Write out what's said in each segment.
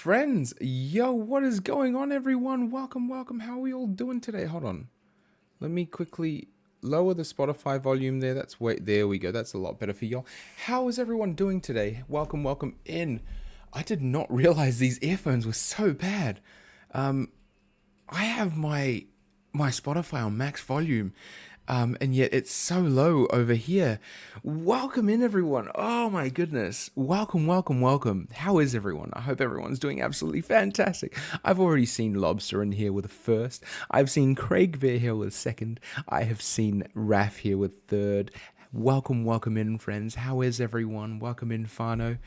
Friends, yo, what is going on, everyone? Welcome, welcome. How are we all doing today? Hold on. Let me quickly lower the Spotify volume there. There we go. That's a lot better for y'all. How is everyone doing today? Welcome, welcome in. I did not realize these earphones were so bad. I have my Spotify on max volume, and yet it's so low over here. Welcome in, everyone. Oh my goodness. Welcome, welcome, welcome. How is everyone? I hope everyone's doing absolutely fantastic. I've already seen Lobster in here with a first. I've seen Craig Bear here with second. I have seen Raf here with third. Welcome, welcome in, friends. How is everyone? Welcome in, Fano.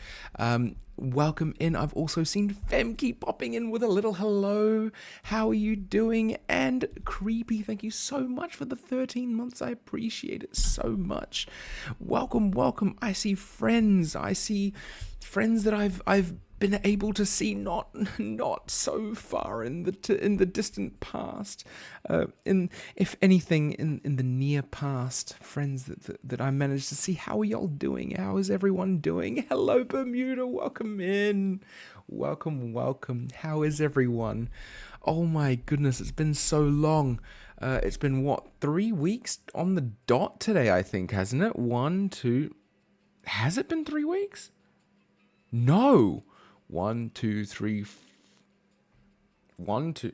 Welcome in. I've also seen Femke popping in with a little hello. How are you doing? And Creepy, thank you so much for the 13 months. I appreciate it so much. Welcome, welcome. I see friends. I see friends that I've been able to see not so far in the distant past, in if anything in the near past, friends that I managed to see. How are y'all doing? How is everyone doing? Hello, Bermuda, welcome in. Welcome. How is everyone? Oh my goodness, it's been so long. It's been what, 3 weeks on the dot today, I think, hasn't it? 1, 2. Has it been 3 weeks? No. 1, 2, 3. 1, 2.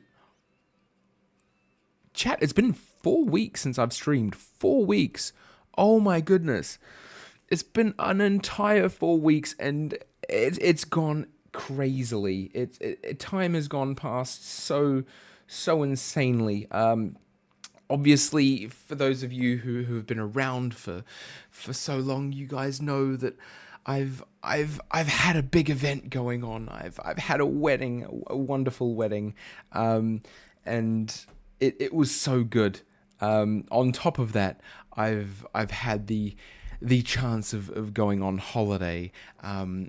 Chat, it's been 4 weeks since I've streamed. 4 weeks. Oh my goodness. It's been an entire 4 weeks, and it's gone crazily. Time has gone past so insanely. Obviously, for those of you who have been around for so long, you guys know that I've had a big event going on. I've had a wedding, a wonderful wedding, and it was so good. On top of that, I've had the chance of going on holiday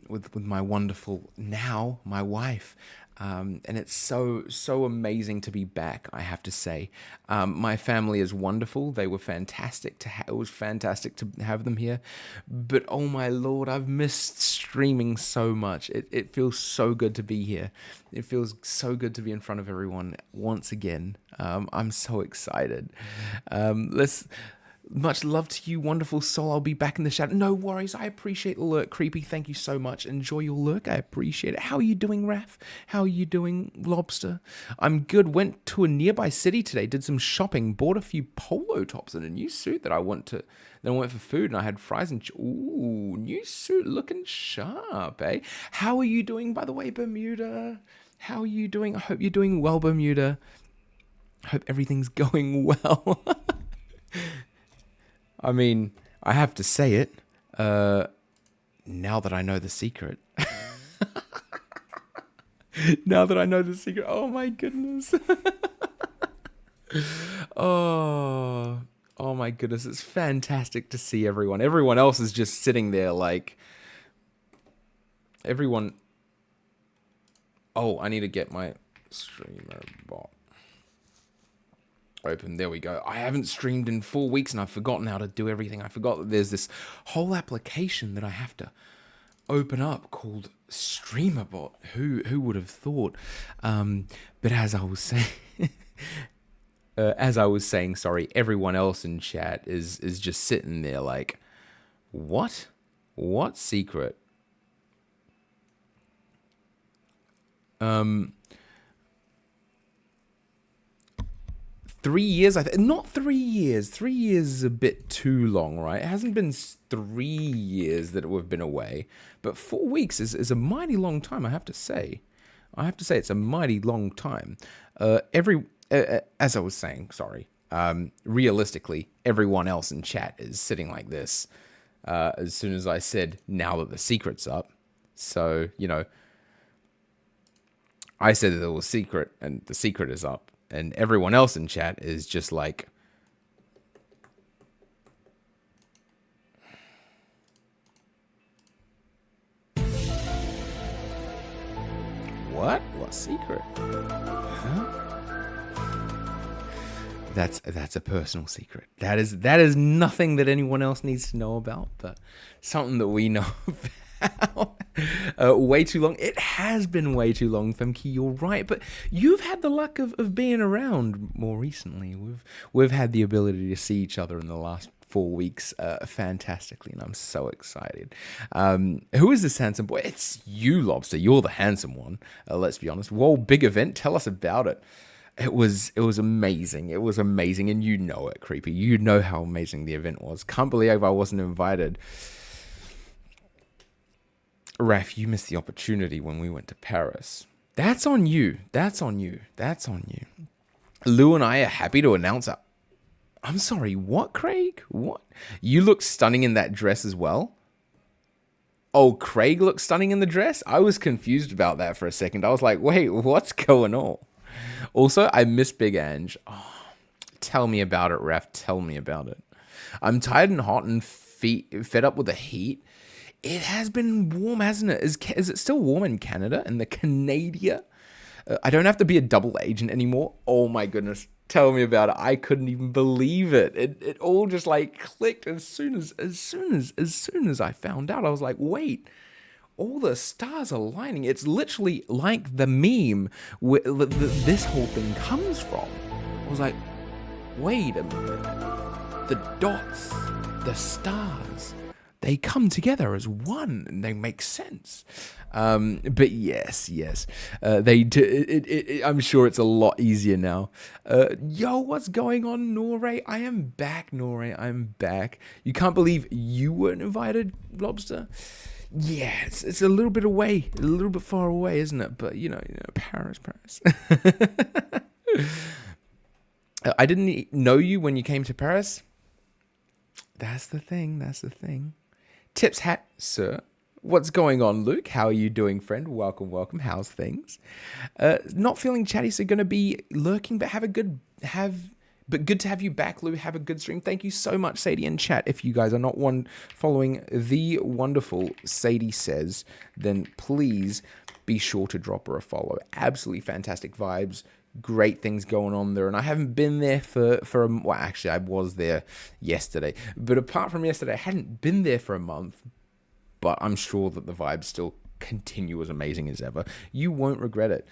with my wonderful, now my wife. And it's so amazing to be back, I have to say. My family is wonderful. They were fantastic it was fantastic to have them here. But oh my lord, I've missed streaming so much. It feels so good to be here. It feels so good to be in front of everyone once again. I'm so excited. Much love to you, wonderful soul. I'll be back in the shadow. No worries. I appreciate the lurk, Creepy. Thank you so much. Enjoy your lurk. I appreciate it. How are you doing, Raf? How are you doing, Lobster? I'm good. Went to a nearby city today. Did some shopping. Bought a few polo tops and a new suit that I went to. Then I went for food and I had fries and... Ooh, new suit looking sharp, eh? How are you doing, by the way, Bermuda? How are you doing? I hope you're doing well, Bermuda. I hope everything's going well. I mean, I have to say it, now that I know the secret. Now that I know the secret, oh my goodness. Oh my goodness, it's fantastic to see everyone. Everyone else is just sitting there like, everyone. Oh, I need to get my streamer bot open. There we go. I haven't streamed in 4 weeks and I've forgotten how to do everything. I forgot that there's this whole application that I have to open up called StreamerBot. Who would have thought? But as I was saying, sorry, everyone else in chat is just sitting there like, what secret? 3 years, not 3 years. 3 years is a bit too long, right? It hasn't been 3 years that we've been away, but 4 weeks is a mighty long time, I have to say. It's a mighty long time. As I was saying, sorry, realistically, everyone else in chat is sitting like this as soon as I said, now that the secret's up. So, I said that there was a secret, and the secret is up. And everyone else in chat is just like, what? What secret? Huh? That's a personal secret. That is nothing that anyone else needs to know about, but something that we know about. Way too long. It has been way too long, Femke. You're right, but you've had the luck of being around more recently. We've had the ability to see each other in the last 4 weeks fantastically, and I'm so excited. Who is this handsome boy? It's you, Lobster. You're the handsome one. Let's be honest. Whoa, big event. Tell us about it. It was amazing. It was amazing, and you know it, Creepy. You know how amazing the event was. Can't believe I wasn't invited. Raf, you missed the opportunity when we went to Paris. That's on you. That's on you. That's on you. Lou and I are happy to announce our... I'm sorry, what, Craig? What? You look stunning in that dress as well? Oh, Craig looks stunning in the dress? I was confused about that for a second. I was like, wait, what's going on? Also, I miss Big Ange. Oh, tell me about it, Raf. Tell me about it. I'm tired and hot and fed up with the heat. It has been warm, hasn't it? Is it still warm in Canada? In the Canada? I don't have to be a double agent anymore. Oh my goodness. Tell me about it. I couldn't even believe it. It all just like clicked as soon as I found out. I was like, wait, all the stars are aligning. It's literally like the meme where this whole thing comes from. I was like, wait a minute. The dots, the stars, they come together as one and they make sense. But yes, they do. I'm sure it's a lot easier now. Yo, what's going on, Norray? I am back, Norray. I'm back. You can't believe you weren't invited, Lobster? Yeah, it's a little bit away, a little bit far away, isn't it? But you know, Paris. I didn't know you when you came to Paris. That's the thing. Tips hat, sir. What's going on, Luke? How are you doing, friend? Welcome. How's things? Not feeling chatty, so going to be lurking, but but good to have you back, Lou. Have a good stream. Thank you so much, Sadie, in chat. If you guys are not following the wonderful Sadie Says, then please be sure to drop her a follow. Absolutely fantastic vibes. Great things going on there, and I haven't been there well, actually I was there yesterday, but apart from yesterday I hadn't been there for a month, but I'm sure that the vibes still continue as amazing as ever. You won't regret it.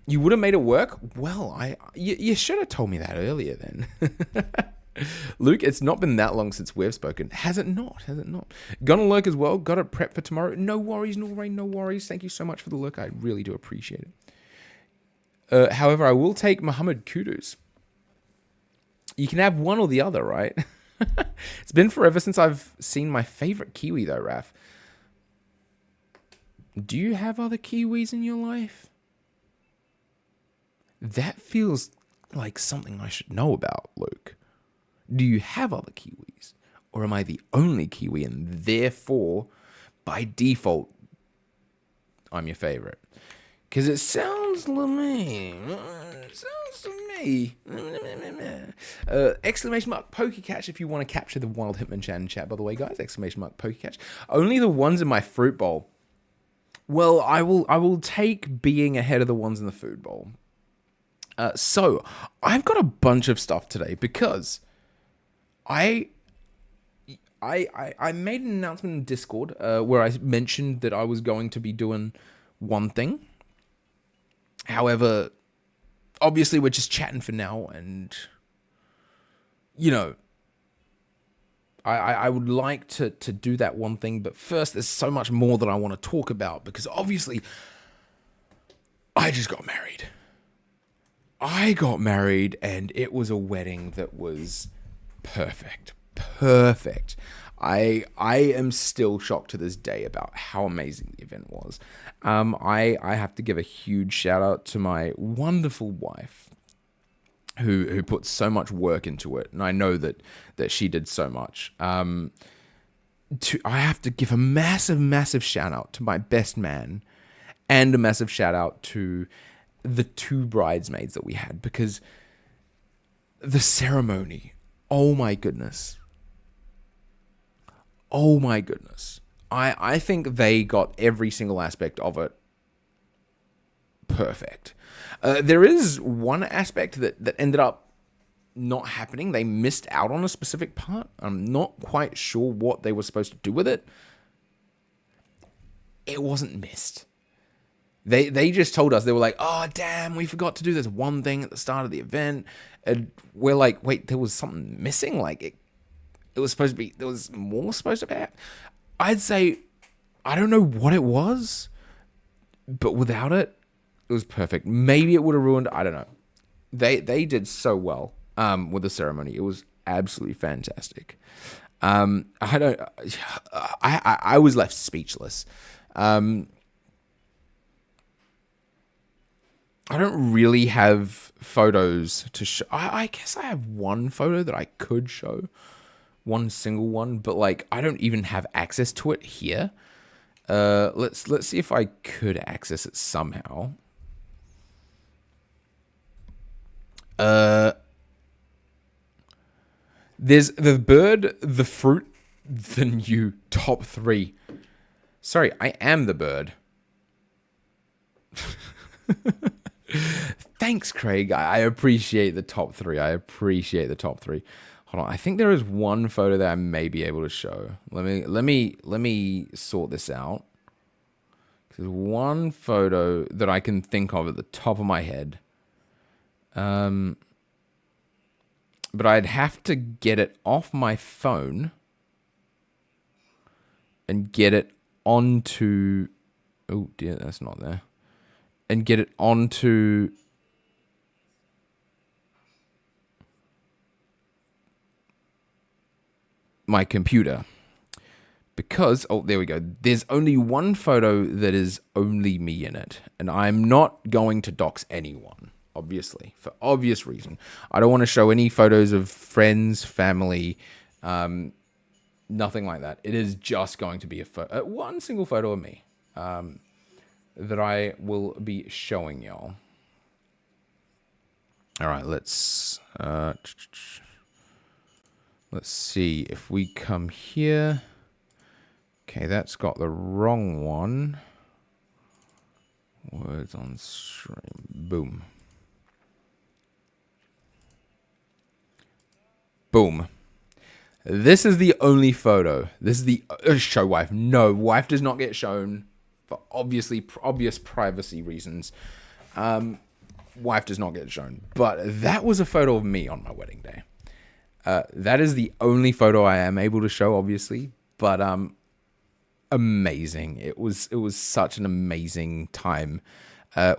You would have made it work? Well, you should have told me that earlier then. Luke, it's not been that long since we've spoken. Has it not? Gonna lurk as well. Got it prepped for tomorrow. No worries, Norray, no worries. Thank you so much for the lurk. I really do appreciate it. However, I will take Muhammad Kudus. You can have one or the other, right? It's been forever since I've seen my favorite Kiwi, though, Raf. Do you have other Kiwis in your life? That feels like something I should know about, Luke. Do you have other Kiwis? Or am I the only Kiwi, and therefore, by default, I'm your favorite? Because it sounds to me. Exclamation mark Pokecatch if you want to capture the Wild Hitman chat in chat, by the way, guys. Exclamation mark Pokecatch. Only the ones in my fruit bowl. Well, I will take being ahead of the ones in the food bowl. So, I've got a bunch of stuff today because I made an announcement in Discord where I mentioned that I was going to be doing one thing. However, obviously we're just chatting for now, and you know, I would like to do that one thing, but first there's so much more that I want to talk about, because obviously I just got married. And it was a wedding that was perfect. I am still shocked to this day about how amazing the event was. I have to give a huge shout out to my wonderful wife, who put so much work into it, and I know that she did so much. I have to give a massive shout out to my best man, and a massive shout out to the two bridesmaids that we had, because the ceremony, oh my goodness. I think they got every single aspect of it perfect. There is one aspect that ended up not happening. They missed out on a specific part. I'm not quite sure what they were supposed to do with it. it wasn't missed. They just told us, they were like, oh, damn, we forgot to do this one thing at the start of the event. And we're like, wait, there was something missing? Like, it was supposed to be, there was more supposed to be. I'd say, I don't know what it was, but without it, it was perfect. Maybe it would have ruined, I don't know. They did so well with the ceremony. It was absolutely fantastic. I was left speechless. I don't really have photos to show. I guess I have one photo that I could show, one single one, but like I don't even have access to it here. Let's see if I could access it somehow. There's the bird, the fruit, the new top 3. Sorry, I am the bird. Thanks, Craig. I appreciate the top 3. I appreciate the top 3. Hold on. I think there is one photo that I may be able to show. Let me sort this out. There's one photo that I can think of at the top of my head. But I'd have to get it off my phone and get it onto... Oh, dear, that's not there. And get it onto... my computer. Because, oh, there we go. There's only one photo that is only me in it. And I'm not going to dox anyone, obviously, for obvious reason. I don't want to show any photos of friends, family, nothing like that. It is just going to be one single photo of me that I will be showing y'all. All right, let's see if we come here. Okay, that's got the wrong one. Words on stream. Boom. Boom. This is the only photo. This is the show wife. No, wife does not get shown for obvious privacy reasons. Wife does not get shown. But that was a photo of me on my wedding day. That is the only photo I am able to show, obviously. But amazing. It was such an amazing time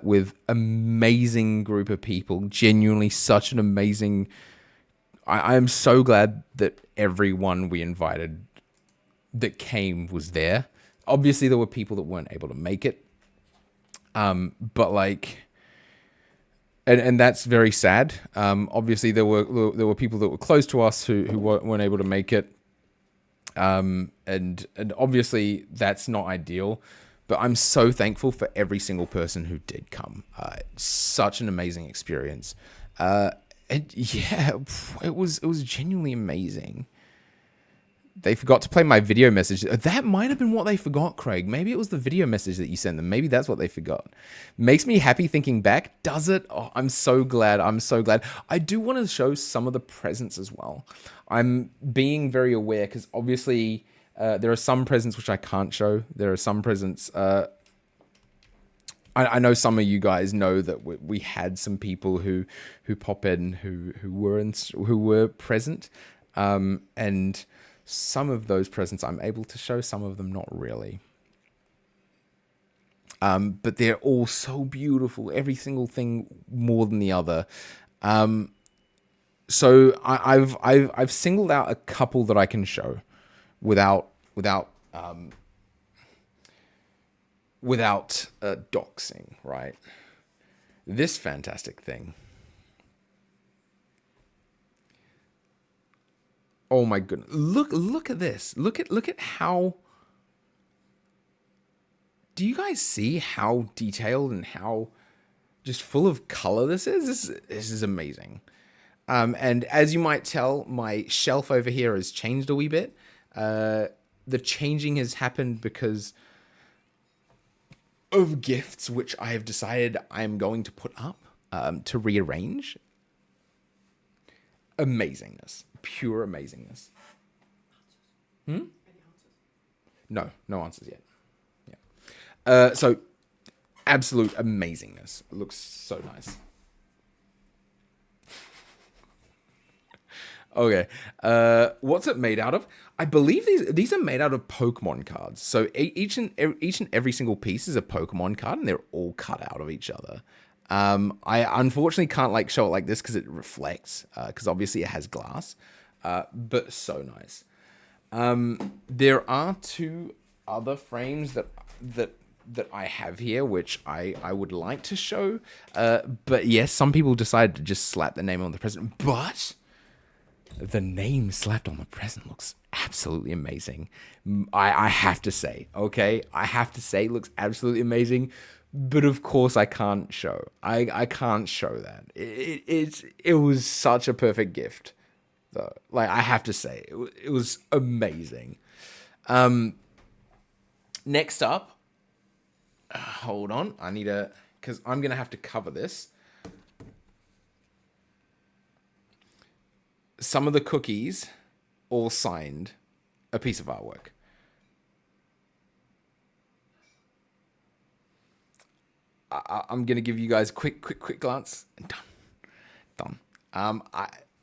with amazing group of people. Genuinely such an amazing... I am so glad that everyone we invited that came was there. Obviously, there were people that weren't able to make it. But like... And that's very sad. Obviously, there were people that were close to us who weren't able to make it. And obviously, that's not ideal. But I'm so thankful for every single person who did come. Such an amazing experience. And yeah, it was genuinely amazing. They forgot to play my video message. That might have been what they forgot, Craig. Maybe it was the video message that you sent them. Maybe that's what they forgot. Makes me happy thinking back. Does it? Oh, I'm so glad. I'm so glad. I do want to show some of the presents as well. I'm being very aware because obviously there are some presents which I can't show. There are some presents... I know some of you guys know that we had some people who pop in who were present, and some of those presents I'm able to show, some of them not really. But they're all so beautiful, every single thing more than the other. So I've singled out a couple that I can show without doxing, right? This fantastic thing. Oh my goodness. Look at this. Look at how... Do you guys see how detailed and how just full of color this is? This is amazing. And as you might tell, my shelf over here has changed a wee bit. The changing has happened because of gifts, which I have decided I'm going to put up to rearrange. Amazingness. Pure amazingness. No answers yet. Yeah. So absolute amazingness. It looks so nice. Okay. What's it made out of? I believe these are made out of Pokemon cards. So each and every single piece is a Pokemon card, and they're all cut out of each other. I unfortunately can't like show it like this because it reflects. Because obviously it has glass. But so nice. There are two other frames that I have here, which I would like to show. But yes, some people decided to just slap the name on the present, but the name slapped on the present looks absolutely amazing. I have to say, okay? I have to say, it looks absolutely amazing. But of course, I can't show. I can't show that. It was such a perfect gift, though. Like, I have to say, it was amazing. Next up, hold on. I need to, because I'm going to have to cover this. Some of the cookies all signed a piece of artwork. I'm going to give you guys a quick glance. Done.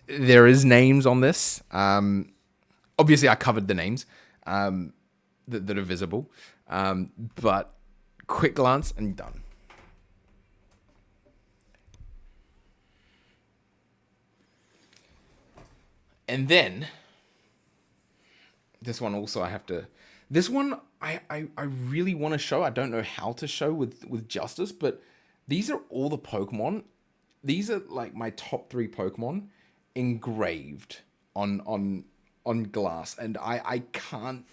There is names on this. Obviously, I covered the names that are visible. But quick glance and done. And then, this one also I have to... This one I really want to show. I don't know how to show with justice, but these are all the Pokemon. These are like my top 3 Pokemon engraved on glass. And I can't...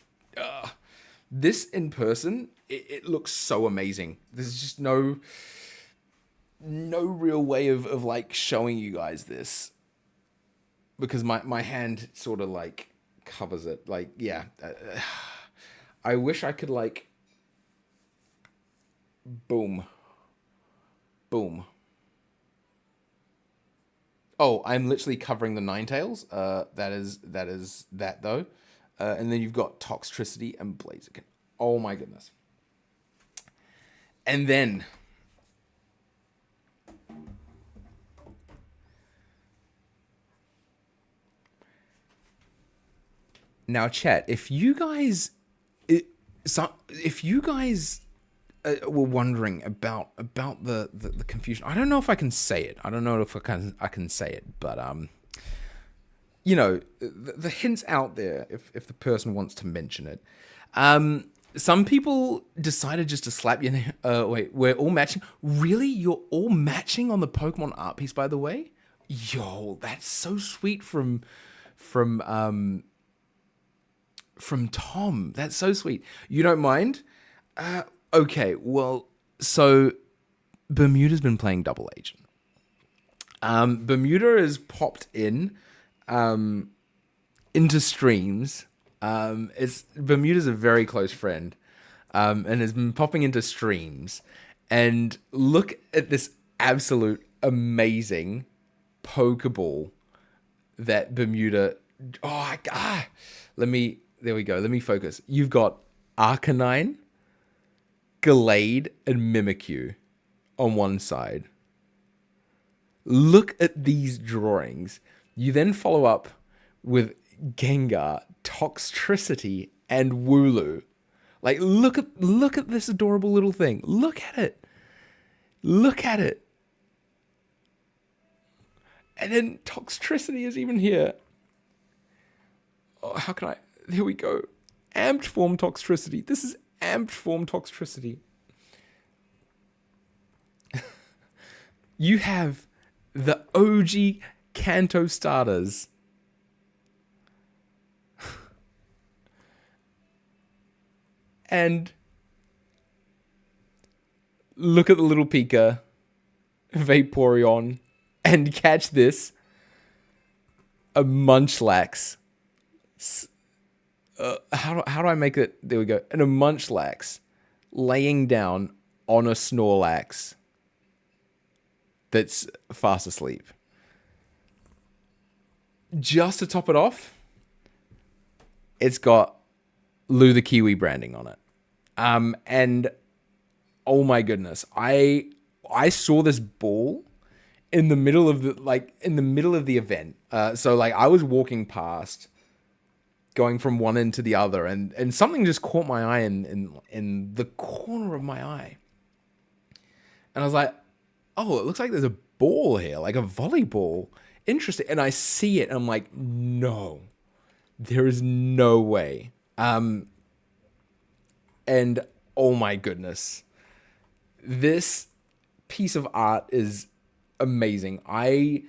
this in person, it looks so amazing. There's just no real way of like showing you guys this. Because my hand sort of like covers it. Like, yeah. I wish I could like... Boom. Boom. Oh, I'm literally covering the Ninetales. That is that though. And then you've got Toxtricity and Blaziken. Oh my goodness. And then... Now, chat, if you guys were wondering about the confusion, I don't know if I can say it. I don't know if I can say it, but you know, the hint's out there if the person wants to mention it. Some people decided just to slap your name. Wait, we're all matching. Really? You're all matching on the Pokemon art piece, by the way? Yo, that's so sweet from Tom. That's so sweet. You don't mind? Okay, well, so Bermuda's been playing Double Agent. Bermuda has popped into streams. Bermuda's a very close friend, and has been popping into streams. And look at this absolute amazing Pokeball that Bermuda... There we go. Let me focus. You've got Arcanine, Gallade, and Mimikyu on one side. Look at these drawings. You then follow up with Gengar, Toxtricity, and Wooloo. Like, look at this adorable little thing. Look at it. Look at it. And then Toxtricity is even here. Oh, how can I... Here we go. Amped form Toxtricity. This is amped form Toxtricity. You have the OG Kanto starters. And look at the little Pika, Vaporeon, and catch this, a Munchlax. How do I make it? There we go. And a Munchlax laying down on a Snorlax that's fast asleep. Just to top it off, it's got Lou the Kiwi branding on it. And Oh my goodness. I saw this ball in the middle of the event. So like I was walking past, going from one end to the other, and something just caught my eye in the corner of my eye. And I was like, oh, it looks like there's a ball here, like a volleyball. Interesting. And I see it and I'm like, no, there is no way. And oh my goodness, this piece of art is amazing. I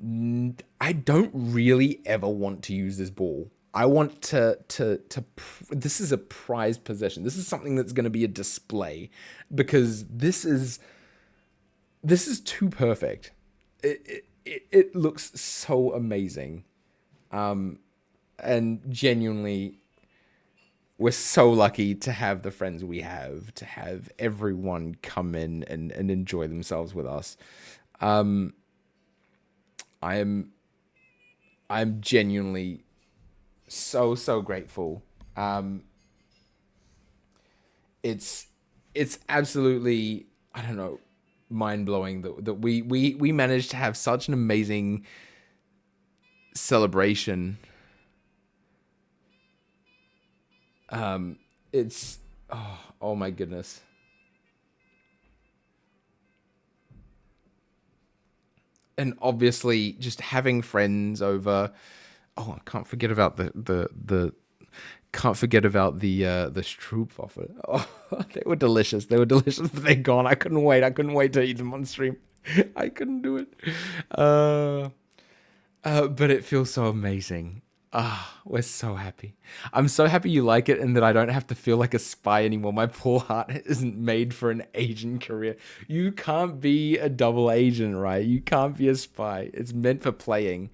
don't really ever want to use this ball. I want this is a prized possession. This is something that's going to be a display because this is too perfect. It looks so amazing. And genuinely, we're so lucky to have the friends we have, to have everyone come in and enjoy themselves with us. I'm genuinely so grateful. It's absolutely, I don't know, mind blowing that we managed to have such an amazing celebration. It's oh my goodness. And obviously just having friends over. Oh, I can't forget about the can't forget about the Stroopwafel. Oh, they were delicious. They were delicious, but they're gone. I couldn't wait. I couldn't wait to eat them on stream. I couldn't do it. But it feels so amazing. We're so happy. I'm so happy you like it and that I don't have to feel like a spy anymore. My poor heart isn't made for an agent career. You can't be a double agent, right? You can't be a spy. It's meant for playing.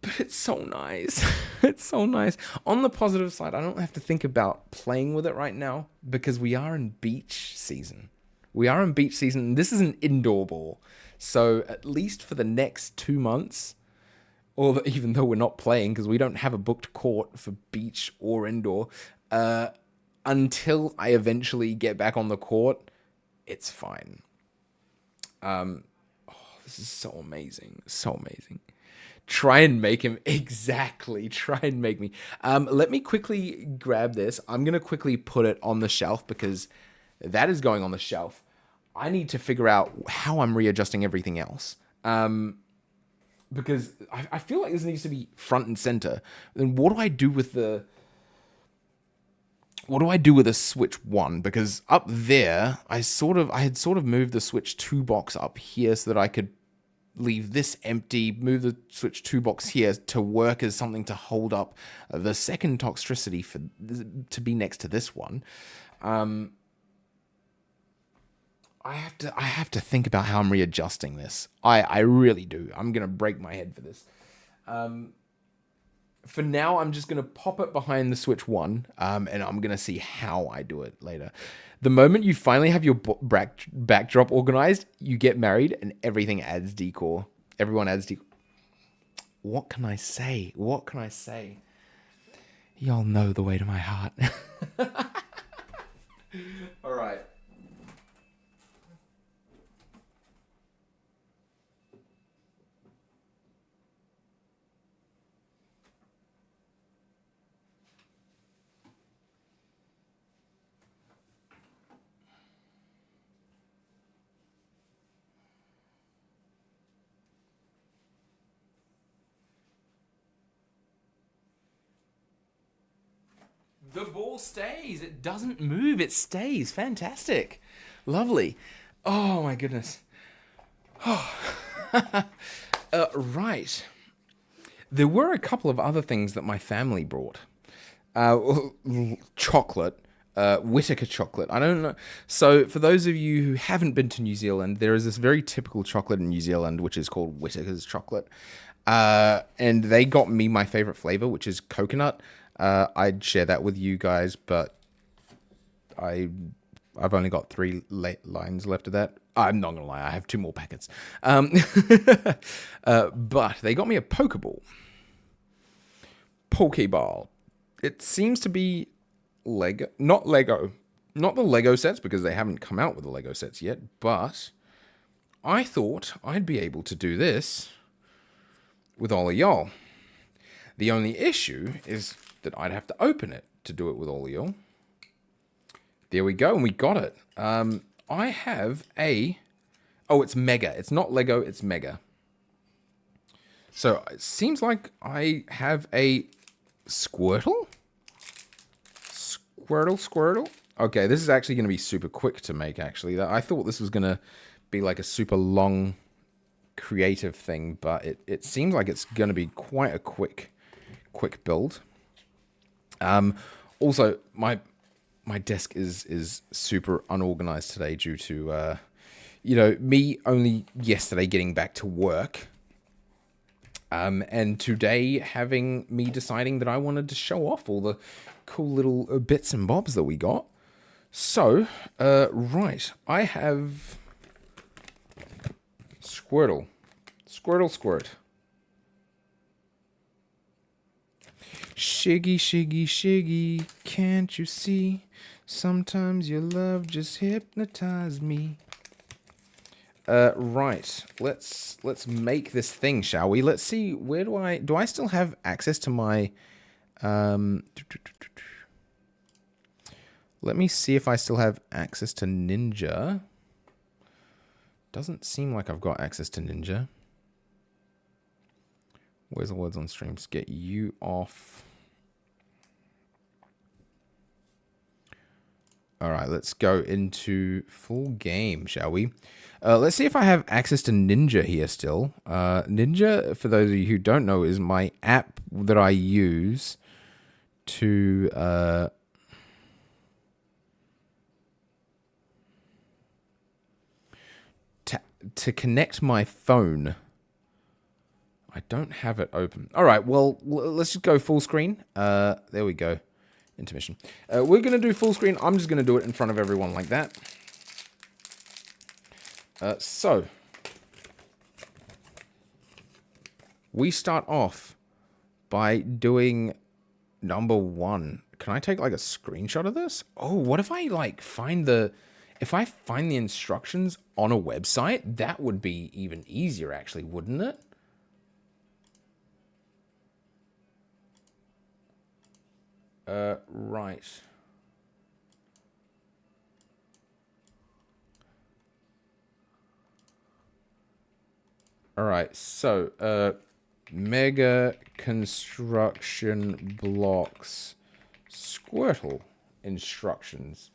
But it's so nice. It's so nice. On the positive side, I don't have to think about playing with it right now because we are in beach season. We are in beach season, and this is an indoor ball. So at least for the next 2 months, or even though we're not playing because we don't have a booked court for beach or indoor, until I eventually get back on the court, it's fine. This is so amazing. So amazing. Try and make him exactly. Try and make me. Let me quickly grab this. I'm gonna quickly put it on the shelf because that is going on the shelf. I need to figure out how I'm readjusting everything else. Because I feel like this needs to be front and center. Then what do I do with the Switch 1? Because up there, I had sort of moved the Switch 2 box up here so that I could leave this empty, move the Switch 2 box here to work as something to hold up the second Toxtricity to be next to this one. I have to think about how I'm readjusting this. I really do. I'm gonna break my head for this. For now, I'm just gonna pop it behind the Switch 1, and I'm gonna see how I do it later. The moment you finally have your backdrop organized, you get married, and everything adds decor. Everyone adds decor. What can I say? What can I say? Y'all know the way to my heart. All right. The ball stays. It doesn't move. It stays. Fantastic. Lovely. Oh, my goodness. Right. There were a couple of other things that my family brought. Chocolate. Whittaker chocolate. I don't know. So, for those of you who haven't been to New Zealand, there is this very typical chocolate in New Zealand, which is called Whittaker's chocolate. And they got me my favorite flavor, which is coconut. I'd share that with you guys, but I've only got 3 lines left of that. I'm not gonna lie, I have 2 more packets. But they got me a Pokeball. It seems to be Lego, not Lego. Not the Lego sets, because they haven't come out with the Lego sets yet, but I thought I'd be able to do this with all of y'all. The only issue is that I'd have to open it to do it with all of y'all. There we go, and we got it. I have a... Oh, it's Mega. It's not Lego, it's Mega. So, it seems like I have a Squirtle? Squirtle? Okay, this is actually going to be super quick to make, actually. I thought this was going to be like a super long creative thing, but it seems like it's going to be quite a quick build. Also, my desk is super unorganized today due to, me only yesterday getting back to work. And today having me deciding that I wanted to show off all the cool little bits and bobs that we got. So, right, I have Squirtle. Squirt. Shiggy, can't you see? Sometimes your love just hypnotized me. Right. Let's make this thing, shall we? Let's see. Where do I still have access to my let me see if I still have access to Ninja. Doesn't seem like I've got access to Ninja. Where's the words on streams? Get you off. All right, let's go into full game, shall we? Let's see if I have access to Ninja here still. Ninja, for those of you who don't know, is my app that I use to connect my phone. I don't have it open. All right, well, let's just go full screen. There we go. Intermission. We're going to do full screen. I'm just going to do it in front of everyone like that. So, we start off by doing number 1. Can I take like a screenshot of this? Oh, what if I like find the... If I find the instructions on a website, that would be even easier actually, wouldn't it? Right. All right, so, Mega Construction Blocks Squirtle instructions.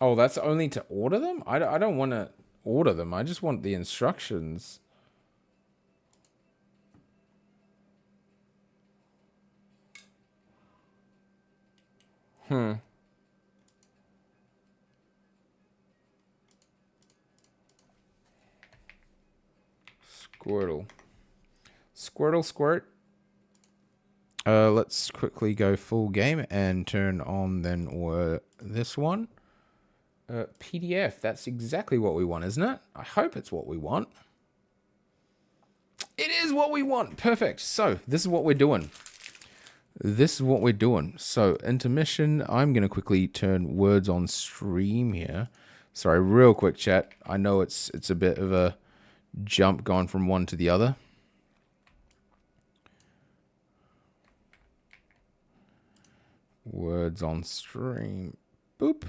Oh, that's only to order them? I don't want to order them. I just want the instructions. Squirtle squirt. Let's quickly go full game and turn on then this one. PDF, that's exactly what we want, isn't it? I hope it's what we want. It is what we want. Perfect. So, this is what we're doing. So, intermission. I'm going to quickly turn words on stream here. Sorry, real quick, chat. I know it's a bit of a jump going from one to the other. Words on stream. Boop.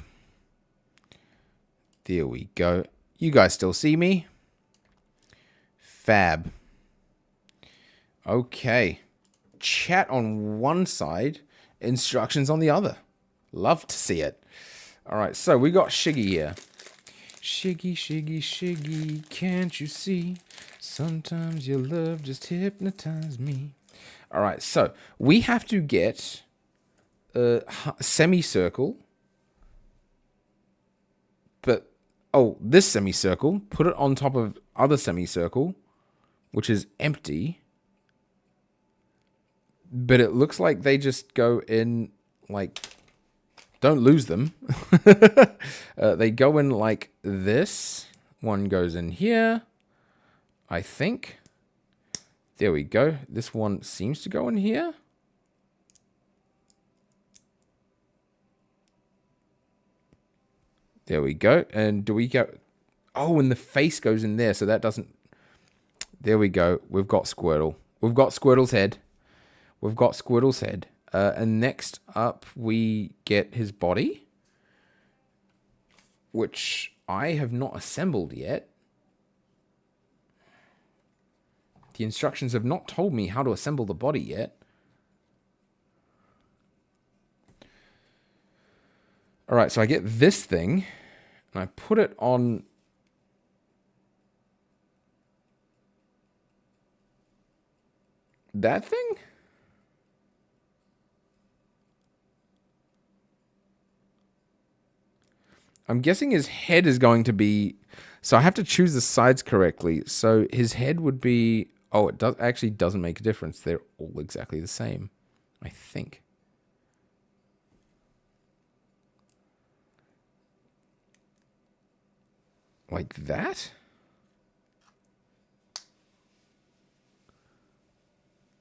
There we go. You guys still see me? Fab. Okay. Chat on one side, instructions on the other. Love to see it. All right, so we got Shiggy here. Shiggy, can't you see? Sometimes your love just hypnotizes me. All right, so we have to get a semicircle. But, oh, this semicircle, put it on top of other semicircle, which is empty. But it looks like they just go in, like, don't lose them. They go in like this. One goes in here, I think. There we go. This one seems to go in here. There we go. And do we go... Oh, and the face goes in there, so that doesn't... There we go. We've got Squirtle. We've got Squirtle's head. We've got Squirtle's head. And next up, we get his body, which I have not assembled yet. The instructions have not told me how to assemble the body yet. All right, so I get this thing, and I put it on... that thing? I'm guessing his head is going to be... So I have to choose the sides correctly. So his head would be... Oh, it does actually doesn't make a difference. They're all exactly the same, I think. Like that?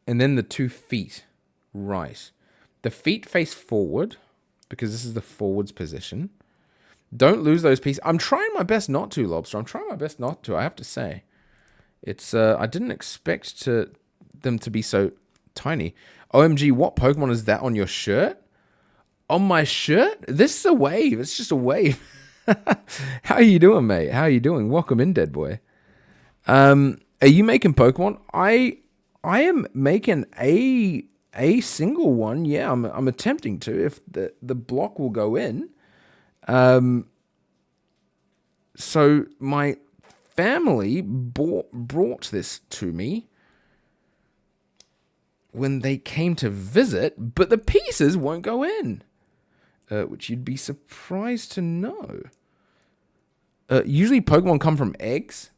And then the 2 feet. Right. The feet face forward, because this is the forwards position. Don't lose those pieces. I'm trying my best not to, Lobster. I'm trying my best not to, I have to say. It's, I didn't expect them to be so tiny. OMG, what Pokemon is that on your shirt? On my shirt? This is a wave. It's just a wave. How are you doing, mate? How are you doing? Welcome in, Dead Boy. Are you making Pokemon? I am making a single one. Yeah, I'm attempting to. If the block will go in. So my family brought this to me when they came to visit, but the pieces won't go in, which you'd be surprised to know. Usually Pokemon come from eggs.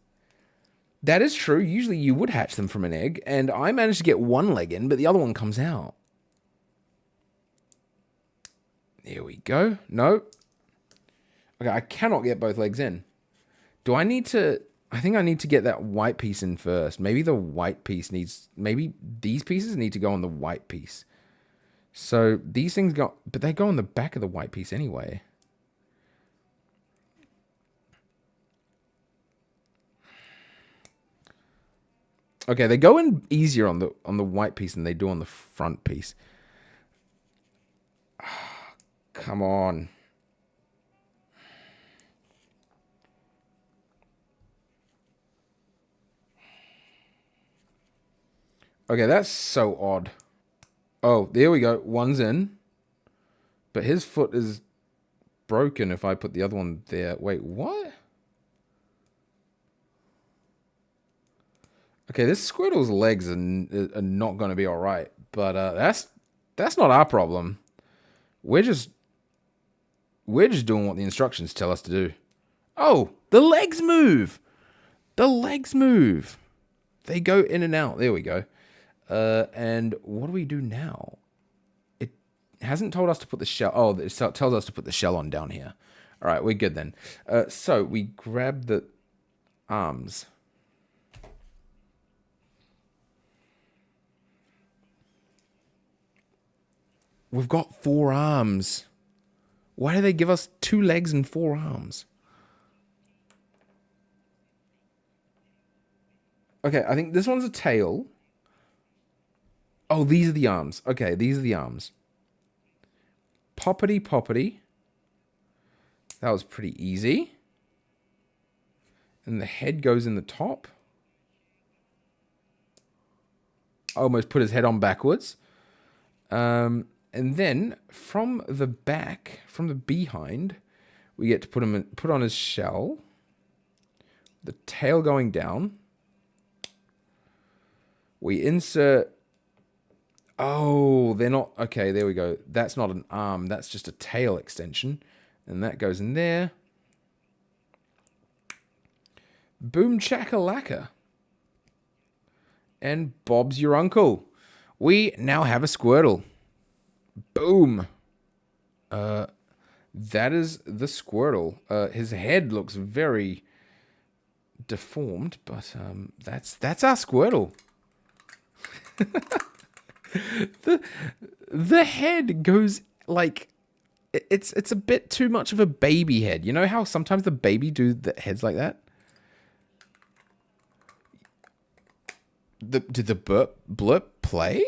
That is true. Usually you would hatch them from an egg, and I managed to get one leg in, but the other one comes out. There we go. No. Okay, I cannot get both legs in. Do I need to... I think I need to get that white piece in first. Maybe the white piece needs... Maybe these pieces need to go on the white piece. So these things go... But they go on the back of the white piece anyway. Okay, they go in easier on the white piece than they do on the front piece. Come on. Okay, that's so odd. Oh, there we go. One's in. But his foot is broken if I put the other one there. Wait, what? Okay, this Squirtle's legs are not going to be all right. But that's not our problem. We're just doing what the instructions tell us to do. Oh, the legs move. The legs move. They go in and out. There we go. And what do we do now? It hasn't told us to put the shell. Oh, it tells us to put the shell on down here. All right, we're good then. So we grab the arms. We've got 4 arms. Why do they give us 2 legs and 4 arms? Okay, I think this one's a tail. Oh, these are the arms. Okay, these are the arms. Poppity poppity. That was pretty easy. And the head goes in the top. I almost put his head on backwards. And then from the back, from the behind, we get to put on his shell. The tail going down. We insert... Oh, they're not... Okay, there we go. That's not an arm. That's just a tail extension. And that goes in there. Boom chakalaka. And Bob's your uncle. We now have a Squirtle. Boom. That is the Squirtle. His head looks very deformed, but that's our Squirtle. the head goes like it's a bit too much of a baby head. You know how sometimes the baby do the heads like that? Did the blurp play?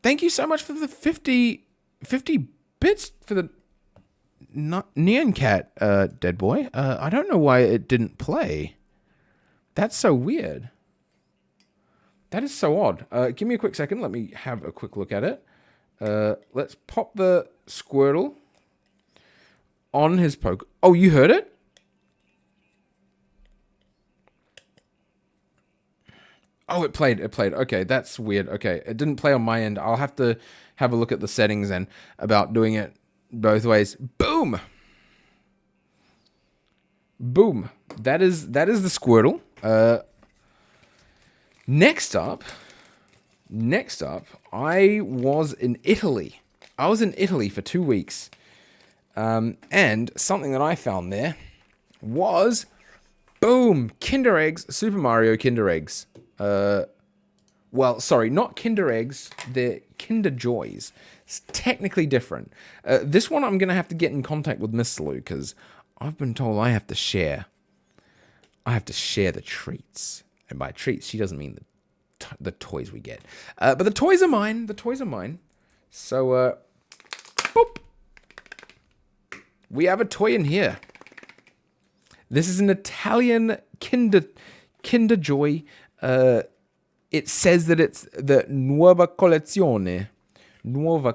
Thank you so much for the 50 bits for the Neon Cat, Dead Boy. I don't know why it didn't play. That's so weird. That is so odd. Give me a quick second. Let me have a quick look at it. Let's pop the Squirtle on his poke. Oh, you heard it? Oh, it played. It played. Okay, that's weird. Okay, it didn't play on my end. I'll have to have a look at the settings and about doing it both ways. Boom! Boom. That is the Squirtle. Next up, I was in Italy. I was in Italy for 2 weeks. And something that I found there was, boom, Kinder Eggs, Super Mario Kinder Eggs. Well, sorry, not Kinder Eggs. They're Kinder Joys. It's technically different. This one I'm going to have to get in contact with Miss Lou because I've been told I have to share. I have to share the treats. And by treats, she doesn't mean the toys we get. But the toys are mine. The toys are mine. So, boop. We have a toy in here. This is an Italian Kinder Joy. It says that it's the Nuova Collezione. Nuova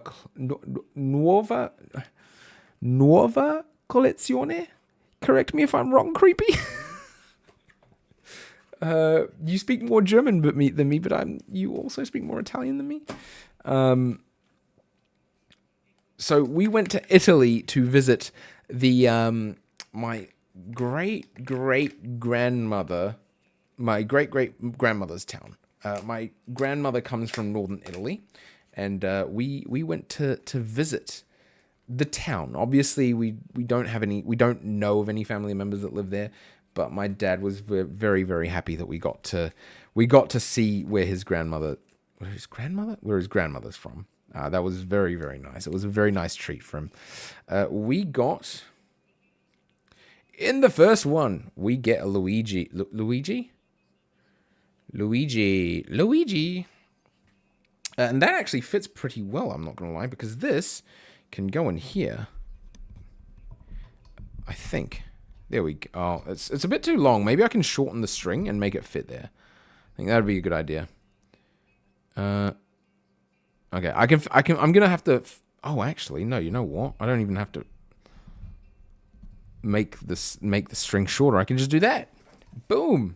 Collezione? Correct me if I'm wrong, Creepy. You speak more German than me, but you also speak more Italian than me. So we went to Italy to visit the my great grandmother's town. My grandmother comes from northern Italy, and we went to visit the town. Obviously, we don't know of any family members that live there, but my dad was very happy that we got to see where his grandmother's from. That was very nice. It was a very nice treat for him. We got in the first one. We get a Luigi. And that actually fits pretty well, I'm not going to lie, because this can go in here. I think. There we go. Oh, it's a bit too long. Maybe I can shorten the string and make it fit there. I think that would be a good idea. Okay, I'm going to have to... Oh, actually, no, you know what? I don't even have to make the string shorter. I can just do that. Boom.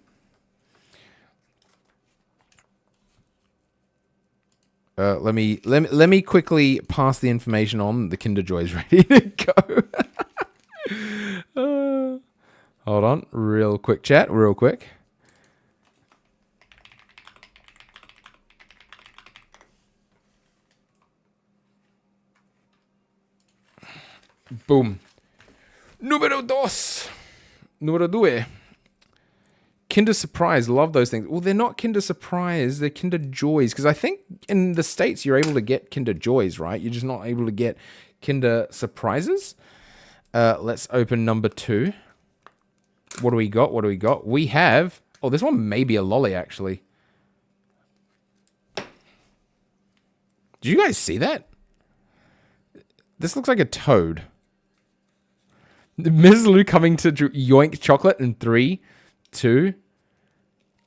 Let me quickly pass the information on. The Kinder Joy is ready to go. Hold on, real quick chat, real quick. Boom. Numero due. Kinder Surprise, love those things. Well, they're not Kinder Surprise, they're Kinder Joys. Because I think in the States you're able to get Kinder Joys, right? You're just not able to get Kinder Surprises. Let's open number 2. What do we got? We have... Oh, this one may be a lolly, actually. Did you guys see that? This looks like a toad. Ms. Lou coming to yoink chocolate in 3, 2...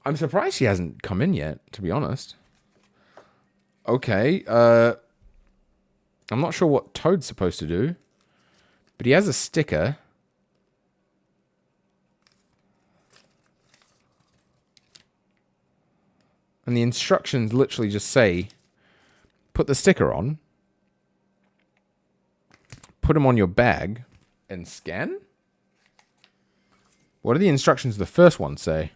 I'm surprised she hasn't come in yet, to be honest. Okay, I'm not sure what Toad's supposed to do, but he has a sticker. And the instructions literally just say, put the sticker on. put them on your bag and scan. What do the instructions of the first one say?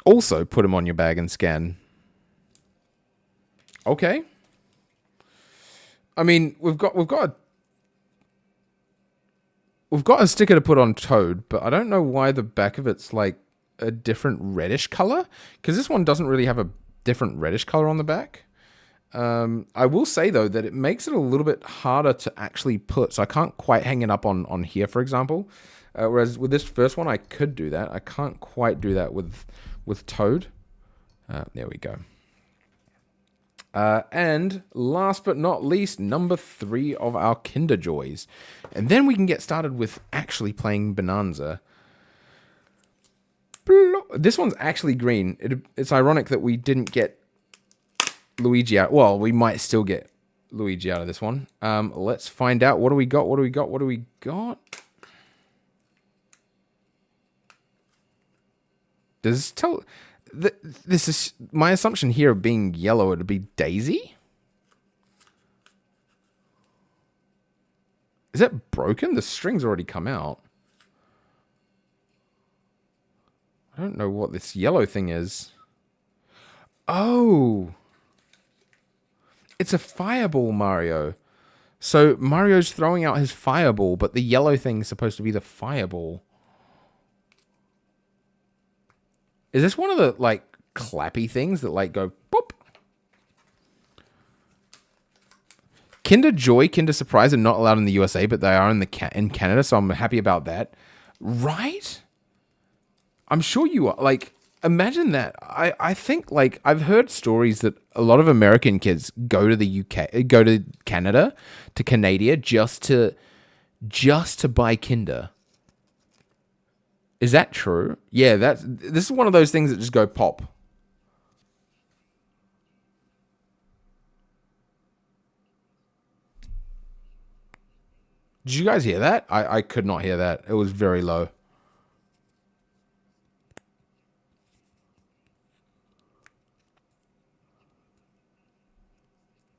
Also put them on your bag and scan. Okay. I mean, we've got a sticker to put on Toad, but I don't know why the back of it's like a different reddish color, because this one doesn't really have a different reddish color on the back. I will say though that it makes it a little bit harder to actually put, so I can't quite hang it up on here, for example. Whereas with this first one, I could do that. I can't quite do that with Toad. There we go. And last but not least, number 3 of our Kinder Joys. And then we can get started with actually playing Bananza. This one's actually green. It's ironic that we didn't get Luigi out. Well, we might still get Luigi out of this one. Let's find out. What do we got? What do we got? What do we got? Does this tell... This is my assumption here of being yellow. It'd be Daisy. Is that broken? The string's already come out. I don't know what this yellow thing is. Oh, it's a fireball, Mario. So Mario's throwing out his fireball, but the yellow thing is supposed to be the fireball. Is this one of the, like, clappy things that, like, go boop? Kinder Joy, Kinder Surprise are not allowed in the USA, but they are in Canada, so I'm happy about that. Right? I'm sure you are. Like, imagine that. I think, like, I've heard stories that a lot of American kids go to the UK, go to Canada, to Canada, just to buy Kinder. Is that true? Yeah, this is one of those things that just go pop. Did you guys hear that? I could not hear that. It was very low.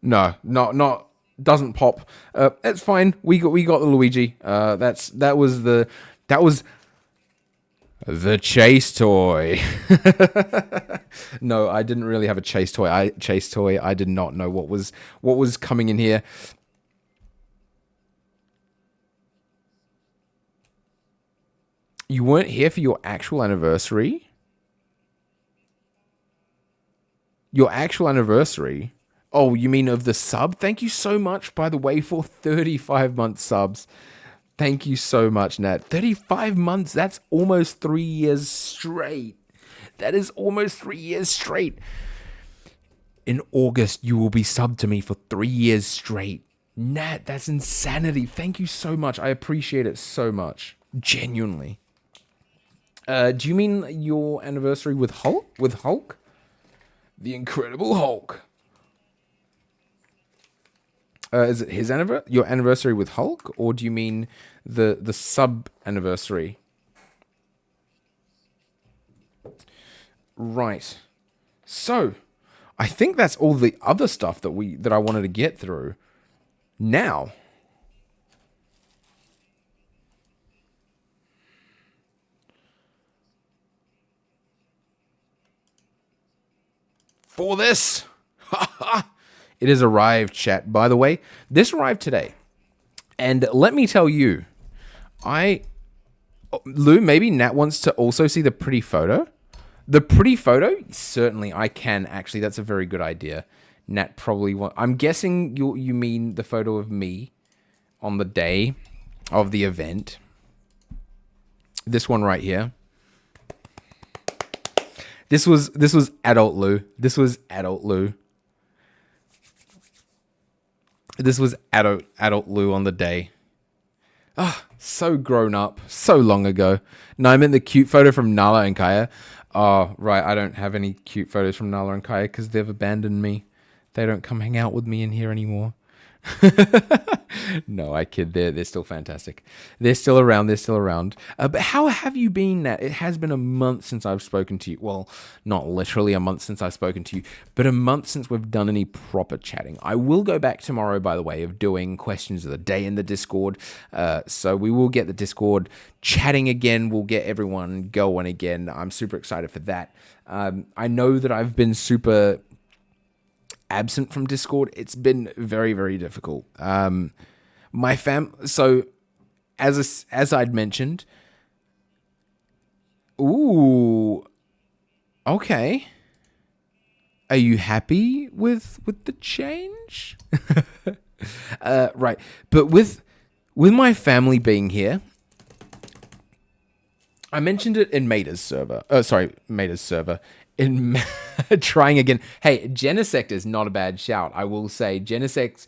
No, not doesn't pop. It's fine. We got the Luigi. That was the chase toy. No, I didn't really have a chase toy. I did not know what was coming in here. You weren't here for your actual anniversary? Your actual anniversary? Oh, you mean of the sub? Thank you so much, by the way, for 35-month subs. Thank you so much, Nat. 35 months, that's almost 3 years straight. That is almost 3 years straight. In August, you will be subbed to me for 3 years straight. Nat, that's insanity. Thank you so much. I appreciate it so much. Genuinely. Do you mean your anniversary with Hulk? With Hulk? The Incredible Hulk. Is it his your anniversary with Hulk, or do you mean the sub anniversary? Right. So, I think that's all the other stuff that I wanted to get through. Now, for this. It has arrived, chat. By the way, this arrived today. And let me tell you, Lou, maybe Nat wants to also see the pretty photo. The pretty photo? Certainly, I can. Actually, that's a very good idea. Nat probably I'm guessing you mean the photo of me on the day of the event. This one right here. This was adult Lou. This was adult Lou. This was adult Lou on the day. Ah, so grown up, so long ago. No, I meant the cute photo from Nala and Kaya. Oh, right, I don't have any cute photos from Nala and Kaya because they've abandoned me. They don't come hang out with me in here anymore. No, I kid. They're still fantastic. They're still around. They're still around. But how have you been, Nat? It has been a month since I've spoken to you. Well, not literally a month since I've spoken to you, but a month since we've done any proper chatting. I will go back tomorrow, by the way, of doing questions of the day in the Discord. So we will get the Discord chatting again. We'll get everyone going again. I'm super excited for that. I know that I've been super absent from Discord. It's been very, very difficult. So as I'd mentioned, ooh, okay. Are you happy with the change? Right. But with my family being here, I mentioned it in Maida's server. Maida's server. In trying again. Hey, Genesect is not a bad shout. I will say Genesect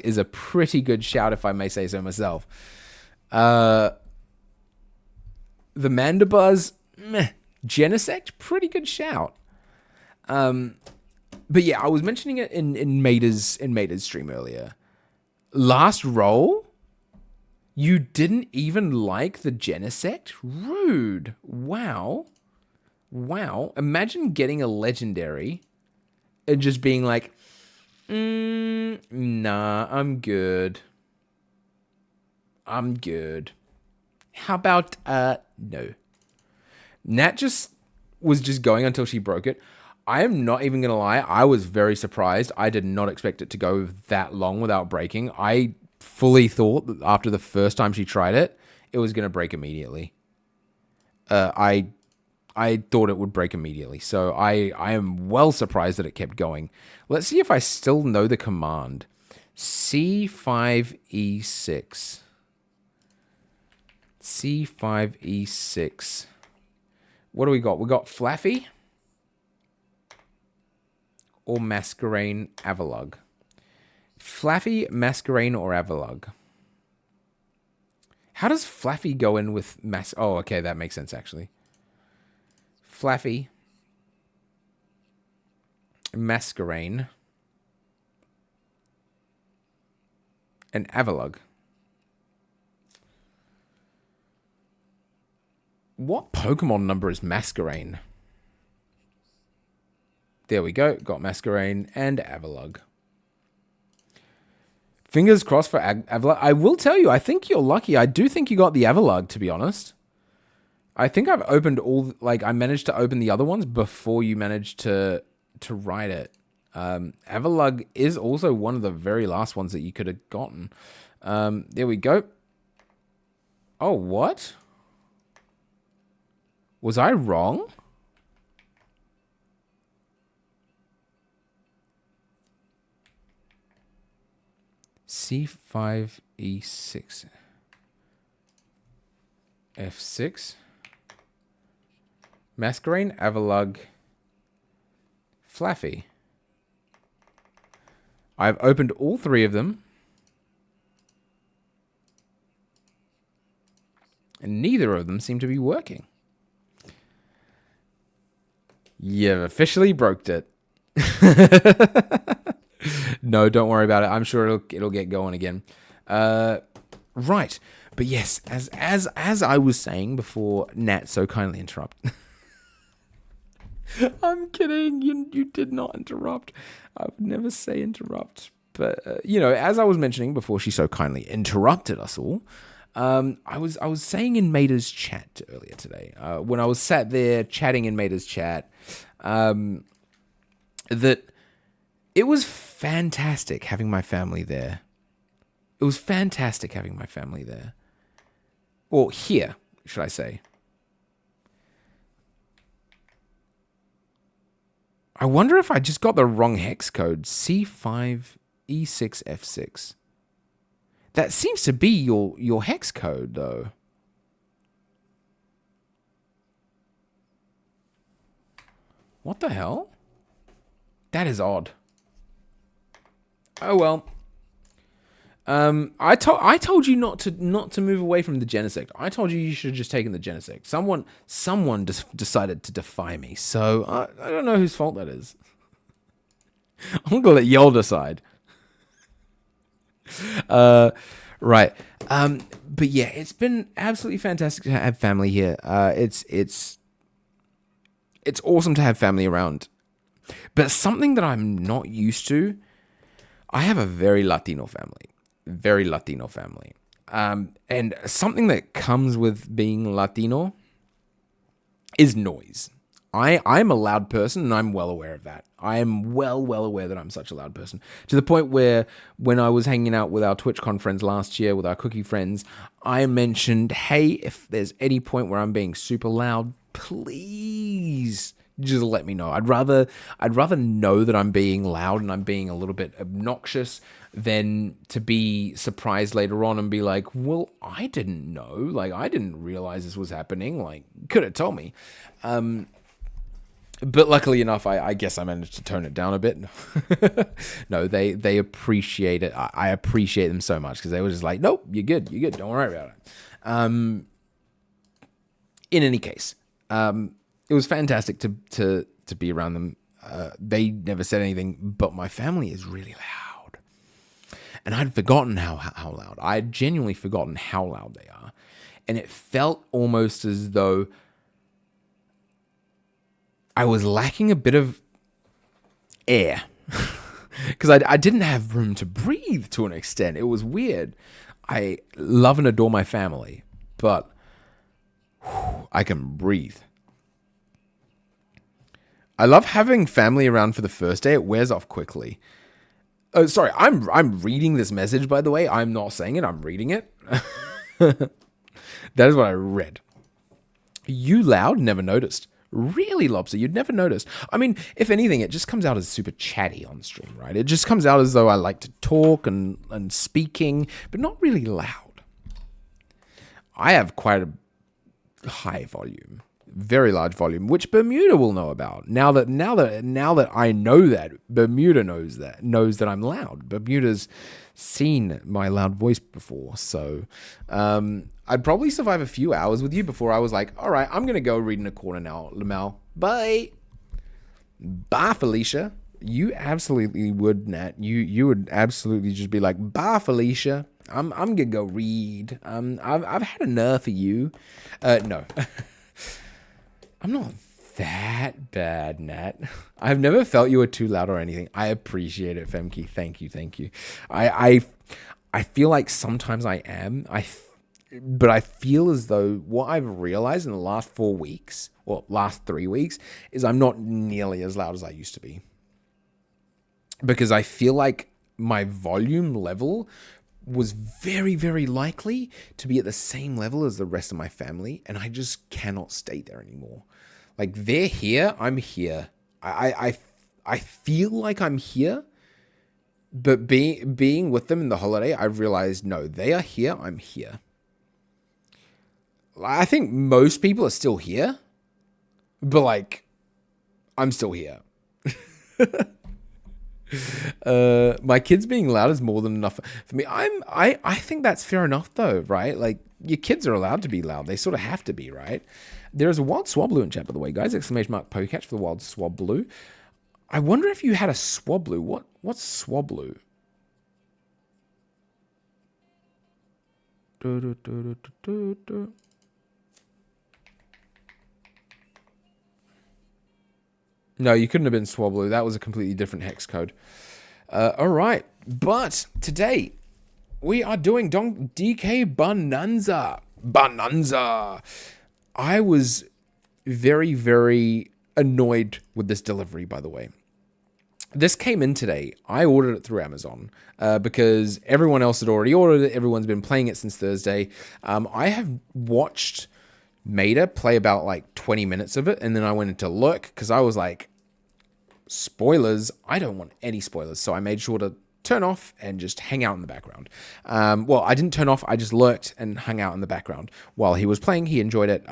is a pretty good shout, if I may say so myself. The Mandibuzz, meh. Genesect, pretty good shout. But yeah, I was mentioning it in Maida's stream earlier. Last roll, you didn't even like the Genesect? Rude. Wow. Imagine getting a legendary and just being like, nah, I'm good. How about, no. Nat was just going until she broke it. I am not even going to lie. I was very surprised. I did not expect it to go that long without breaking. I fully thought that after the first time she tried it, it was going to break immediately. I thought it would break immediately. So I am well surprised that it kept going. Let's see if I still know the command. C5E6. C5E6. What do we got? We got Flaffy or Masquerain Avalug. Flaffy, Masquerain, or Avalug. How does Flaffy go in with Oh, okay, that makes sense actually. Flaffy, Masquerain, and Avalug. What Pokemon number is Masquerain? There we go. Got Masquerain and Avalug. Fingers crossed for Avalug. I will tell you, I think you're lucky. I do think you got the Avalug, to be honest. I think I've opened I managed to open the other ones before you managed to write it. Avalug is also one of the very last ones that you could have gotten. There we go. Oh, what? Was I wrong? C5E6. F6. Masquerain, Avalug, Flaffy. I've opened all three of them. And neither of them seem to be working. You've officially broked it. No, don't worry about it. I'm sure it'll get going again. Right. But yes, as I was saying before Nat so kindly interrupted. I'm kidding. You did not interrupt. I would never say interrupt. But, as I was mentioning before she so kindly interrupted us all, I was saying in Maida's chat earlier today, when I was sat there chatting in Maida's chat, that it was fantastic having my family there. It was fantastic having my family there. Or here, should I say. I wonder if I just got the wrong hex code. C5E6F6. That seems to be your hex code, though. What the hell? That is odd. Oh well. I told you not to move away from the Genesect. I told you should have just taken the Genesect. Someone just decided to defy me. So I don't know whose fault that is. I'm gonna let y'all decide. Right. But yeah, it's been absolutely fantastic to have family here. It's awesome to have family around. But something that I'm not used to, I have a very Latino family. Very Latino family. And something that comes with being Latino is noise. I'm a loud person, and I'm well aware of that. I am well aware that I'm such a loud person. To the point where when I was hanging out with our TwitchCon friends last year, with our cookie friends, I mentioned, hey, if there's any point where I'm being super loud, please just let me know. I'd rather know that I'm being loud and I'm being a little bit obnoxious than to be surprised later on and be like, well, I didn't know. Like, I didn't realize this was happening. Like, could have told me. But luckily enough, I guess I managed to tone it down a bit. No, they appreciate it. I appreciate them so much because they were just like, nope, you're good. Don't worry about it. In any case, it was fantastic to be around them. They never said anything, but my family is really loud. And I'd forgotten how loud. I had genuinely forgotten how loud they are. And it felt almost as though I was lacking a bit of air. Because I didn't have room to breathe to an extent. It was weird. I love and adore my family, but I can breathe. I love having family around for the first day. It wears off quickly. Oh, sorry. I'm reading this message, by the way. I'm not saying it. I'm reading it. That is what I read. You loud? Never noticed. Really, Lobster? You'd never noticed. I mean, if anything, it just comes out as super chatty on stream, right? It just comes out as though I like to talk and speaking, but not really loud. I have quite a high volume. Very large volume, which Bermuda will know about. Now that I know that, Bermuda knows that I'm loud. Bermuda's seen my loud voice before, so I'd probably survive a few hours with you before I was like, all right, I'm gonna go read in a corner now, Lamel. Bye, Felicia. You absolutely would, Nat. You would absolutely just be like, bye, Felicia. I'm gonna go read. I've had enough of you. No. I'm not that bad, Nat. I've never felt you were too loud or anything. I appreciate it, Femke. Thank you. I feel like sometimes I am. But I feel as though what I've realized in the last 4 weeks, or last 3 weeks, is I'm not nearly as loud as I used to be. Because I feel like my volume level was very, very likely to be at the same level as the rest of my family, and I just cannot stay there anymore. Like, they're here, I'm here. I feel like I'm here, but being with them in the holiday, I've realized, no, they are here, I'm here. I think most people are still here, but, like, I'm still here. My kids being loud is more than enough for me. I think that's fair enough though, right? Like, your kids are allowed to be loud. They sort of have to be, right? There's a wild swablu in chat, by the way, guys. ! Pokecatch for the wild swablu. I wonder if you had a swablu. What's swablu? No, you couldn't have been swablu. That was a completely different hex code. All right, but today we are doing DK Bananza. I was very, very annoyed with this delivery, by the way. This came in today. I ordered it through Amazon because everyone else had already ordered it. Everyone's been playing it since Thursday. I have watched Maida play about like 20 minutes of it, and then I went into lurk because I was like, spoilers. I don't want any spoilers. So I made sure to turn off and just hang out in the background. Well, I didn't turn off. I just lurked and hung out in the background while he was playing. He enjoyed it.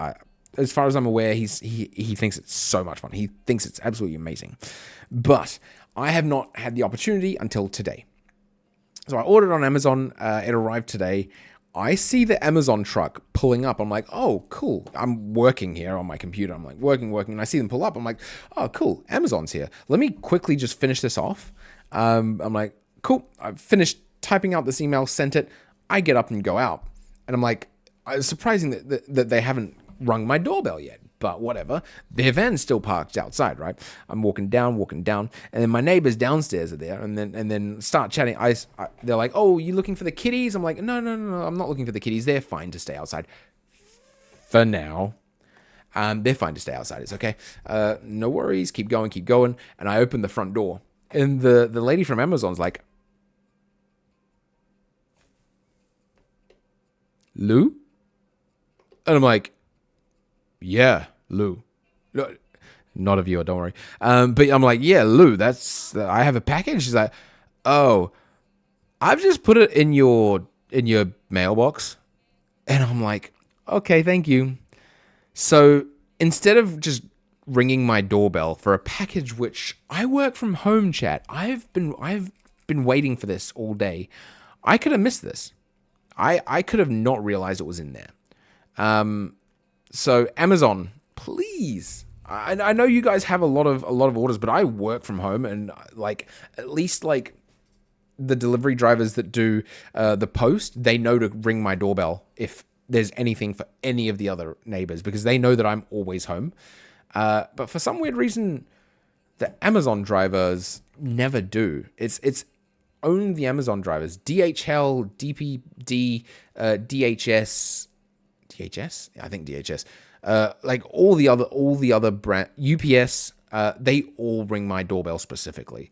As far as I'm aware, he thinks it's so much fun. He thinks it's absolutely amazing. But I have not had the opportunity until today. So I ordered on Amazon. It arrived today. I see the Amazon truck pulling up. I'm like, oh, cool. I'm working here on my computer. I'm like, working. And I see them pull up. I'm like, oh, cool. Amazon's here. Let me quickly just finish this off. I'm like, cool. I've finished typing out this email, sent it. I get up and go out. And I'm like, it's surprising that they haven't rung my doorbell yet. But whatever. Their van's still parked outside, right? I'm walking down, and then my neighbors downstairs are there, and then start chatting. They're like, "Oh, you looking for the kitties?" I'm like, No, I'm not looking for the kitties. They're fine to stay outside for now. They're fine to stay outside. It's okay. No worries. Keep going. And I open the front door, and the lady from Amazon's like, "Lou?" And I'm like, "Yeah, Lou." No, not a viewer, don't worry. But I'm like, "Yeah, Lou, I have a package." She's like, "Oh, I've just put it in your mailbox." And I'm like, "Okay, thank you." So instead of just ringing my doorbell for a package, which I work from home, chat, I've been waiting for this all day. I could have missed this. I could have not realized it was in there. So Amazon, please. I know you guys have a lot of orders, but I work from home, and like at least like the delivery drivers that do the post, they know to ring my doorbell if there's anything for any of the other neighbors, because they know that I'm always home. But for some weird reason, the Amazon drivers never do. It's only the Amazon drivers. DHL, DPD, DHS. DHS? I think DHS. Like all the other brand, UPS, they all ring my doorbell specifically,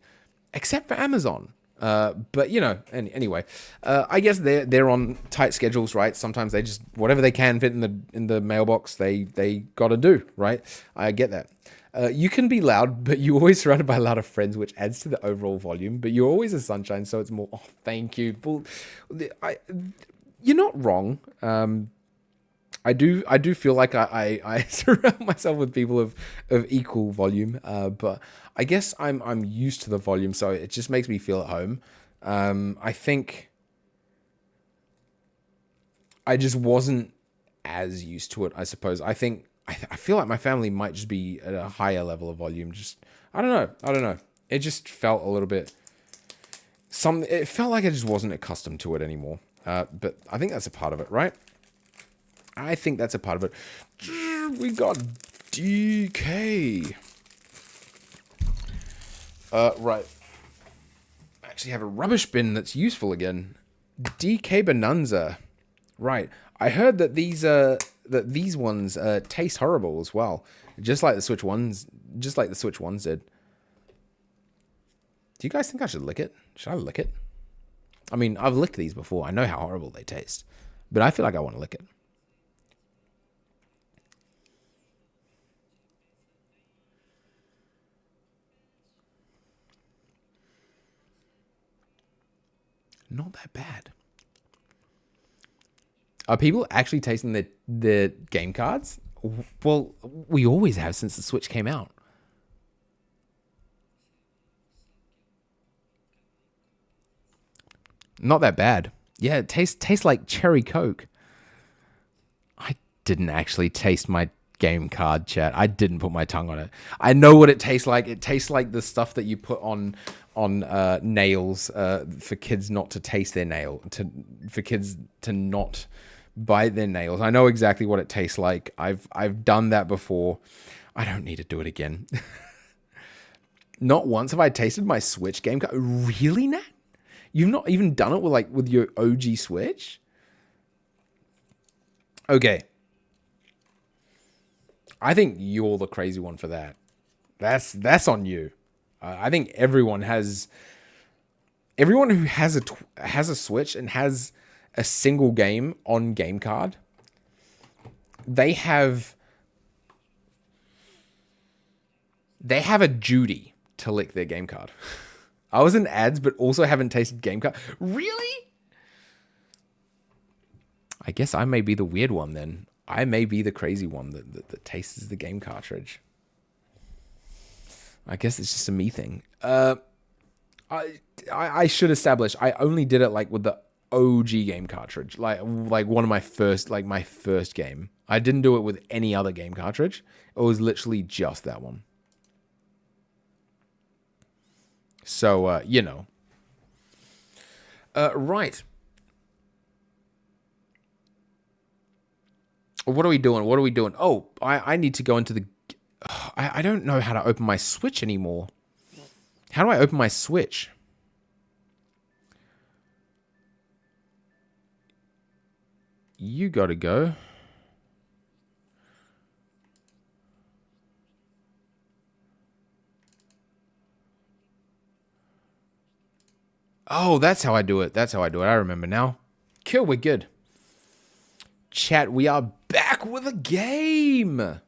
except for Amazon. But you know, anyway, I guess they're on tight schedules, right? Sometimes they just whatever they can fit in the mailbox, they got to do, right? I get that. You can be loud, but you're always surrounded by a lot of friends, which adds to the overall volume. But you're always a sunshine, so it's more. Oh, thank you. Well, you're not wrong. I do feel like I surround myself with people of equal volume, but I guess I'm used to the volume, so it just makes me feel at home. I think I just wasn't as used to it, I suppose. I think I feel like my family might just be at a higher level of volume. Just I don't know. It just felt a little bit. It felt like I just wasn't accustomed to it anymore. But I think that's a part of it, right? I think that's a part of it. We got DK. Right. I actually have a rubbish bin that's useful again. DK Bananza. Right. I heard that these ones taste horrible as well, just like the Switch ones did. Do you guys think I should lick it? Should I lick it? I mean, I've licked these before. I know how horrible they taste, but I feel like I want to lick it. Not that bad. Are people actually tasting the game cards? Well, we always have since the Switch came out. Not that bad. Yeah, it tastes like cherry Coke. I didn't actually taste my game card, chat. I didn't put my tongue on it. I know what it tastes like. It tastes like the stuff that you put on nails for kids not to taste their nail, for kids to not bite their nails. I know exactly what it tastes like. I've done that before. I don't need to do it again. Not once have I tasted my Switch game card. Really, Nat? You've not even done it with your OG Switch? Okay. I think you're the crazy one for that. That's on you. I think everyone who has a Switch and has a single game on game card, they have a duty to lick their game card. I was in ads, but also haven't tasted game card. Really? I guess I may be the weird one then. I may be the crazy one that tastes the game cartridge. I guess it's just a me thing. I should establish I only did it with the OG game cartridge, like one of my first game. I didn't do it with any other game cartridge. It was literally just that one. So you know. Right. What are we doing? What are we doing? Oh, I need to go into the... I don't know how to open my Switch anymore. How do I open my Switch? You gotta go. Oh, that's how I do it. That's how I do it. I remember now. Cool, we're good. Chat, we are back with a game.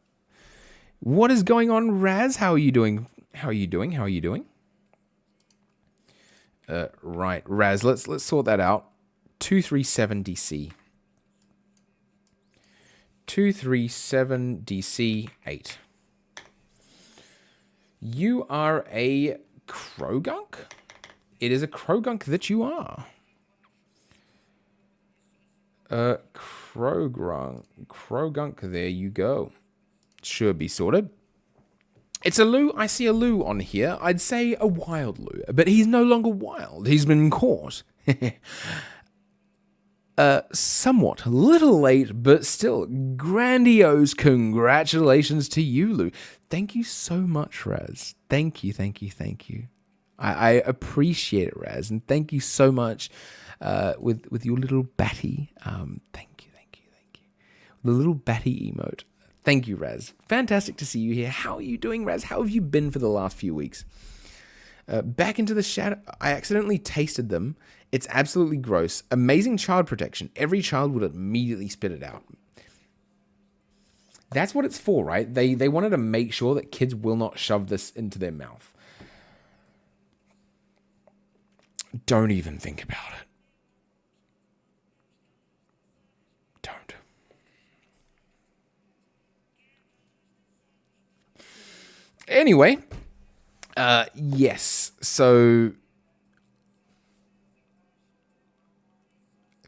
What is going on, Raz? How are you doing? How are you doing? How are you doing? Right, Raz, let's sort that out. 237 DC. 237 DC 8. You are a Krogunk? It is a Krogunk that you are. Krogunk, there you go. Should be sorted. It's a Lou. I see a Lou on here. I'd say a wild Lou, but he's no longer wild. He's been caught. Somewhat a little late, but still grandiose congratulations to you, Lou. Thank you so much, Raz. Thank you, thank you, thank you. I appreciate it, Raz, and thank you so much with your little batty. Thank you, thank you, thank you. The little batty emote. Thank you, Raz. Fantastic to see you here. How are you doing, Raz? How have you been for the last few weeks? Back into the shadow. I accidentally tasted them. It's absolutely gross. Amazing child protection. Every child would immediately spit it out. That's what it's for, right? They wanted to make sure that kids will not shove this into their mouth. Don't even think about it. Don't. Anyway, yes. So,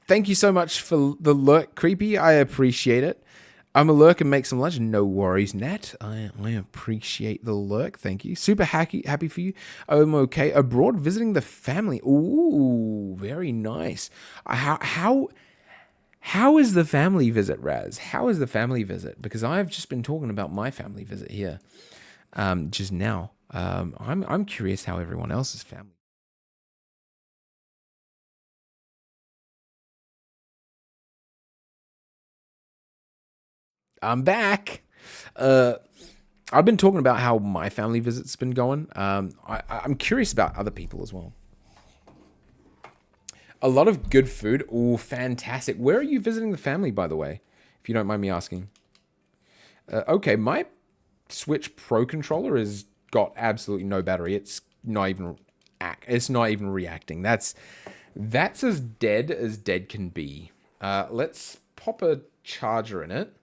thank you so much for the lurk, Creepy. I appreciate it. I'm a lurk and make some lunch. No worries, Nat. I appreciate the lurk. Thank you. Super happy for you. I'm okay. Abroad visiting the family. Ooh, very nice. How is the family visit, Raz? How is the family visit? Because I've just been talking about my family visit here, just now. I'm curious how everyone else's family. I'm back. I've been talking about how my family visit's been going. I'm curious about other people as well. A lot of good food. Oh, fantastic. Where are you visiting the family, by the way? If you don't mind me asking. Okay, my Switch Pro controller has got absolutely no battery. It's not even reacting. That's as dead can be. Let's pop a charger in it.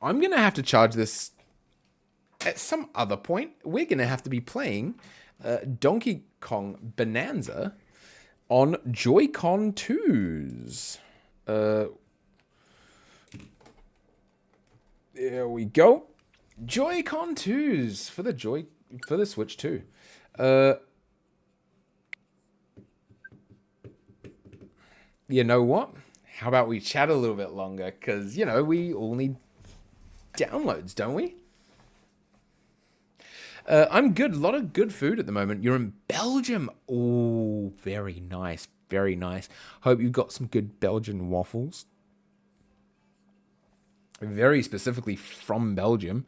I'm going to have to charge this at some other point. We're going to have to be playing Donkey Kong Bananza on Joy-Con 2s. There we go. Joy-Con 2s for the Switch 2. You know what? How about we chat a little bit longer? Because, we all need downloads, don't we? I'm good. A lot of good food at the moment. You're in Belgium. Oh, very nice. Very nice. Hope you've got some good Belgian waffles. Very specifically from Belgium.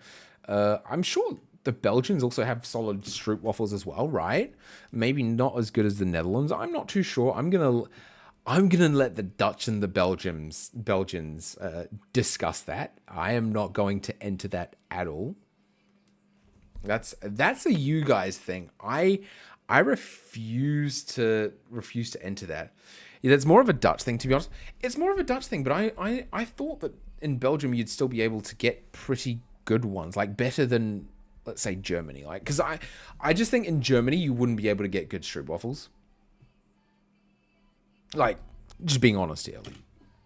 I'm sure the Belgians also have solid stroop waffles as well, right? Maybe not as good as the Netherlands. I'm not too sure. I'm gonna let the Dutch and the Belgians discuss that. I am not going to enter that at all. That's a you guys thing. I refuse to enter that. Yeah, that's more of a Dutch thing, to be honest. It's more of a Dutch thing, but I thought that in Belgium you'd still be able to get pretty good ones, like better than, let's say, Germany. Like, because I just think in Germany you wouldn't be able to get good stroop waffles. Like, just being honest here, like,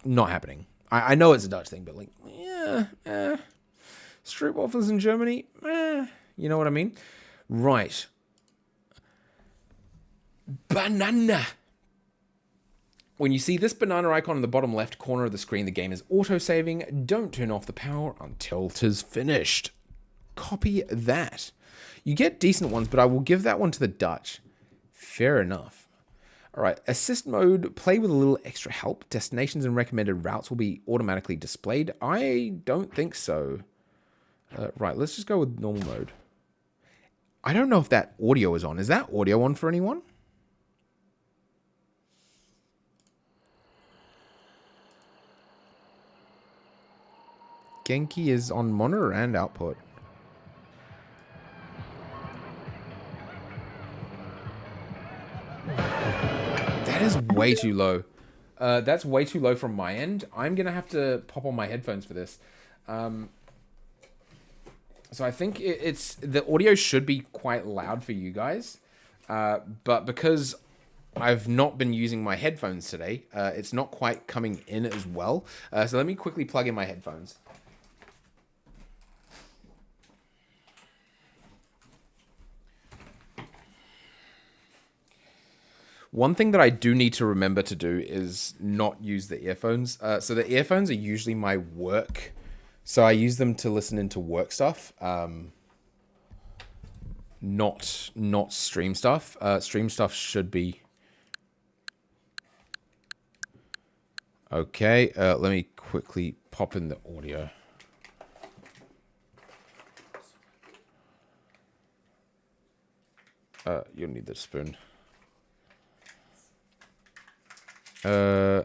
not happening. I know it's a Dutch thing, but like, yeah, stroop waffles in Germany, you know what I mean? Right. Banana. When you see this banana icon in the bottom left corner of the screen, the game is auto-saving. Don't turn off the power until 'tis finished. Copy that. You get decent ones, but I will give that one to the Dutch. Fair enough. All right, assist mode, play with a little extra help. Destinations and recommended routes will be automatically displayed. I don't think so. Right, let's just go with normal mode. I don't know if that audio is on. Is that audio on for anyone? Genki is on monitor and output. That is way too low. That's way too low from my end. I'm going to have to pop on my headphones for this. So I think it's the audio should be quite loud for you guys. But because I've not been using my headphones today, it's not quite coming in as well. So let me quickly plug in my headphones. One thing that I do need to remember to do is not use the earphones. So the earphones are usually my work. So I use them to listen into work stuff. Not stream stuff. Stream stuff should be... Okay, let me quickly pop in the audio. You'll need the spoon. Oh,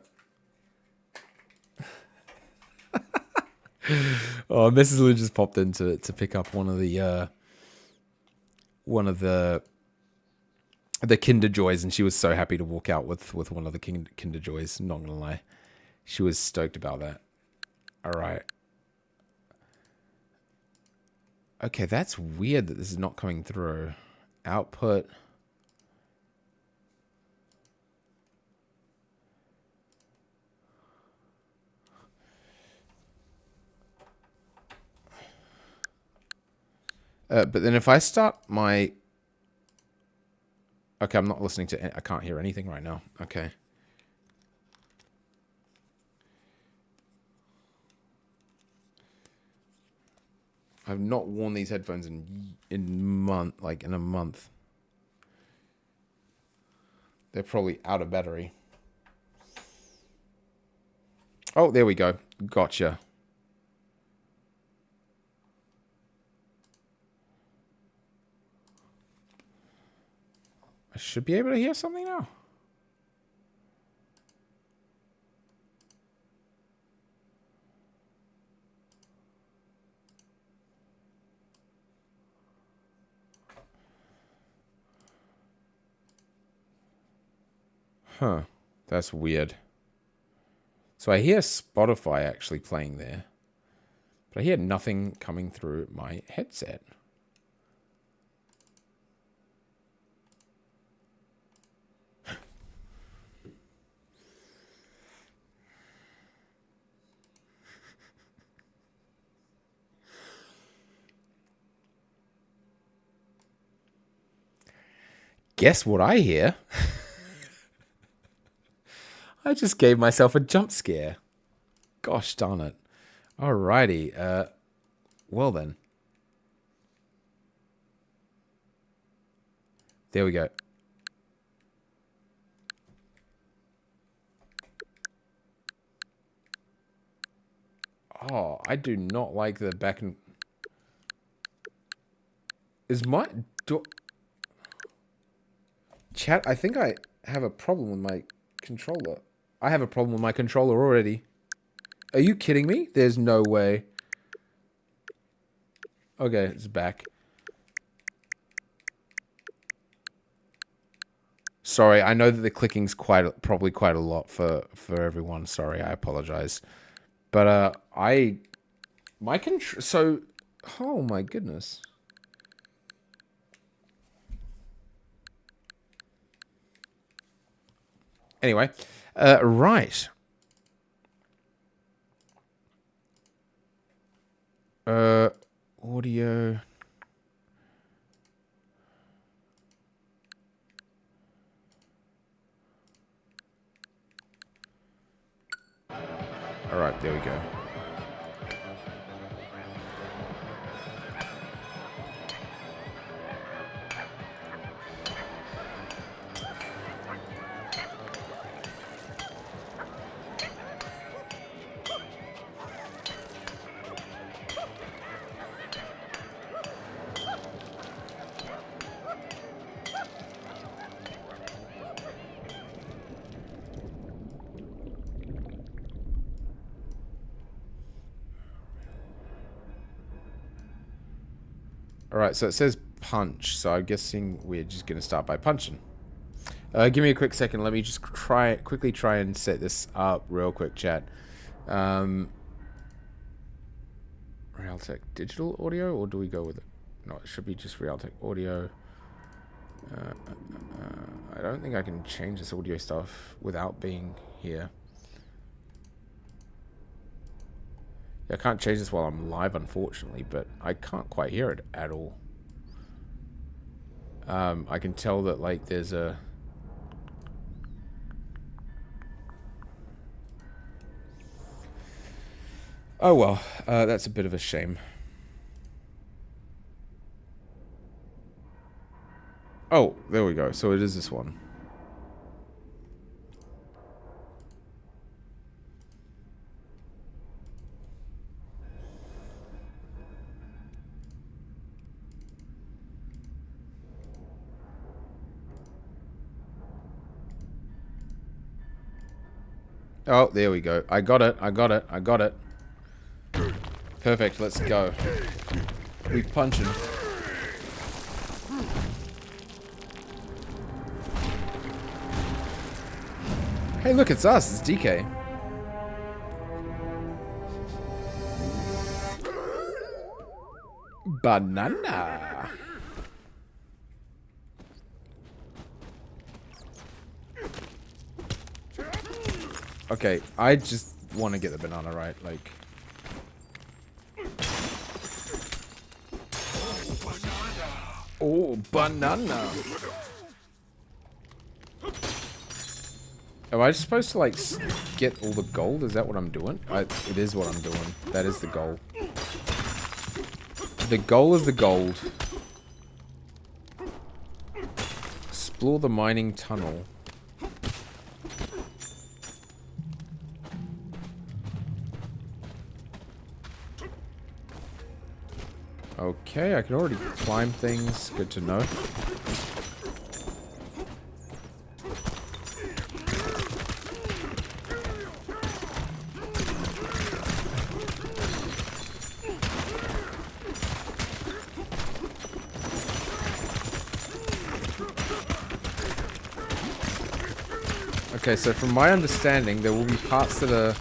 Mrs. Lou just popped in to pick up one of the Kinder Joys, and she was so happy to walk out with one of the Kinder Joys. Not gonna lie, she was stoked about that. All right. Okay, that's weird that this is not coming through. Output. But then if I start my... Okay, I'm not listening to... I can't hear anything right now. Okay. I've not worn these headphones in a month. They're probably out of battery. Oh, there we go. Gotcha. I should be able to hear something now. Huh. That's weird. So I hear Spotify actually playing there. But I hear nothing coming through my headset. Guess what I hear? I just gave myself a jump scare. Gosh darn it. Alrighty. Well then. There we go. Oh, I do not like the back and... Is my... Chat, I think I have a problem with my controller. I have a problem with my controller already. Are you kidding me? There's no way. Okay, it's back. Sorry, I know that the clicking's probably quite a lot for everyone. Sorry, I apologize. But so, oh my goodness. Anyway, right. Audio. There we go. Alright, so it says punch, so I'm guessing we're just going to start by punching. Give me a quick second, let me just quickly try and set this up real quick, chat. Realtek digital audio, or do we go with it? No, it should be just Realtek audio. I don't think I can change this audio stuff without being here. I can't change this while I'm live, unfortunately, but I can't quite hear it at all. I can tell that, like, there's a... Oh, well, that's a bit of a shame. Oh, there we go. So it is this one. Oh, there we go. I got it. I got it. I got it. Perfect. Let's go. We punching. Hey, look, it's us. It's DK. Banana. Okay, I just want to get the banana right, like... Oh, banana! Am I supposed to, like, get all the gold? Is that what I'm doing? It is what I'm doing. That is the goal. The goal is the gold. Explore the mining tunnel. Okay, I can already climb things. Good to know. Okay, so from my understanding, there will be parts that are...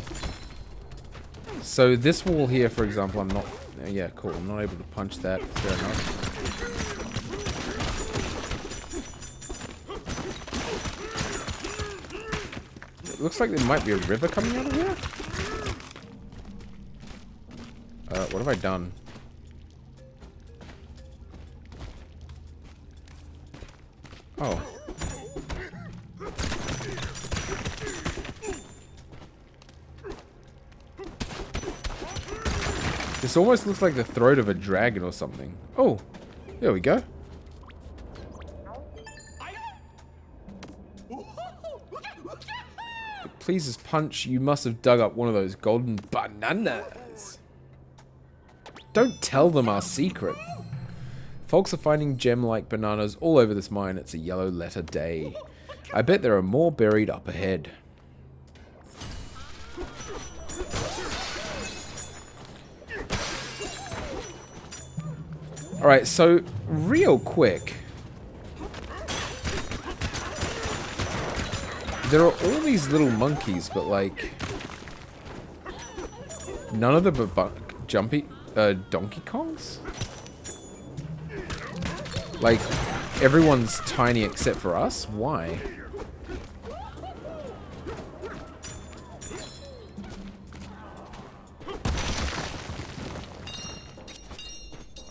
So this wall here, for example, I'm not... Yeah, cool. I'm not able to punch that. Fair enough. It looks like there might be a river coming out of here. What have I done? Oh. This almost looks like the throat of a dragon or something. Oh, there we go. It pleases Punch, you must have dug up one of those golden bananas. Don't tell them our secret. Folks are finding gem-like bananas all over this mine. It's a yellow letter day. I bet there are more buried up ahead. Alright, so, real quick. There are all these little monkeys, but like... None of them are Donkey Kongs? Like, everyone's tiny except for us? Why?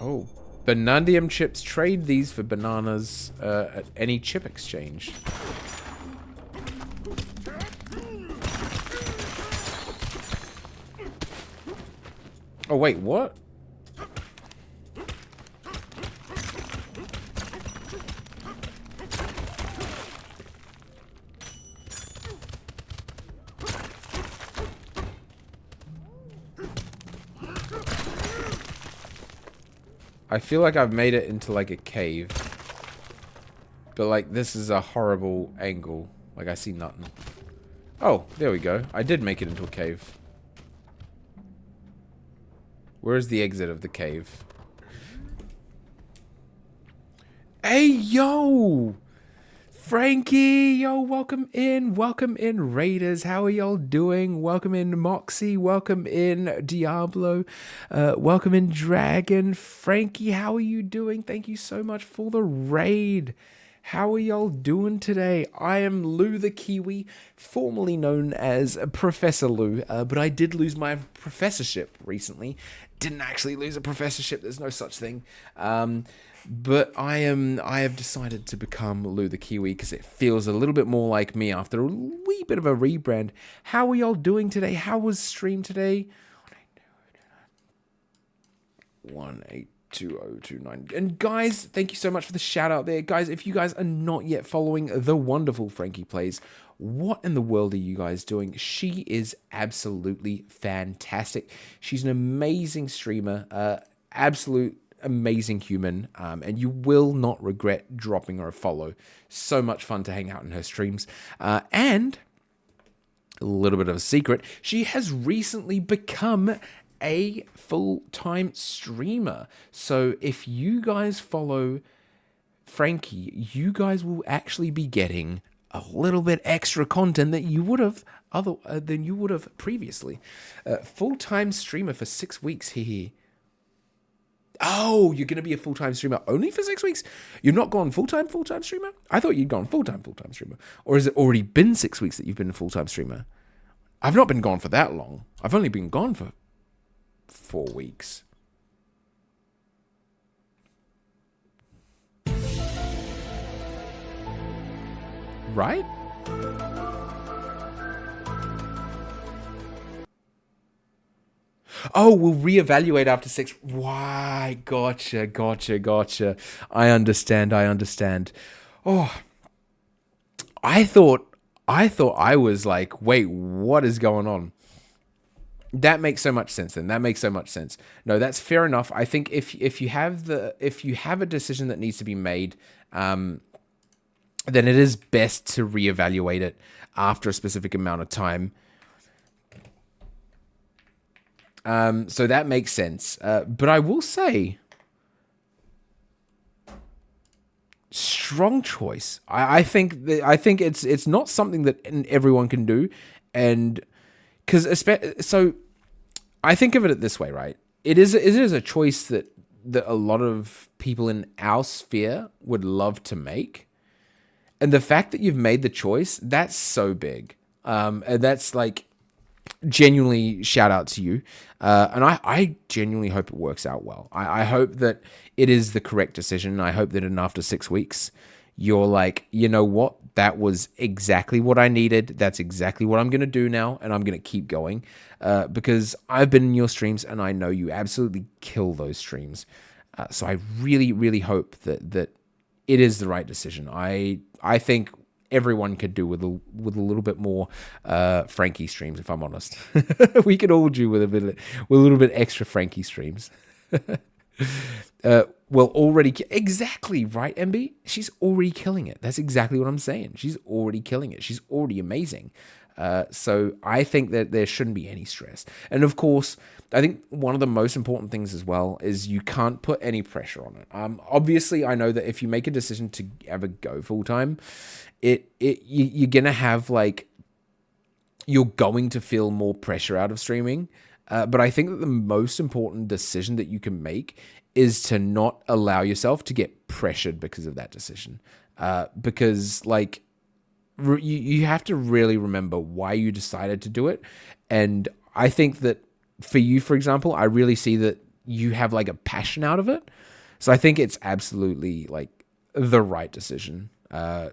Oh. Banandium chips. Trade these for bananas at any chip exchange. Oh, wait, what? I feel like I've made it into, like, a cave. But, like, this is a horrible angle. Like, I see nothing. Oh, there we go. I did make it into a cave. Where is the exit of the cave? Hey, yo! Frankie! Yo, welcome in. Welcome in, Raiders. How are y'all doing? Welcome in, Moxie. Welcome in, Diablo. Welcome in, Dragon. Frankie, how are you doing? Thank you so much for the raid. How are y'all doing today? I am Lou the Kiwi, formerly known as Professor Lou, but I did lose my professorship recently. Didn't actually lose a professorship, there's no such thing. But I have decided to become Lou the Kiwi because it feels a little bit more like me after a wee bit of a rebrand. How are y'all doing today? How was stream today? 182029. And guys, thank you so much for the shout out there. Guys, if you guys are not yet following the wonderful Frankie Plays, what in the world are you guys doing? She is absolutely fantastic. She's an amazing streamer, absolute amazing human, and you will not regret dropping her a follow. So much fun to hang out in her streams. And a little bit of a secret, she has recently become a full-time streamer. So if you guys follow Frankie, you guys will actually be getting a little bit extra content that you would have than you would have previously. Full-time streamer for 6 weeks. Here. Oh, you're going to be a full-time streamer only for 6 weeks? You're not gone full-time streamer? I thought you'd gone full-time streamer. Or has it already been 6 weeks that you've been a full-time streamer? I've not been gone for that long. I've only been gone for 4 weeks. Right? Oh, we'll reevaluate after 6. Why? Gotcha. I understand. Oh, I thought I was like, wait, what is going on? That makes so much sense then. That makes so much sense. No, that's fair enough. I think if you have a decision that needs to be made, then it is best to reevaluate it after a specific amount of time. So that makes sense. But I will say, strong choice. I think it's not something that everyone can do, and so I think of it this way, right? It is a choice that a lot of people in our sphere would love to make, and the fact that you've made the choice, that's so big, and that's like genuinely shout out to you, and I genuinely hope it works out well. I hope that it is the correct decision. I hope that after 6 weeks, you're like, you know what? That was exactly what I needed. That's exactly what I'm going to do now, and I'm going to keep going because I've been in your streams, and I know you absolutely kill those streams. So I really, really hope that it is the right decision. I think everyone could do with a little bit more Frankie streams, if I'm honest. We could all do with a little bit extra Frankie streams. Well, already exactly right, MB. She's already killing it. That's exactly what I'm saying. She's already killing it. She's already amazing. So I think that there shouldn't be any stress. And of course, I think one of the most important things as well is you can't put any pressure on it. Obviously, I know that if you make a decision to ever go full time, you're gonna have you're going to feel more pressure out of streaming. But I think that the most important decision that you can make is to not allow yourself to get pressured because of that decision. Because you have to really remember why you decided to do it. And I think that for you, for example, I really see that you have a passion out of it. So I think it's absolutely the right decision.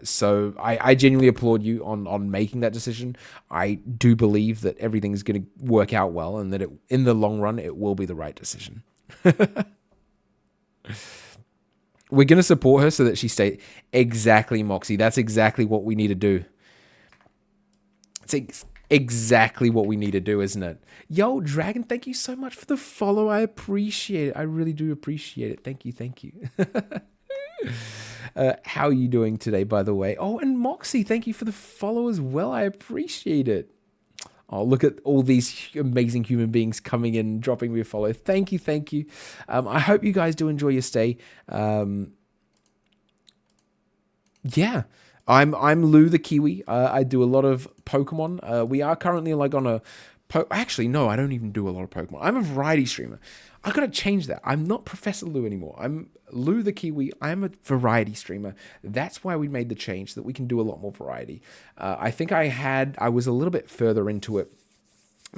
So I genuinely applaud you on making that decision. I do believe that everything's going to work out well, and that in the long run, it will be the right decision. We're going to support her so that she stays. Exactly, Moxie. That's exactly what we need to do. It's exactly what we need to do, isn't it? Yo, Dragon, thank you so much for the follow. I appreciate it. I really do appreciate it. Thank you. Thank you. How are you doing today, by the way? Oh, and Moxie, thank you for the follow as well. I appreciate it. Oh, look at all these amazing human beings coming in and dropping me a follow. Thank you, thank you. I hope you guys do enjoy your stay. Yeah, I'm Lou the Kiwi. I do a lot of Pokemon. We are currently like on a... Actually, no, I don't even do a lot of Pokemon. I'm a variety streamer. I gotta change that. I'm not Professor Lou anymore. I'm Lou the Kiwi. I'm a variety streamer. That's why we made the change, so that we can do a lot more variety. I think I was a little bit further into it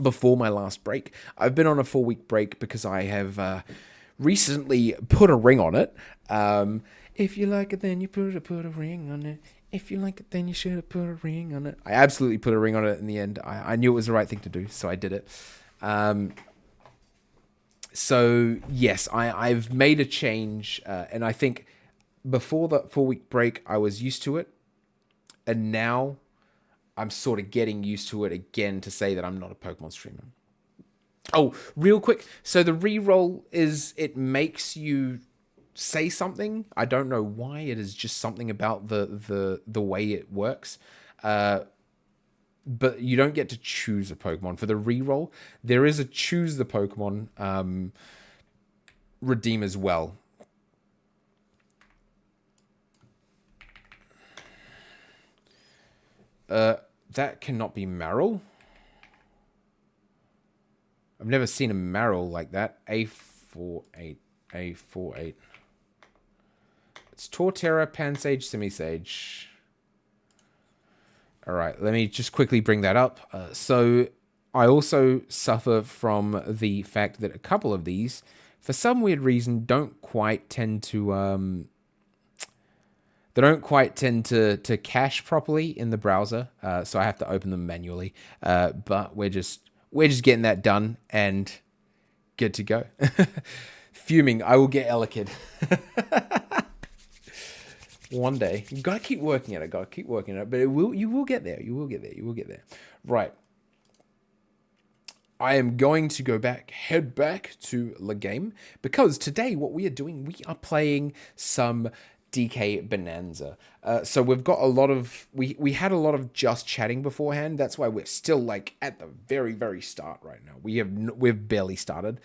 before my last break. I've been on a 4-week break because I have recently put a ring on it. If you like it, then you put a ring on it. If you like it, then you should have put a ring on it. I absolutely put a ring on it in the end. I knew it was the right thing to do, so I did it. So, yes, I've made a change, and I think before the 4-week break, I was used to it, and now I'm sort of getting used to it again to say that I'm not a Pokemon streamer. Oh, real quick. So the reroll it makes you say something. I don't know why. It is just something about the way it works. But you don't get to choose a Pokemon. For the reroll, there is a choose the Pokemon redeem as well. That cannot be Marill. I've never seen a Marill like that. A48. A48. It's Torterra, Pansage, Simisage. All right, let me just quickly bring that up. So I also suffer from the fact that a couple of these, for some weird reason, don't quite tend to cache properly in the browser. So I have to open them manually. But we're just getting that done and good to go. Fuming, I will get Elekid. One day. You gotta keep working at it. But you will get there. You will get there. Right. I am going to head back to the game, because today what we are doing, we are playing some DK Bananza. So we've got a lot of... We had a lot of just chatting beforehand. That's why we're still like at the very, very start right now. We've barely started.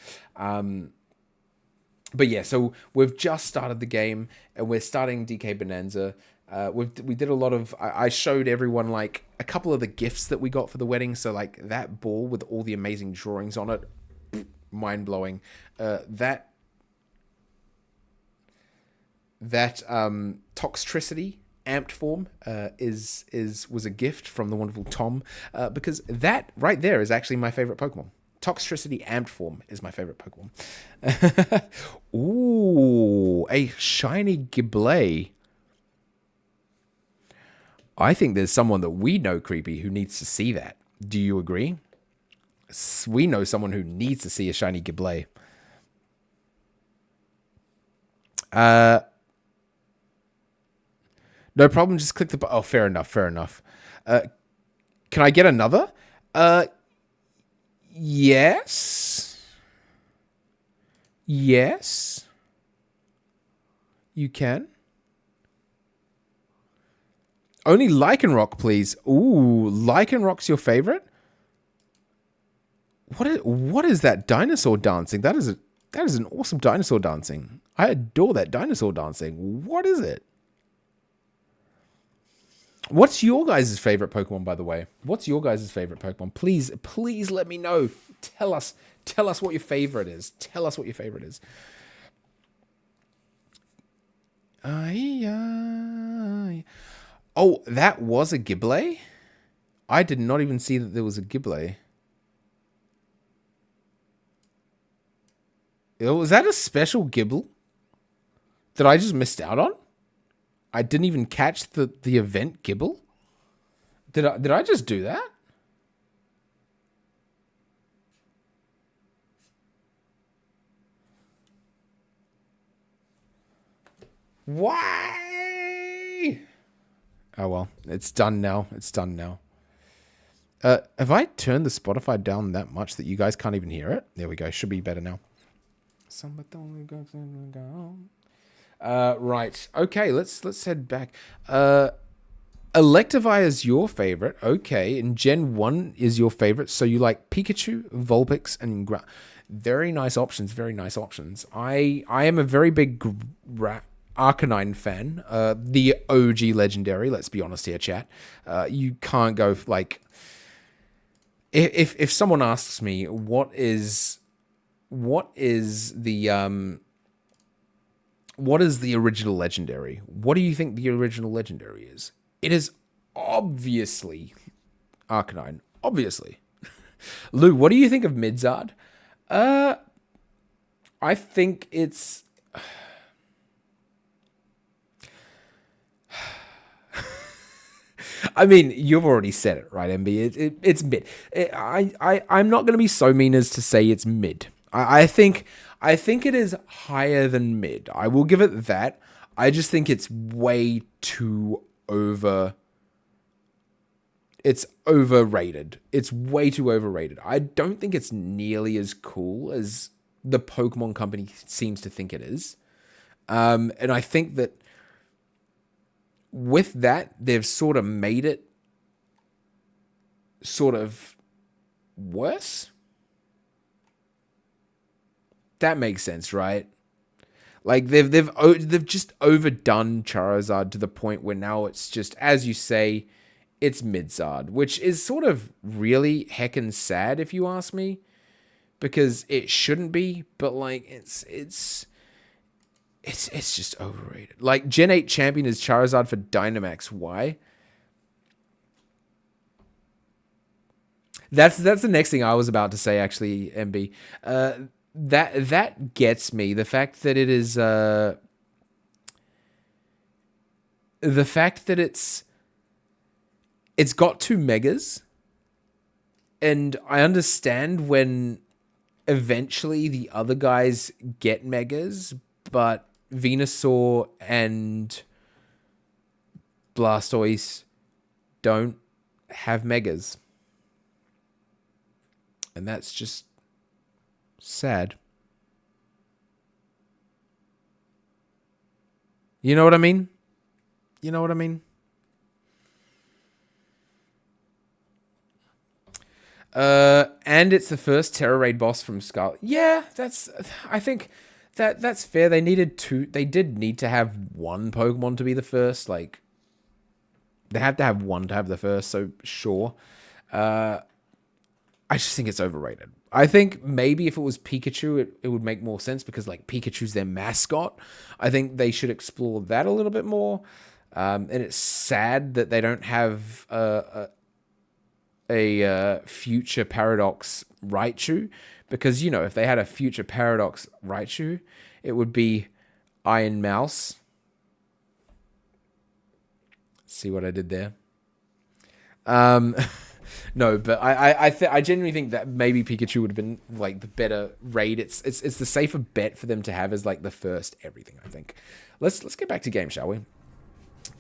But yeah, so we've just started the game, and we're starting DK Bananza. We did a lot of... I showed everyone like a couple of the gifts that we got for the wedding. So like that ball with all the amazing drawings on it, mind blowing. That Toxtricity amped form was a gift from the wonderful Tom, because that right there is actually my favorite Pokemon. Toxtricity amped form is my favorite Pokemon. Ooh, a shiny Giblay. I think there's someone that we know, Creepy, who needs to see that. Do you agree? We know someone who needs to see a shiny Giblay. No problem, just click the button. Oh, fair enough. Can I get another? Yes. Yes. You can. Only Lycanroc, please. Ooh, Lycanroc's your favorite? What is that dinosaur dancing? That is an awesome dinosaur dancing. I adore that dinosaur dancing. What is it? What's your guys' favorite Pokemon, by the way? What's your guys' favorite Pokemon? Please let me know. Tell us what your favorite is. Tell us what your favorite is. Oh, that was a Giblay? I did not even see that there was a Giblay. Was that a special Gibble that I just missed out on? I didn't even catch the event gibble. Did I just do that? Why? Oh well, it's done now. It's done now. Have I turned the Spotify down that much that you guys can't even hear it? There we go. Should be better now. Right. Okay, let's head back. Electivire is your favorite. Okay, and Gen 1 is your favorite. So you like Pikachu, Vulpix, and very nice options. Very nice options. I am a very big Arcanine fan. The OG legendary. Let's be honest here, chat. You can't go like. If someone asks me what is the original legendary? What do you think the original legendary is? It is obviously Arcanine. Obviously. Lou, what do you think of Midzard? I think it's I mean, you've already said it, right, MB? It's mid. I'm not going to be so mean as to say it's mid. I think it is higher than mid. I will give it that. I just think it's way too It's overrated. It's way too overrated. I don't think it's nearly as cool as the Pokemon Company seems to think it is. And I think that with that, they've sort of made it sort of worse. That makes sense, right? Like they've just overdone Charizard to the point where now it's just, as you say, it's Midzard, which is sort of really heckin' sad if you ask me, because it shouldn't be, but like it's just overrated. Like Gen 8 champion is Charizard for Dynamax. Why? That's the next thing I was about to say, actually, MB. That gets me. The fact that it is the fact that it's got 2 megas, and I understand when eventually the other guys get megas, but Venusaur and Blastoise don't have megas. And that's just sad. You know what I mean? You know what I mean? And it's the first Terra Raid boss from Scarlet. Yeah, I think that's fair. They did need to have one Pokemon to be the first. Like, they have to have one to have the first, so sure. I just think it's overrated. I think maybe if it was Pikachu, it would make more sense, because like Pikachu's their mascot. I think they should explore that a little bit more. And it's sad that they don't have a future Paradox Raichu, because, you know, if they had a future Paradox Raichu, it would be Iron Mouse. See what I did there? No, but I genuinely think that maybe Pikachu would have been like the better raid. It's the safer bet for them to have as like the first everything, I think. Let's get back to game, shall we?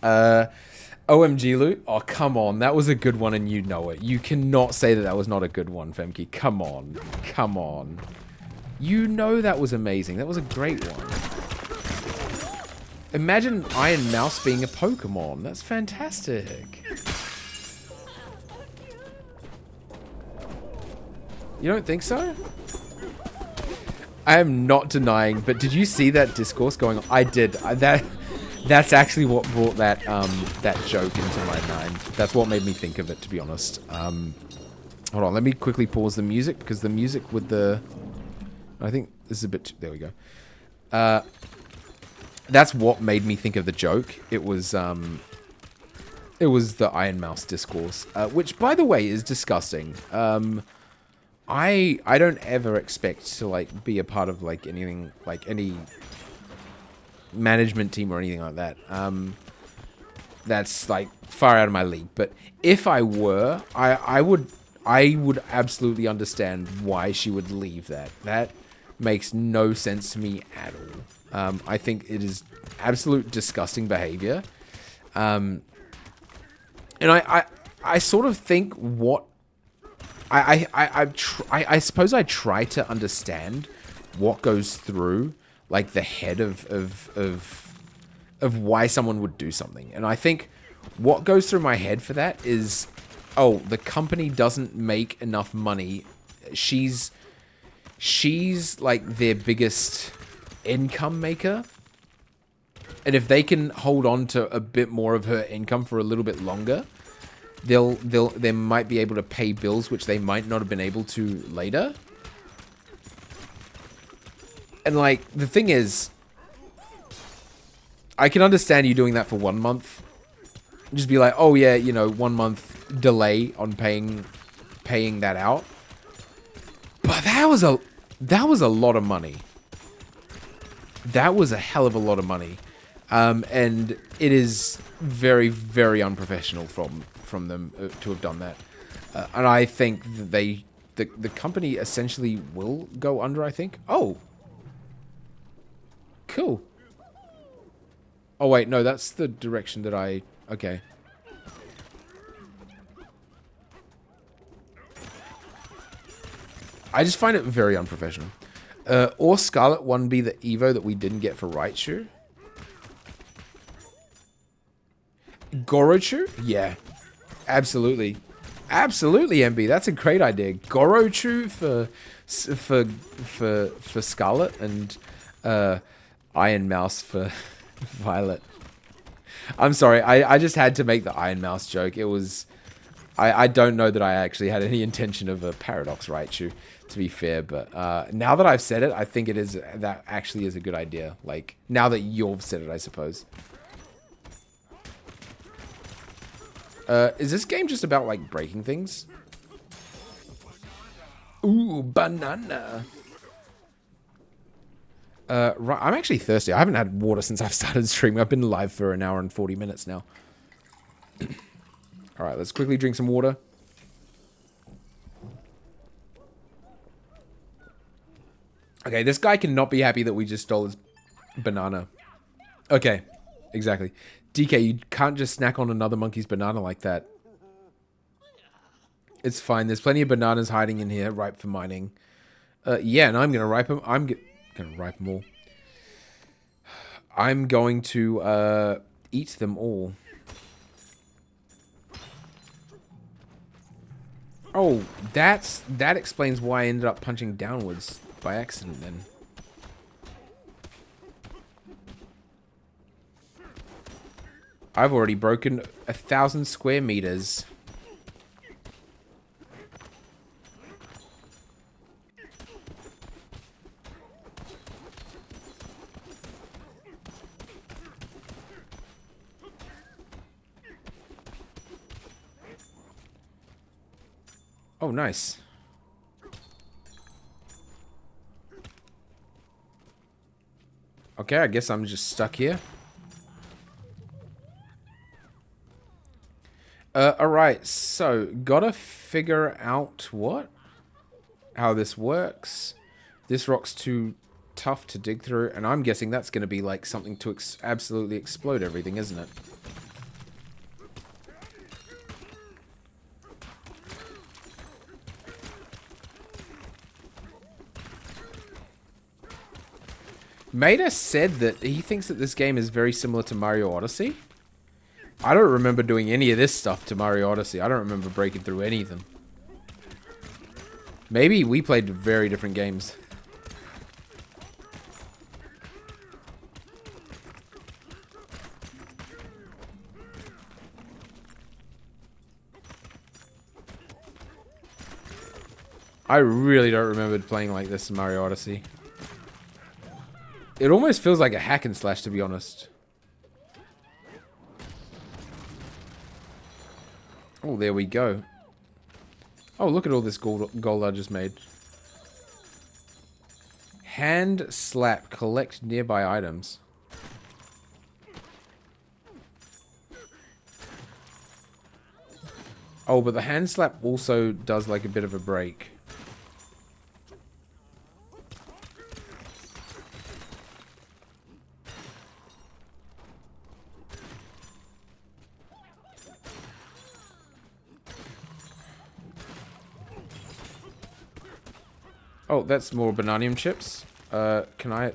OMG Loot. Oh, come on. That was a good one and you know it. You cannot say that was not a good one, Femke. Come on. Come on. You know that was amazing. That was a great one. Imagine Iron Mouse being a Pokemon. That's fantastic. You don't think so? I am not denying, but did you see that discourse going on? I did. That's actually what brought that that joke into my mind. That's what made me think of it, to be honest. Hold on, let me quickly pause the music, because the music with the... I think this is a bit... There we go. That's what made me think of the joke. It was the Iron Mouse discourse, which, by the way, is disgusting. I don't ever expect to like be a part of like anything, like any management team or anything like that. that's like far out of my league. But if I were, I would absolutely understand why she would leave that. That makes no sense to me at all. I think it is absolute disgusting behavior. And I sort of think what I suppose I try to understand what goes through like the head of why someone would do something. And I think what goes through my head for that is, oh, the company doesn't make enough money. She's like their biggest income maker. And if they can hold on to a bit more of her income for a little bit longer, they might be able to pay bills which they might not have been able to later. And like the thing is, I can understand you doing that for 1 month. Just be like, oh yeah, you know, 1 month delay on paying that out. But that was a lot of money. That was a hell of a lot of money. And it is very, very unprofessional from them to have done that. And I think that the company essentially will go under, I think. Oh. Cool. Oh, wait, no, that's the direction that I... Okay. I just find it very unprofessional. Or Scarlet 1B the Evo that we didn't get for Raichu. Gorochu? Yeah. Absolutely. Absolutely, MB. That's a great idea. Gorochu for Scarlet and Iron Mouse for Violet. I'm sorry. I just had to make the Iron Mouse joke. It was... I don't know that I actually had any intention of a Paradox Raichu, to be fair. But now that I've said it, I think that actually is a good idea. Like, now that you've said it, I suppose. Is this game just about, like, breaking things? Ooh, banana. Right, I'm actually thirsty. I haven't had water since I've started streaming. I've been live for an hour and 40 minutes now. Alright, let's quickly drink some water. Okay, this guy cannot be happy that we just stole his banana. Okay, exactly. DK, you can't just snack on another monkey's banana like that. It's fine. There's plenty of bananas hiding in here, ripe for mining. Yeah, and I'm gonna ripe them. I'm gonna ripe them all. I'm going to eat them all. Oh, that explains why I ended up punching downwards by accident then. I've already broken 1,000 square meters. Oh, nice. Okay, I guess I'm just stuck here. Alright, so gotta figure out how this works. This rock's too tough to dig through, and I'm guessing that's gonna be like something to absolutely explode everything, isn't it? Mater said that he thinks that this game is very similar to Mario Odyssey. I don't remember doing any of this stuff to Mario Odyssey. I don't remember breaking through any of them. Maybe we played very different games. I really don't remember playing like this in Mario Odyssey. It almost feels like a hack and slash, to be honest. Oh, there we go. Oh, look at all this gold I just made. Hand slap. Collect nearby items. Oh, but the hand slap also does like a bit of a break. Oh, that's more bananium chips. Can I...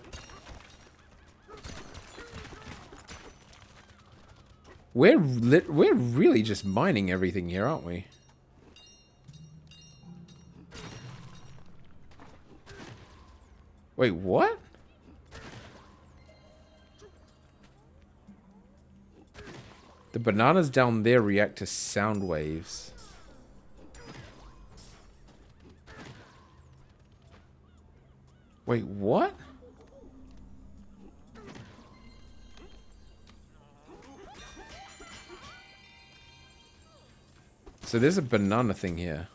We're really just mining everything here, aren't we? Wait, what? The bananas down there react to sound waves. Wait, what? So there's a banana thing here.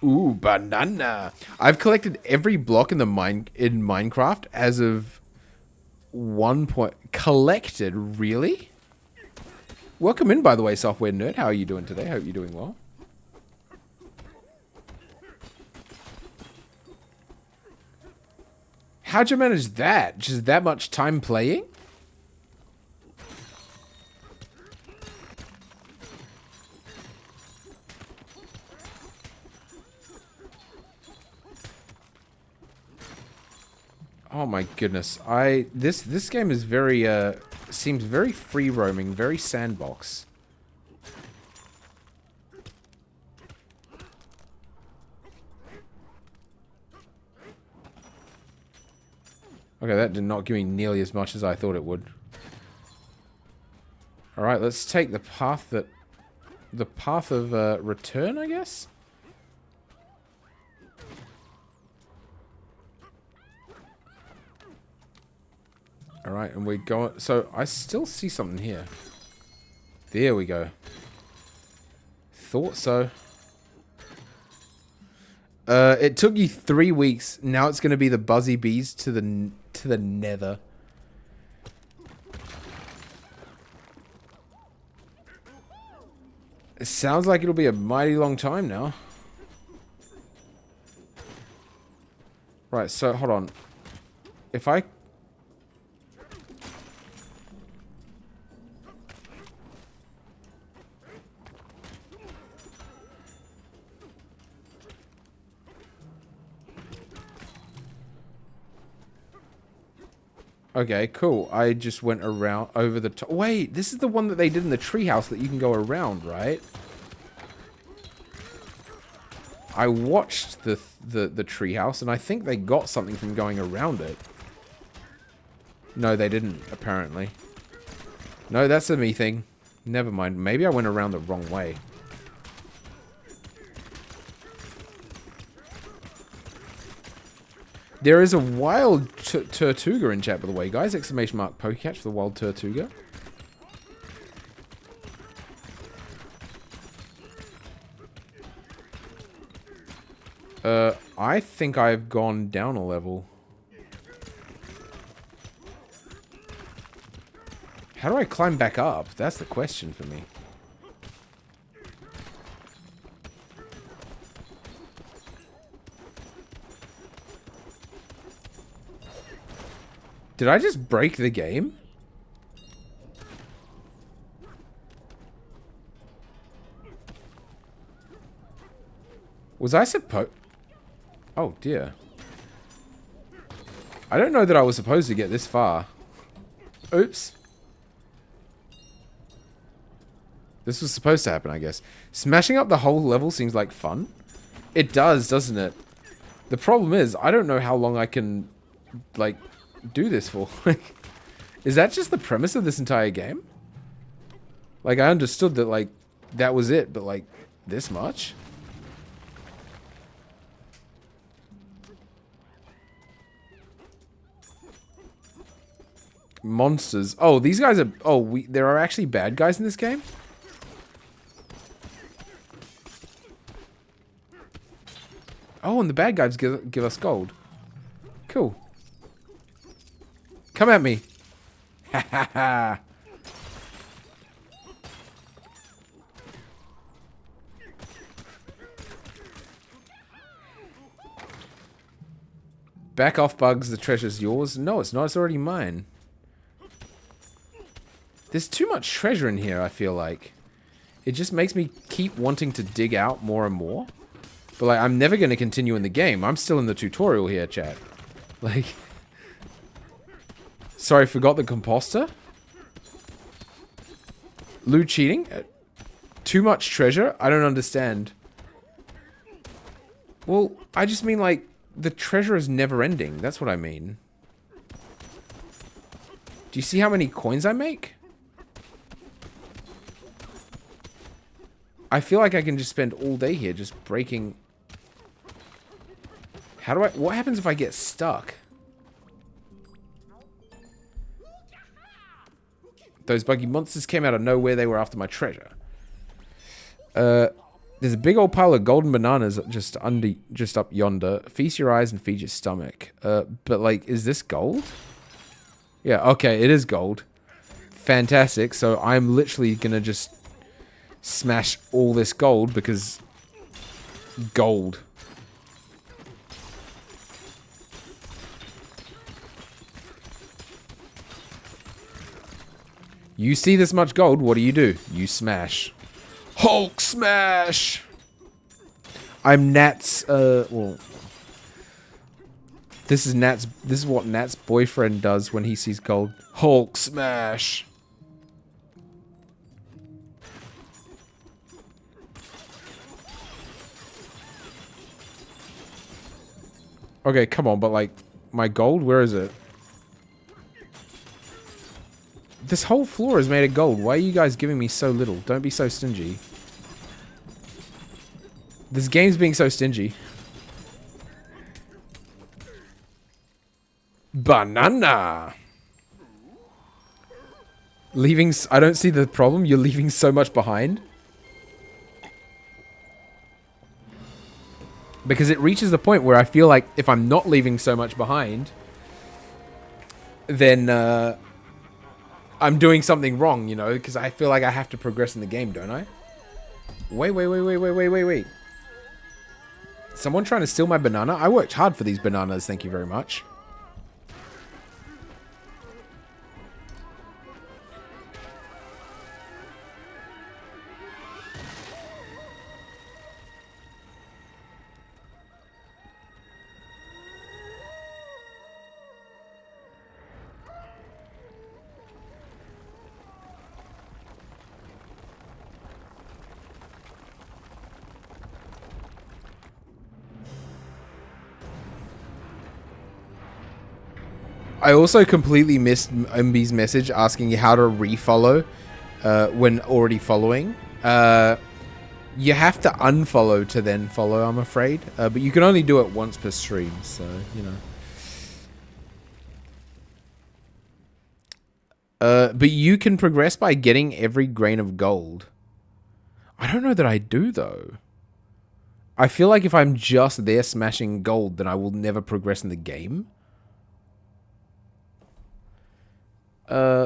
Ooh, banana. I've collected every block in the Minecraft as of 1 point. Collected? Really? Welcome in, by the way, Software Nerd. How are you doing today? Hope you're doing well. How'd you manage that? Just that much time playing? Oh my goodness. This game is very seems very free roaming, very sandbox. Okay, that did not give me nearly as much as I thought it would. Alright, let's take the path of return, I guess? Alright, and we go... So, I still see something here. There we go. Thought so. It took you 3 weeks. Now it's going to be the buzzy bees to the nether. It sounds like it'll be a mighty long time now. Right, so hold on. If I... Okay, cool. I just went around over the top. Wait, this is the one that they did in the treehouse that you can go around, right? I watched the treehouse, and I think they got something from going around it. No, they didn't, apparently. No, that's a me thing. Never mind. Maybe I went around the wrong way. There is a wild Tortuga in chat, by the way, guys. Exclamation mark Pokecatch for the wild Tortuga. I think I've gone down a level. How do I climb back up? That's the question for me. Did I just break the game? Was I supposed... Oh, dear. I don't know that I was supposed to get this far. Oops. This was supposed to happen, I guess. Smashing up the whole level seems like fun. It does, doesn't it? The problem is, I don't know how long I can, like, do this for. Is that just the premise of this entire game? Like, I understood that, like, that was it, but, like, this much? Monsters. Oh, these guys are... Oh, there are actually bad guys in this game? Oh, and the bad guys give us gold. Cool. Come at me. Ha ha ha. Back off, Bugs. The treasure's yours. No, it's not. It's already mine. There's too much treasure in here, I feel like. It just makes me keep wanting to dig out more and more. But, like, I'm never going to continue in the game. I'm still in the tutorial here, chat. Like... Sorry, forgot the composter? Loot cheating? Too much treasure? I don't understand. Well, I just mean, like, the treasure is never ending. That's what I mean. Do you see how many coins I make? I feel like I can just spend all day here just breaking... How do I... What happens if I get stuck? Those buggy monsters came out of nowhere. They were after my treasure. There's a big old pile of golden bananas just up yonder. Feast your eyes and feed your stomach. But, like, is this gold? Yeah, okay, it is gold. Fantastic. So I'm literally gonna just smash all this gold because gold. You see this much gold, what do? You smash. Hulk smash! I'm Nat's, well... This is what Nat's boyfriend does when he sees gold. Hulk smash! Okay, come on, but like, my gold, where is it? This whole floor is made of gold. Why are you guys giving me so little? Don't be so stingy. This game's being so stingy. Banana! Leaving... I don't see the problem. You're leaving so much behind. Because it reaches the point where I feel like if I'm not leaving so much behind, then I'm doing something wrong, you know, because I feel like I have to progress in the game, don't I? Wait. Someone trying to steal my banana? I worked hard for these bananas, thank you very much. I also completely missed MB's message asking you how to refollow when already following. You have to unfollow to then follow, I'm afraid. But you can only do it once per stream, so, you know. But you can progress by getting every grain of gold. I don't know that I do, though. I feel like if I'm just there smashing gold, then I will never progress in the game.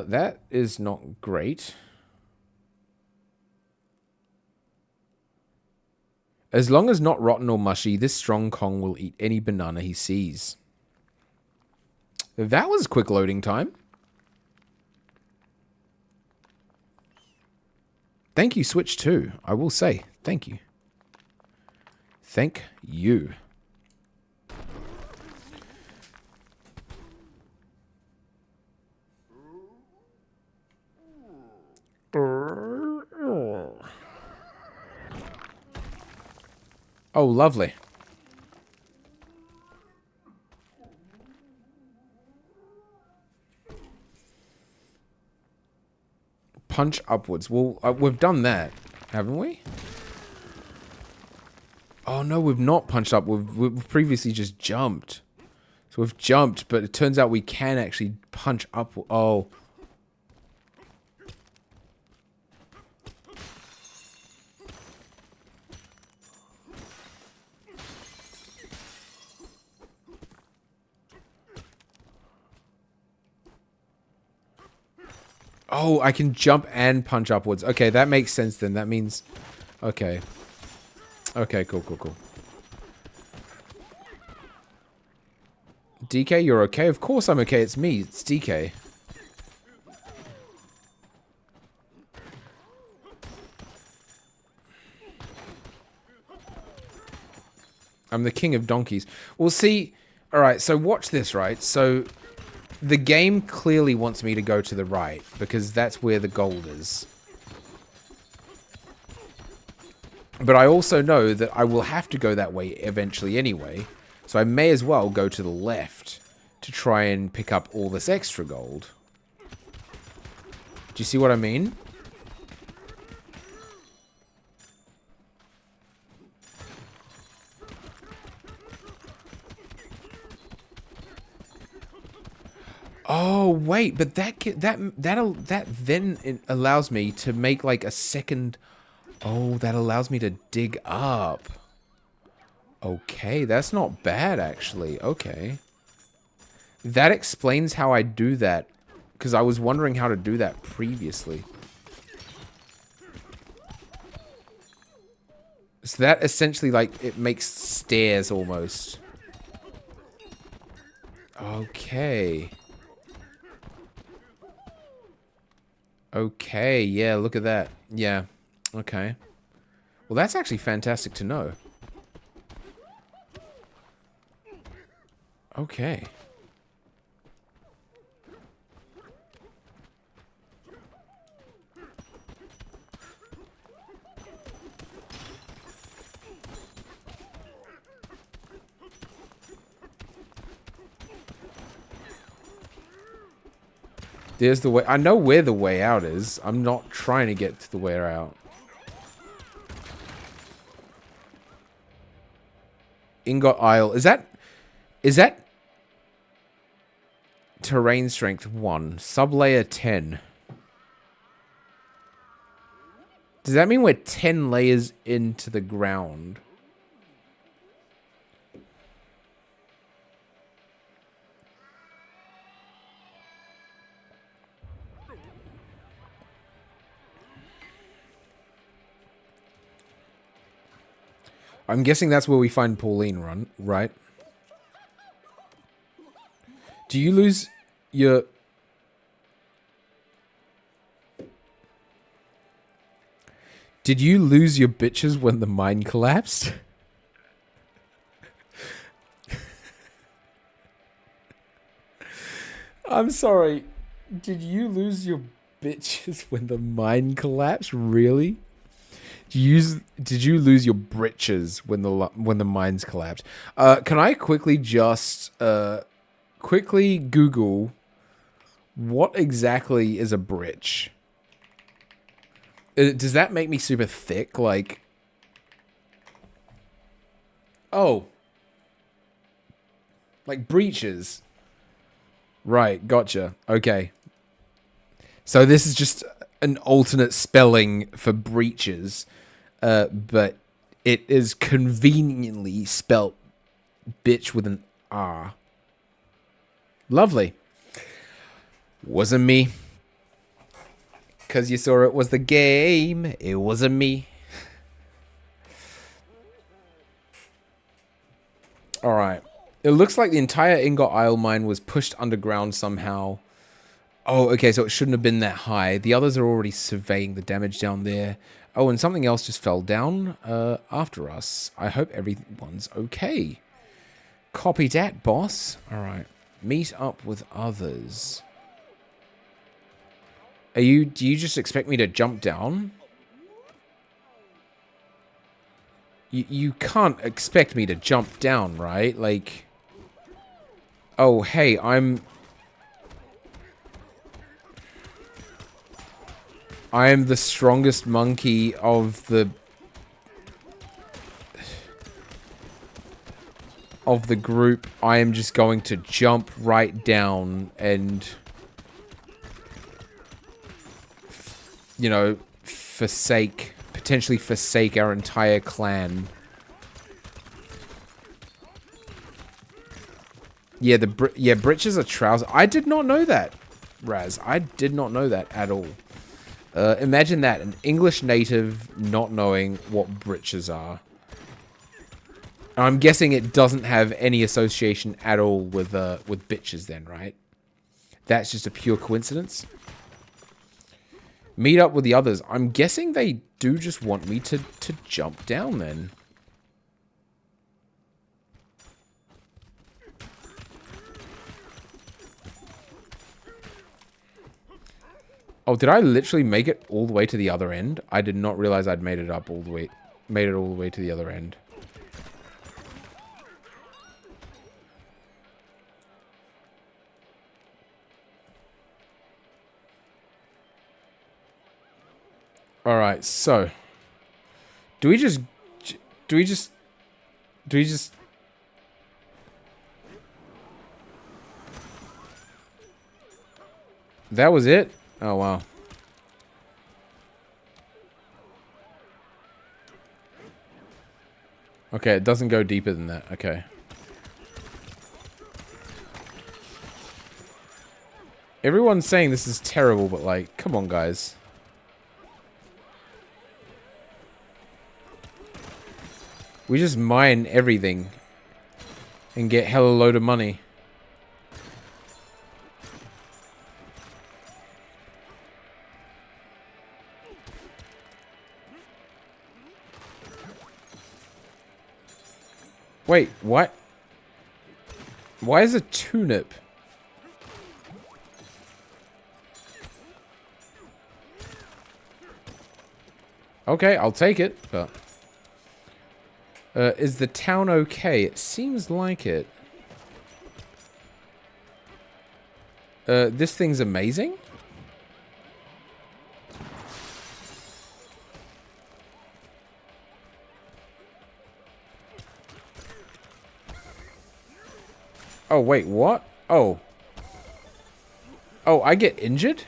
That is not great. As long as not rotten or mushy, this strong Kong will eat any banana he sees. That was quick loading time. Thank you, Switch 2. I will say, thank you. Thank you. Oh, lovely. Punch upwards. Well, we've done that, haven't we? Oh, no, we've not punched up. We've previously just jumped. So we've jumped, but it turns out we can actually punch up. Oh. Oh, I can jump and punch upwards. Okay, that makes sense then. That means... Okay. Okay, cool. DK, you're okay? Of course I'm okay. It's me. It's DK. I'm the king of donkeys. Well, see... Alright, so watch this, right? So, the game clearly wants me to go to the right, because that's where the gold is. But I also know that I will have to go that way eventually anyway. So I may as well go to the left to try and pick up all this extra gold. Do you see what I mean? Oh wait, but that then it allows me to make like a second. Oh, that allows me to dig up. Okay, that's not bad actually. Okay, that explains how I do that, because I was wondering how to do that previously. So that essentially, like, it makes stairs almost. Okay. Okay, yeah, look at that. Yeah, okay. Well, that's actually fantastic to know. Okay. There's the way. I know where the way out is. I'm not trying to get to the way out. Ingot Isle. Is that terrain strength 1? Sublayer 10. Does that mean we're 10 layers into the ground? I'm guessing that's where we find Pauline, right? Do you lose your... Did you lose your bitches when the mine collapsed? I'm sorry. Did you lose your bitches when the mine collapsed? Really? Did you lose your britches when the mines collapsed? Can I quickly just quickly Google what exactly is a britch? Does that make me super thick? Like, oh, like breeches. Right, gotcha. Okay. So this is just an alternate spelling for breeches. But it is conveniently spelt bitch with an R. Lovely. Wasn't me. Because you saw it was the game. It wasn't me. Alright. It looks like the entire Ingot Isle mine was pushed underground somehow. Oh, okay, so it shouldn't have been that high. The others are already surveying the damage down there. Oh, and something else just fell down after us. I hope everyone's okay. Copy that, boss. Alright. Meet up with others. Do you just expect me to jump down? You can't expect me to jump down, right? Like... Oh, hey, I am the strongest monkey of the group. I am just going to jump right down and, you know, potentially forsake our entire clan. Yeah, britches are trousers. I did not know that, Raz. I did not know that at all. Imagine that, an English native not knowing what britches are. I'm guessing it doesn't have any association at all with bitches then, right? That's just a pure coincidence. Meet up with the others. I'm guessing they do just want me to jump down then. Oh, did I literally make it all the way to the other end? I did not realize I'd made it up all the way, made it all the way to the other end. All right, so do we just that was it? Oh wow. Okay, it doesn't go deeper than that. Okay. Everyone's saying this is terrible, but like, come on, guys. We just mine everything and get hella load of money. Wait, what? Why is a turnip? Okay, I'll take it, but... is the town okay? It seems like it. This thing's amazing? Oh, wait, what? Oh. Oh, I get injured?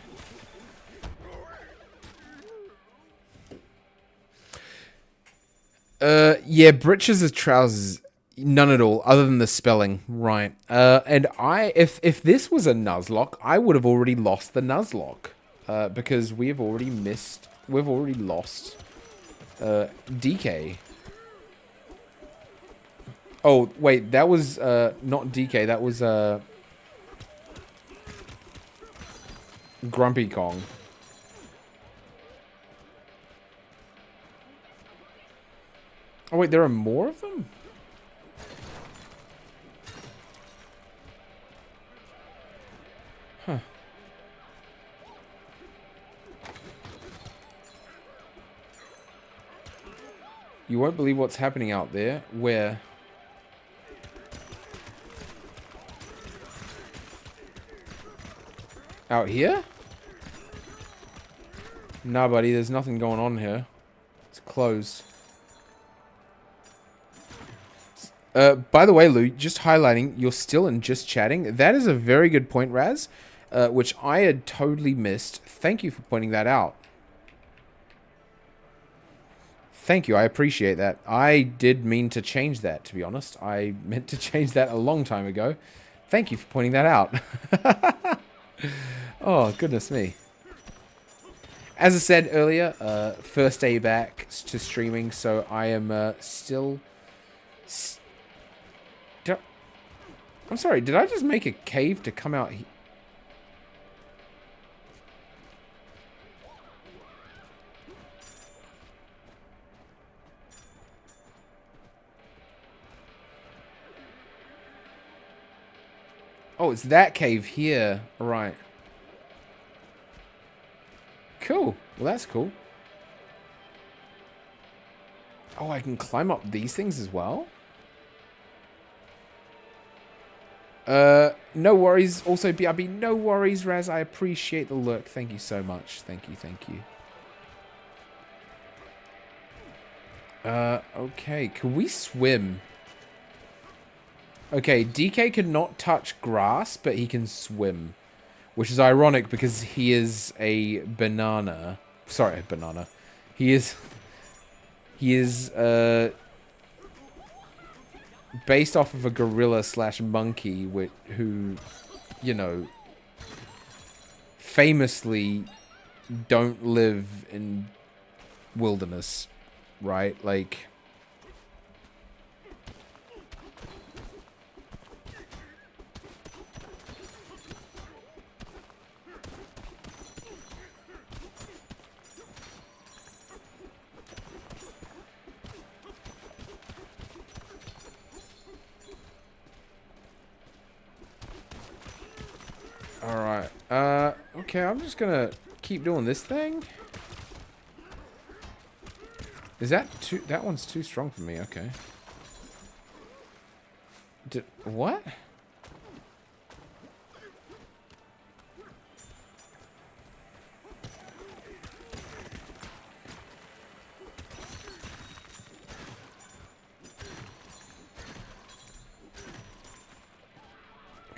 Yeah, breeches is trousers. None at all, other than the spelling. Right. And if this was a Nuzlocke, I would have already lost the Nuzlocke. Because we've already lost, DK. Oh, wait, that was, not DK, that was, Grumpy Kong. Oh, wait, there are more of them? Huh. You won't believe what's happening out there. Where? Out here? Nah, buddy, there's nothing going on here. It's closed. By the way, Lou, just highlighting, you're still in just chatting. That is a very good point, Raz, which I had totally missed. Thank you for pointing that out. Thank you, I appreciate that. I did mean to change that, to be honest. I meant to change that a long time ago. Thank you for pointing that out. Oh, goodness me. As I said earlier, first day back to streaming, so I am still... I'm sorry, did I just make a cave to come out here? Oh, it's that cave here. Right. Cool. Well, that's cool. Oh, I can climb up these things as well? No worries. Also, BRB, no worries, Raz. I appreciate the look. Thank you so much. Thank you, thank you. Okay. Can we swim? Okay, DK cannot touch grass, but he can swim. Which is ironic because he is a banana. Sorry, a banana. He is, based off of a gorilla slash monkey who, you know, famously don't live in wilderness, right? Like, Alright. Okay, I'm just gonna keep doing this thing. Is that too... That one's too strong for me, okay. What?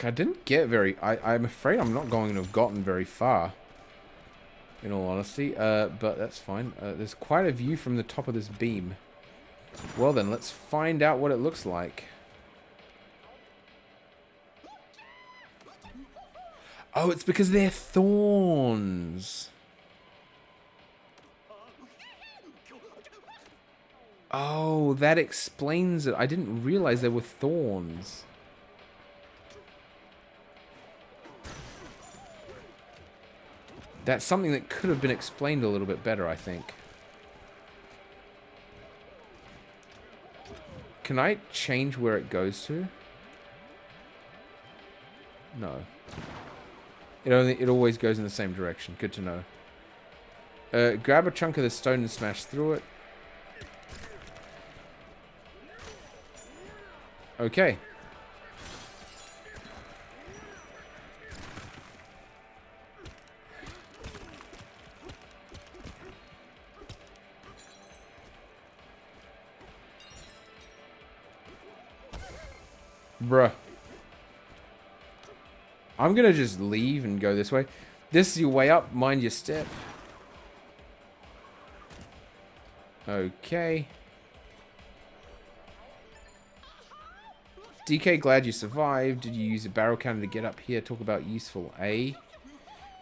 I didn't get very... I'm afraid I'm not going to have gotten very far. In all honesty. But that's fine. There's quite a view from the top of this beam. Well then, let's find out what it looks like. Oh, it's because they're thorns. Oh, that explains it. I didn't realize there were thorns. That's something that could have been explained a little bit better, I think. Can I change where it goes to? No. It always goes in the same direction. Good to know. Grab a chunk of the stone and smash through it. Okay. Bruh. I'm gonna just leave and go this way. This is your way up. Mind your step. Okay. DK, glad you survived. Did you use a barrel cannon to get up here? Talk about useful, eh?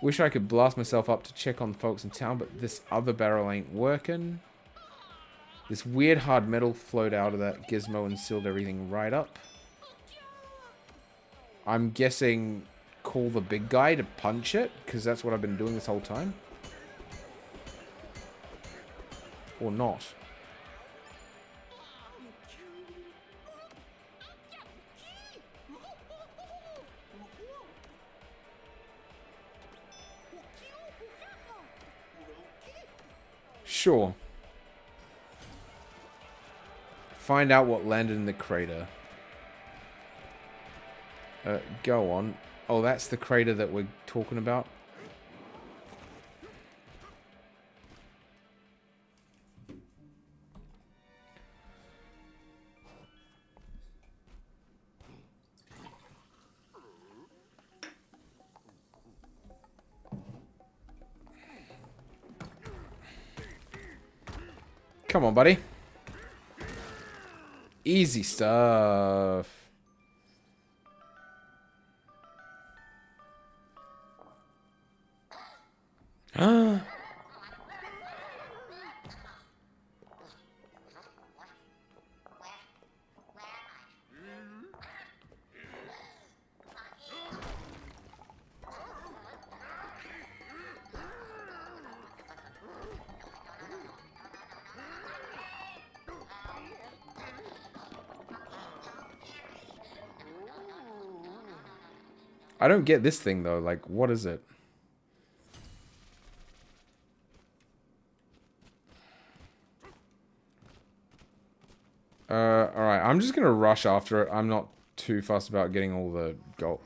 Wish I could blast myself up to check on folks in town, but this other barrel ain't working. This weird hard metal flowed out of that gizmo and sealed everything right up. I'm guessing call the big guy to punch it, because that's what I've been doing this whole time. Or not. Sure. Find out what landed in the crater. Go on. Oh, that's the crater that we're talking about. Come on, buddy. Easy stuff. I don't get this thing, though. Like, what is it? Alright. I'm just gonna rush after it. I'm not too fussed about getting all the gold.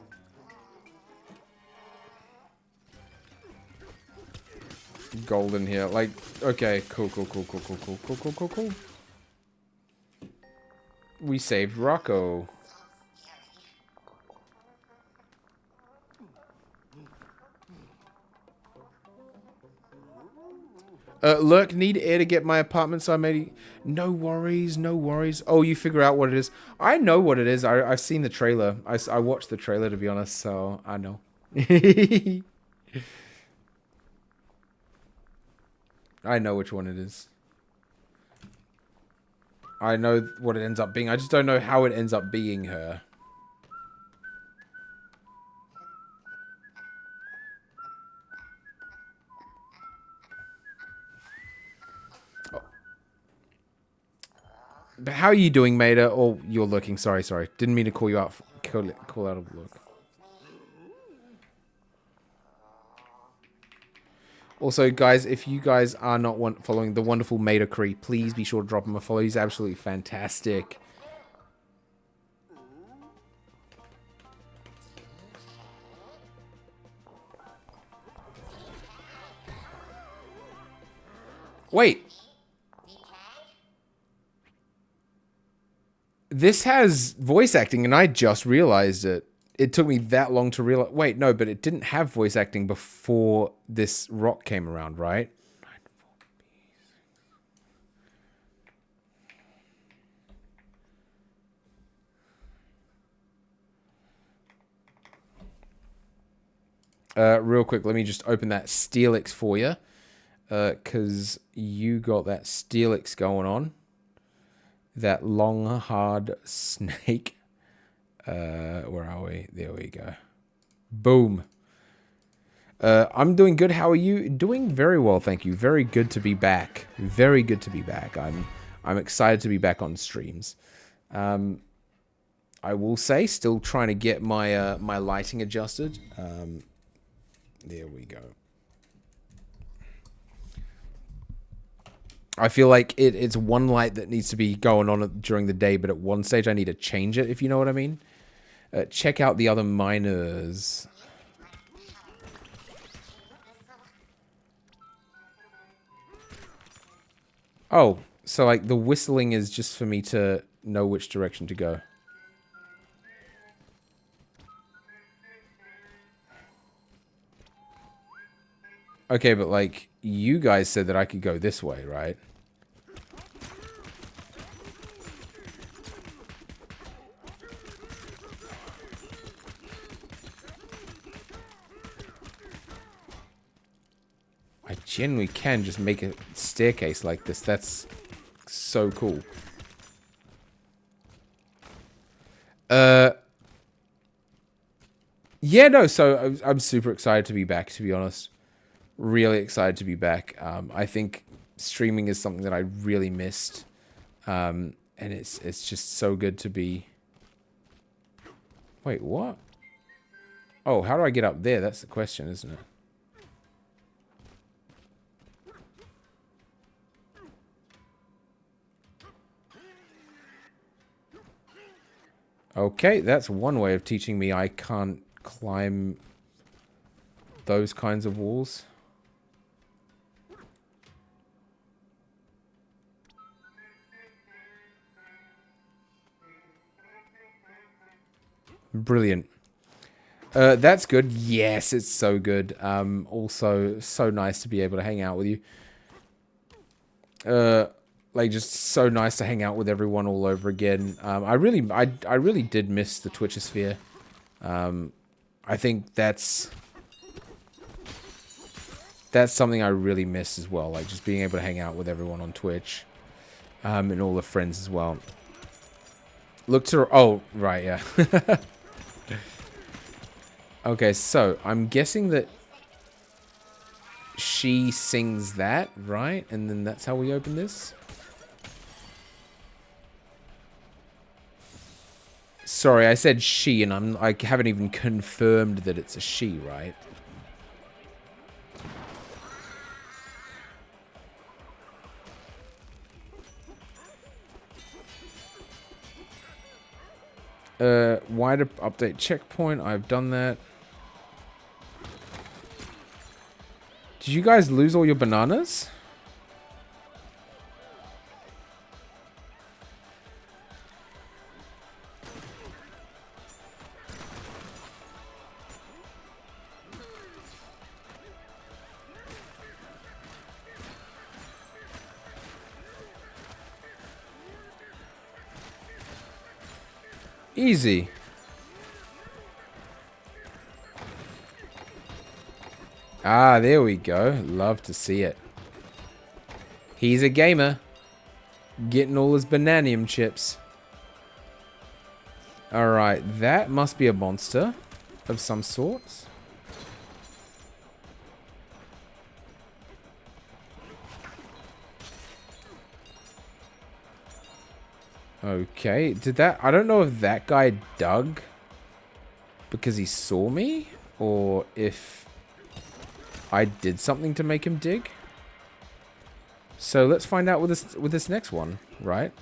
Gold in here. Like, okay. Cool. We saved Rocco. Look, need air to get my apartment, so I made... No worries, no worries. Oh, you figure out what it is. I know what it is. I've seen the trailer. I watched the trailer, to be honest, so I know. I know which one it is. I know what it ends up being. I just don't know how it ends up being her. But how are you doing, Maida? Oh, you're looking. Sorry. Didn't mean to call you out. Call out of look. Also, guys, if you guys are not following the wonderful Mater please be sure to drop him a follow. He's absolutely fantastic. Wait. This has voice acting, and I just realized it. It took me that long to realize. Wait, no, but it didn't have voice acting before this rock came around, right? Real quick, let me just open that Steelix for you. Because you got that Steelix going on. That long, hard snake. Where are we? There we go. Boom. I'm doing good. How are you? Doing very well, thank you. Very good to be back. Very good to be back. I'm excited to be back on streams. I will say, still trying to get my my lighting adjusted. There we go. I feel like it's one light that needs to be going on during the day, but at one stage I need to change it, if you know what I mean. Check out the other miners. Oh, so like the whistling is just for me to know which direction to go. Okay, but like you guys said that I could go this way, right? I genuinely can just make a staircase like this. That's so cool. Yeah, no, so I'm super excited to be back, to be honest. Really excited to be back. I think streaming is something that I really missed. And it's just so good to be... Wait, what? Oh, how do I get up there? That's the question, isn't it? Okay, that's one way of teaching me I can't climb those kinds of walls. Brilliant. That's good. Yes, it's so good. Also, so nice to be able to hang out with you. Like, just so nice to hang out with everyone all over again. I really did miss the Twitchosphere. I think that's something I really miss as well. Like, just being able to hang out with everyone on Twitch. And all the friends as well. Look to... Oh, right, yeah. Okay, so I'm guessing that she sings that, right? And then that's how we open this? Sorry, I said she, and I haven't even confirmed that it's a she, right? Wider update checkpoint. I've done that. Did you guys lose all your bananas? Easy. Ah, there we go. Love to see it. He's a gamer. Getting all his bananium chips. Alright, that must be a monster of some sort. Okay, did that... I don't know if that guy dug because he saw me, or if... I did something to make him dig. So let's find out with this next one, right?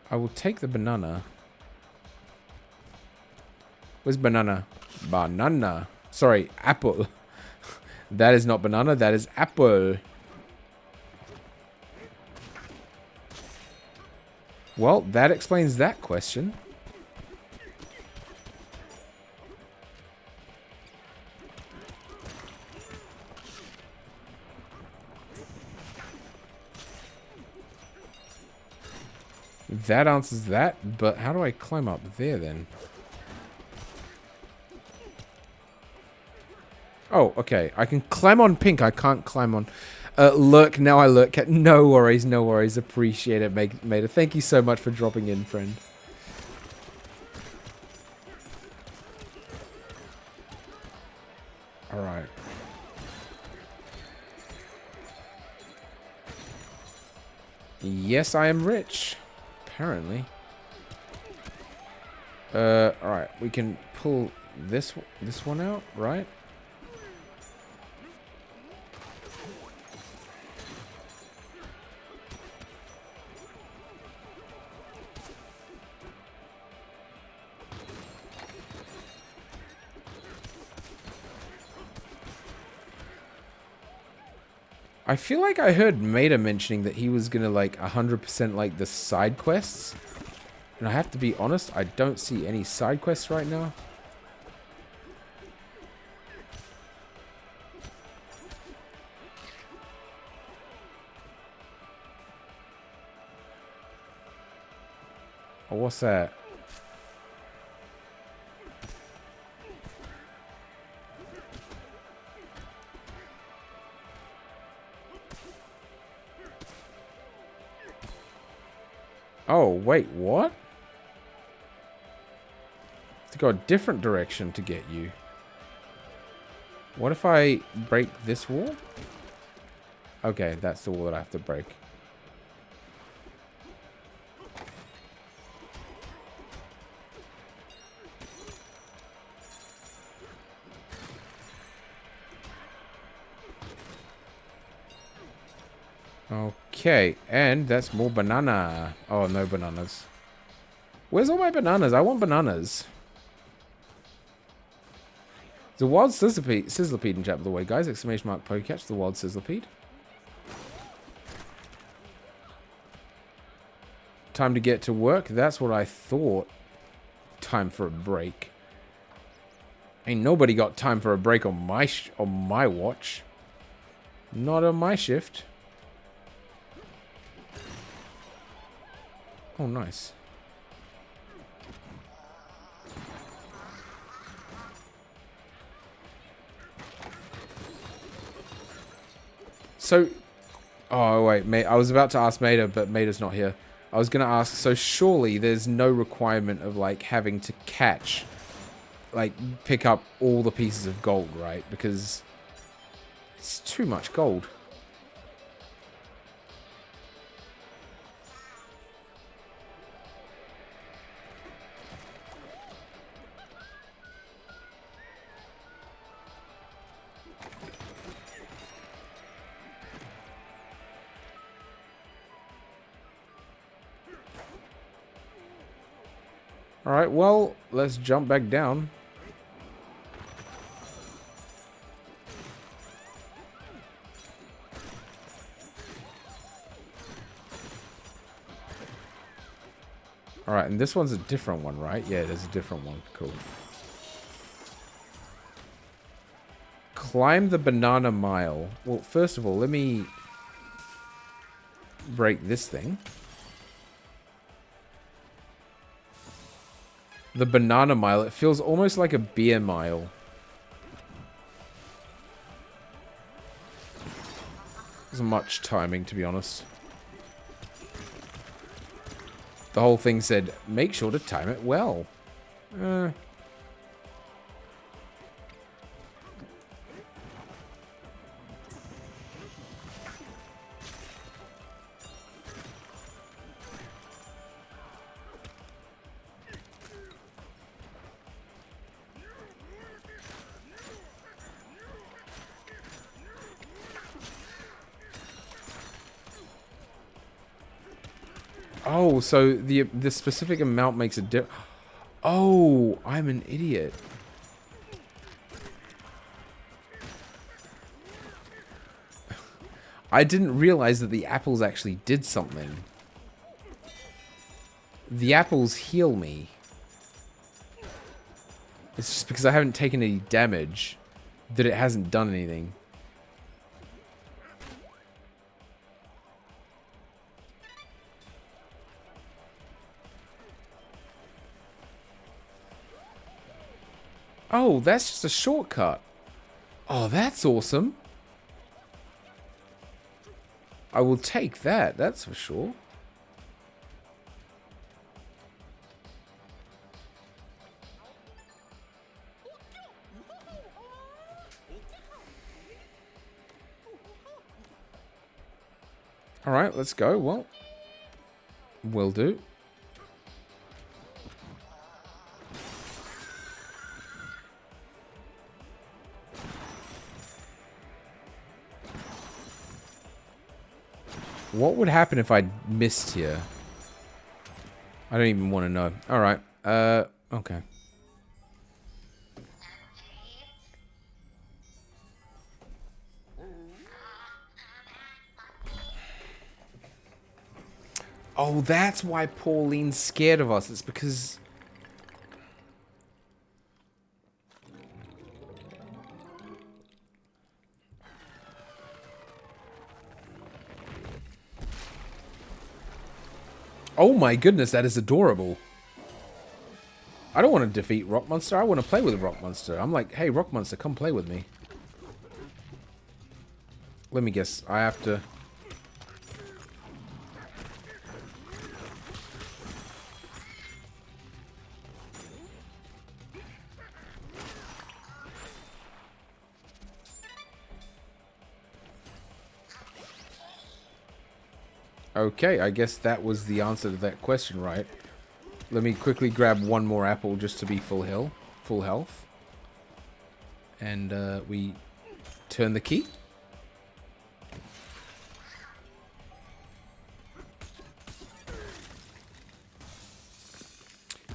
I will take the banana. Where's banana? Banana. Sorry, apple. That is not banana, that is apple. Well, that explains that question. That answers that, but how do I climb up there then? Oh, okay. I can climb on pink. I can't climb on... look, now I look. No worries, no worries. Appreciate it, Mater. Thank you so much for dropping in, friend. Alright. Yes, I am rich. Apparently. Alright. We can pull this one out, right? I feel like I heard Mater mentioning that he was gonna like 100% like the side quests. And I have to be honest, I don't see any side quests right now. Oh, what's that? Oh, wait, what? To go a different direction to get you. What if I break this wall? Okay, that's the wall that I have to break. Okay, and that's more banana. Oh, no bananas. Where's all my bananas? I want bananas. The wild sizzlipede in chat, by the way, guys. Exclamation mark Pokecatch, the wild sizzlipede. Time to get to work. That's what I thought. Time for a break. Ain't nobody got time for a break on my watch. Not on my shift. Oh, nice. So, oh wait, mate. I was about to ask Mater, but Mater's not here. I was gonna ask. So surely there's no requirement of like having to catch, like pick up all the pieces of gold, right? Because it's too much gold. Alright, well, let's jump back down. Alright, and this one's a different one, right? Yeah, it is a different one. Cool. Climb the banana mile. Well, first of all, let me break this thing. The banana mile, it feels almost like a beer mile. There's much timing, to be honest. The whole thing said, make sure to time it well. Oh, so the specific amount makes a difference. Oh, I'm an idiot. I didn't realize that the apples actually did something. The apples heal me. It's just because I haven't taken any damage that it hasn't done anything. Oh, that's just a shortcut. Oh, that's awesome. I will take that, that's for sure. Alright, let's go. Well, will do. What would happen if I missed here? I don't even want to know. Alright, okay. Oh, that's why Pauline's scared of us. It's because... Oh my goodness, that is adorable. I don't want to defeat Rock Monster. I want to play with Rock Monster. I'm like, hey, Rock Monster, come play with me. Let me guess. I have to... Okay, I guess that was the answer to that question, right? Let me quickly grab one more apple just to be full health. And we turn the key.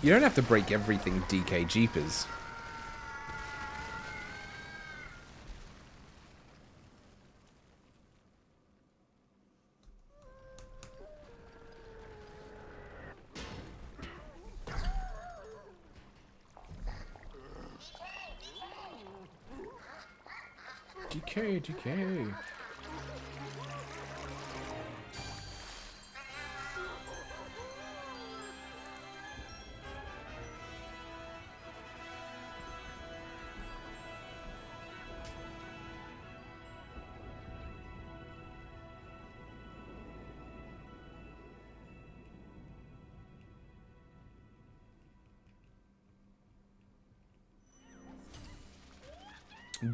You don't have to break everything, DK Jeepers. DK.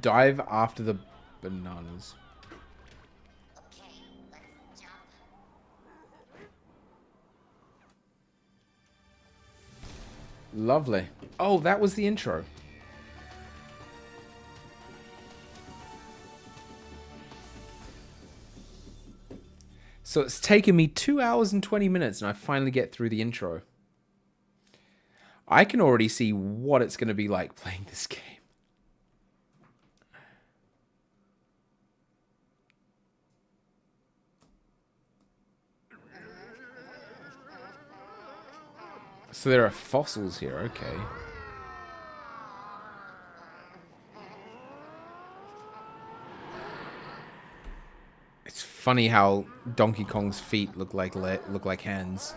Dive after the bananas. Okay, let's jump. Lovely. Oh, that was the intro. So it's taken me 2 hours and 20 minutes and I finally get through the intro. I can already see what it's going to be like playing this game. So there are fossils here, okay. It's funny how Donkey Kong's feet look like hands.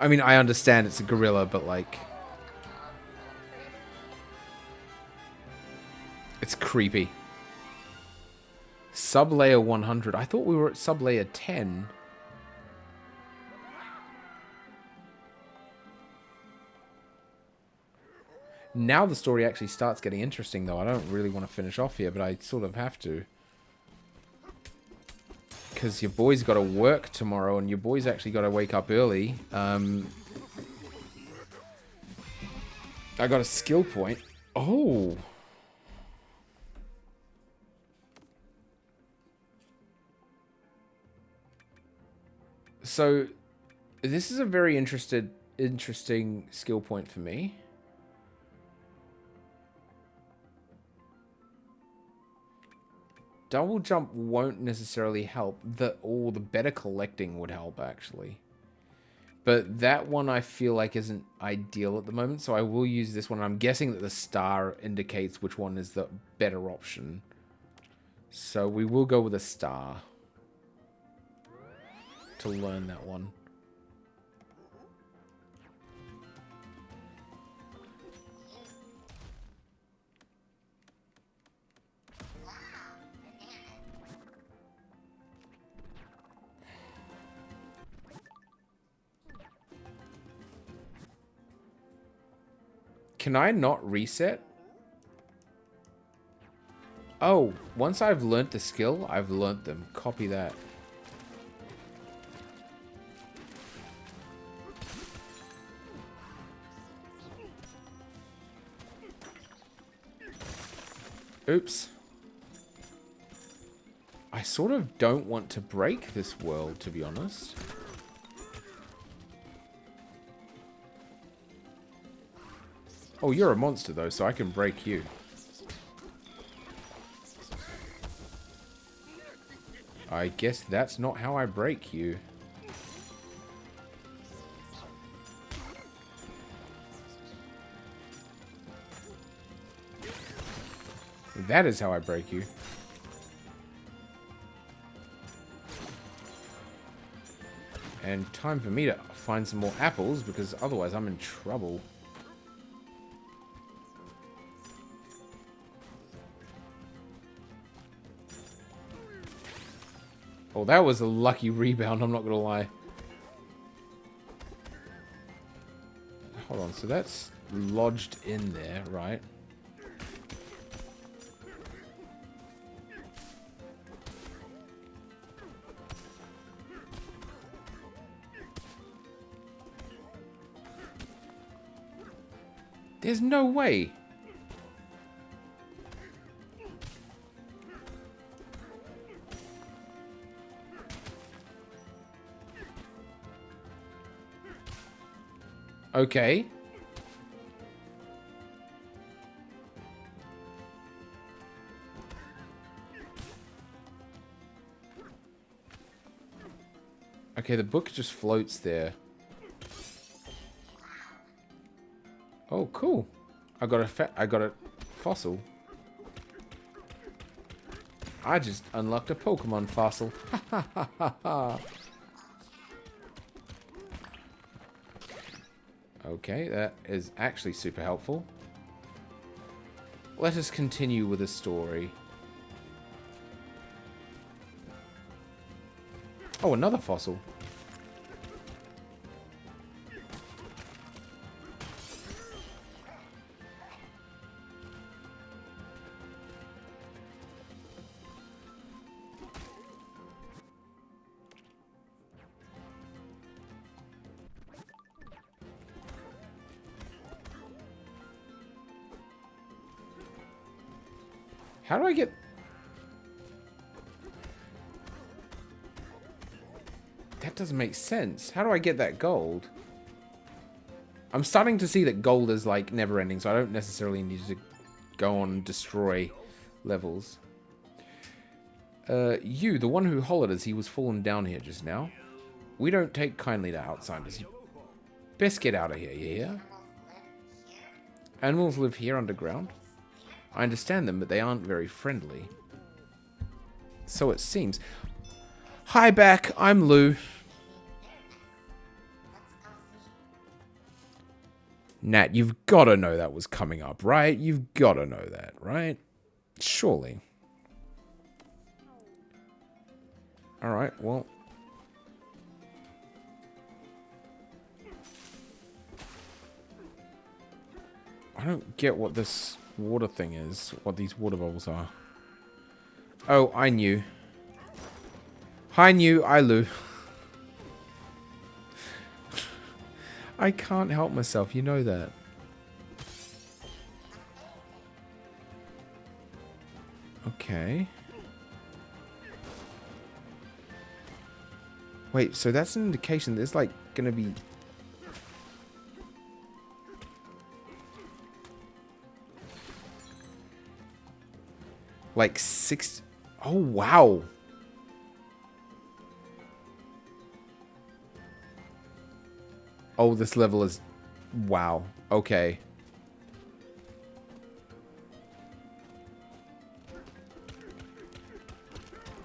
I mean, I understand it's a gorilla, but like... It's creepy. Sub-layer 100. I thought we were at sub-layer 10. Now the story actually starts getting interesting, though. I don't really want to finish off here, but I sort of have to. Because your boy's got to work tomorrow, and your boy's actually got to wake up early. I got a skill point. Oh. So, This is a very interesting skill point for me. Double jump won't necessarily help. The better collecting would help, actually. But that one I feel like isn't ideal at the moment, so I will use this one. I'm guessing that the star indicates which one is the better option. So we will go with a star to learn that one. Can I not reset? Oh, once I've learnt the skill, I've learnt them. Copy that. Oops. I sort of don't want to break this world, to be honest. Oh, you're a monster, though, so I can break you. I guess that's not how I break you. That is how I break you. And time for me to find some more apples, because otherwise I'm in trouble. Oh, that was a lucky rebound, I'm not gonna lie. Hold on, so that's lodged in there, right? There's no way. Okay. Okay, the book just floats there. Oh, cool. I got a fossil. I just unlocked a Pokemon fossil. Ha ha ha ha ha. Okay, that is actually super helpful. Let us continue with the story. Oh, another fossil. How do I get... That doesn't make sense. How do I get that gold? I'm starting to see that gold is, like, never-ending, so I don't necessarily need to go on and destroy levels. You, the one who hollered as he was falling down here just now. We don't take kindly to outsiders. You best get out of here, you hear? Animals live here underground? I understand them, but they aren't very friendly. So it seems. Hi, back. I'm Lou. Nat, you've got to know that was coming up, right? You've got to know that, right? Surely. Alright, well. I don't get what this water thing is. What these water bubbles are. Oh, I knew. Hi, New. I Lou. I can't help myself. You know that. Okay. Wait, so that's an indication there's like going to be... Like 6... Oh, wow. Oh, this level is... Wow. Okay.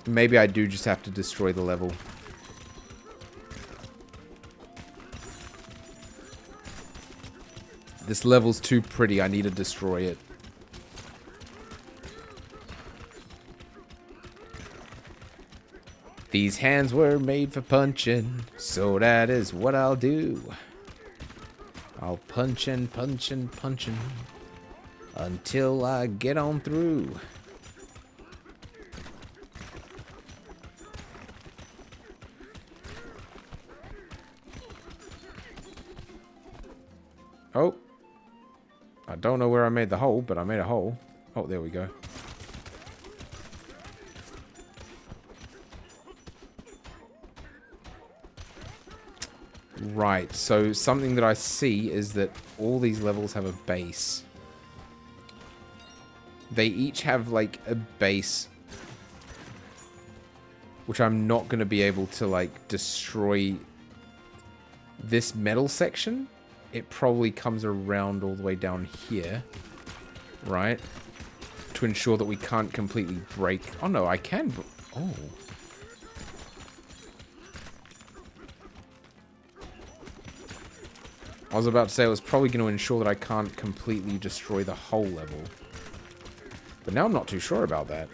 Maybe I do just have to destroy the level. This level's too pretty. I need to destroy it. These hands were made for punching, so that is what I'll do. I'll punch and punch and punch until I get on through. Oh. I don't know where I made the hole, but I made a hole. Oh, there we go. Right, so something that I see is that all these levels have a base. They each have, like, a base, which I'm not going to be able to, like, destroy this metal section. It probably comes around all the way down here, right? To ensure that we can't completely break... Oh, no, I can... Oh... I was about to say it was probably going to ensure that I can't completely destroy the whole level. But now I'm not too sure about that.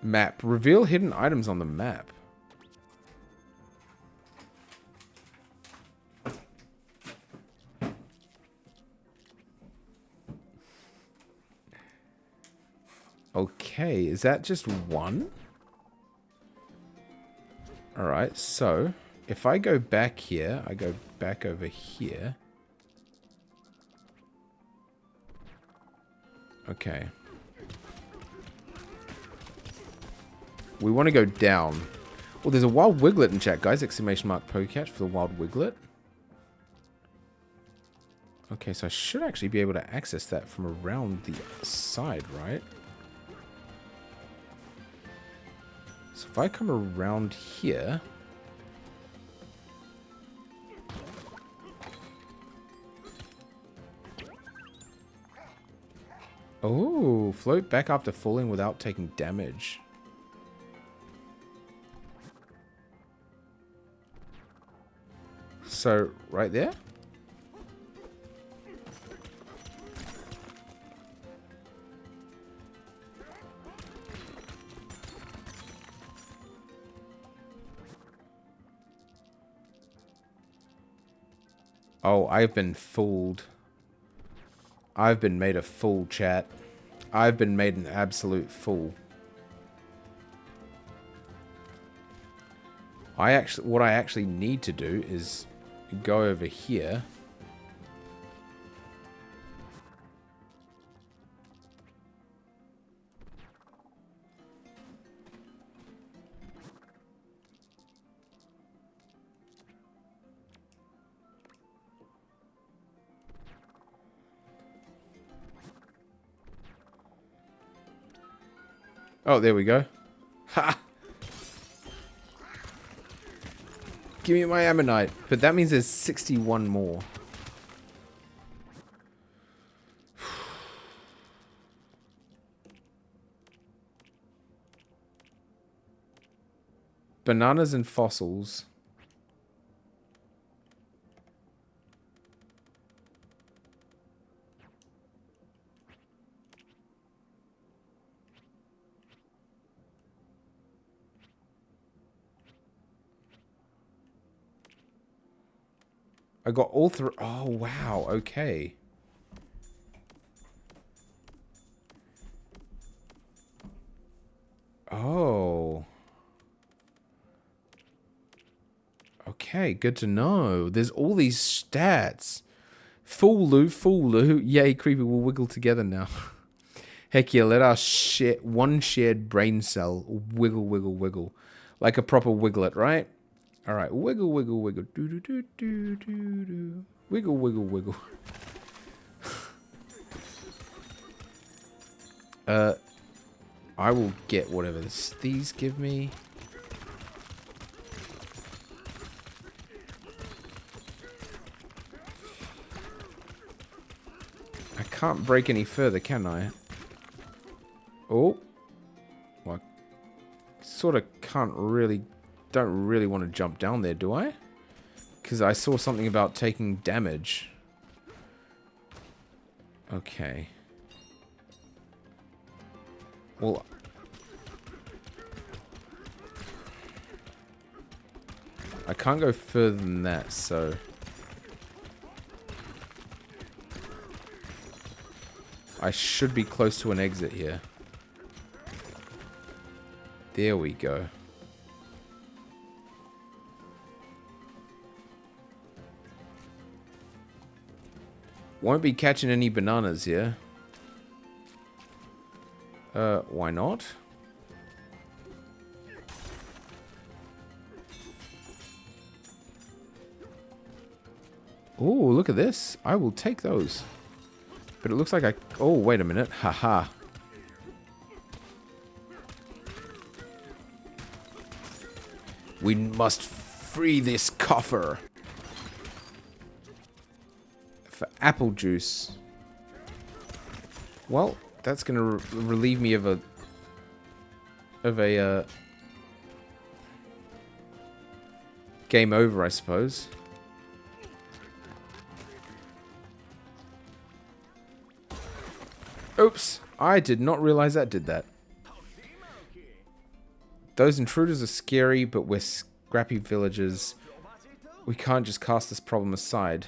Map. Reveal hidden items on the map. Okay, is that just one? Alright, so if I go back here, I go back over here. Okay. We want to go down. Oh, there's a wild wiglet in chat, guys. Exclamation mark pokecat for the wild wiglet. Okay, so I should actually be able to access that from around the side, right? So if I come around here... Oh, float back after falling without taking damage. So, right there? Oh, I've been fooled. I've been made a fool, chat. I've been made an absolute fool. What I actually need to do is go over here. Oh, there we go. Ha! Give me my ammonite. But that means there's 61 more. Bananas and fossils. I got all three. Oh, wow. Okay. Oh. Okay, good to know. There's all these stats. Fool Lou. Yay, creepy, we'll wiggle together now. Heck yeah, let our one shared brain cell wiggle. Like a proper wiglet, right? Alright, wiggle. Do. Wiggle. I will get whatever these give me. I can't break any further, can I? Oh. Well, I sort of don't really want to jump down there, do I? Because I saw something about taking damage. Okay. Well, I can't go further than that, so... I should be close to an exit here. There we go. Won't be catching any bananas here. Why not? Oh, look at this. I will take those. But it looks like oh, wait a minute. Haha. We must free this coffer. For apple juice. Well, that's going to relieve me of a game over, I suppose. Oops, I did not realize that did that. Those intruders are scary, but we're scrappy villagers. We can't just cast this problem aside.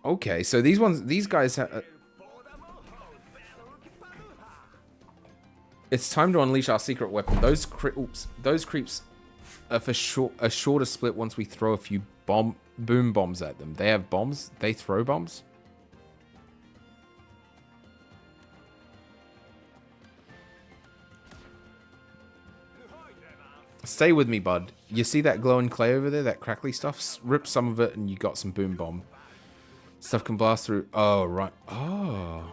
Okay, so these guys it's time to unleash our secret weapon. Those creeps are for a shorter split once we throw a few boom bombs at them. They have bombs. They throw bombs. Stay with me, bud. You see that glowing clay over there? That crackly stuff? Rip some of it and you got some boom bomb. Stuff can blast through. Oh, right. Oh.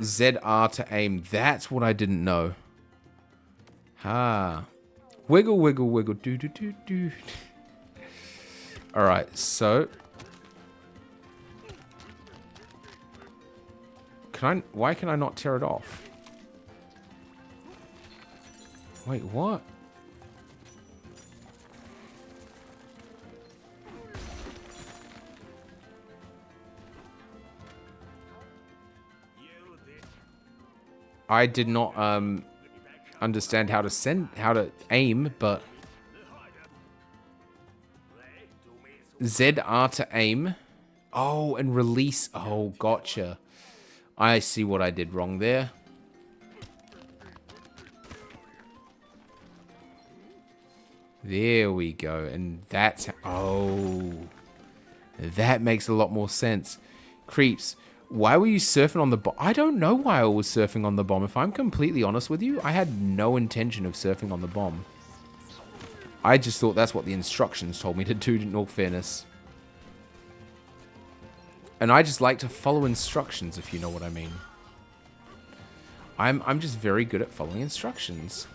ZR to aim. That's what I didn't know. Ah. Wiggle. Do. Alright, so. Why can I not tear it off? Wait, what? I did not understand how to aim, but ZR to aim. Oh, and release. Oh, gotcha. I see what I did wrong there. There we go. And that's... Oh. That makes a lot more sense. Creeps. Why were you surfing on the bomb? I don't know why I was surfing on the bomb. If I'm completely honest with you, I had no intention of surfing on the bomb. I just thought that's what the instructions told me to do, in all fairness. And I just like to follow instructions, if you know what I mean. I'm just very good at following instructions.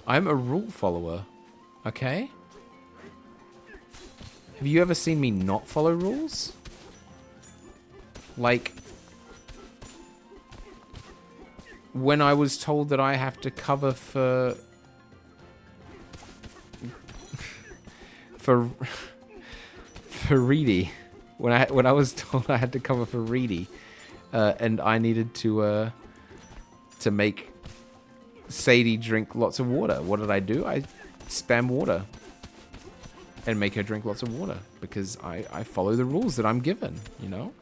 I'm a rule follower, okay? Have you ever seen me not follow rules? Like, when I was told that I have to cover for Reedy. when I was told I had to cover for Reedy, and I needed to make Sadie drink lots of water. What did I do? I spam water and make her drink lots of water because I follow the rules that I'm given, you know?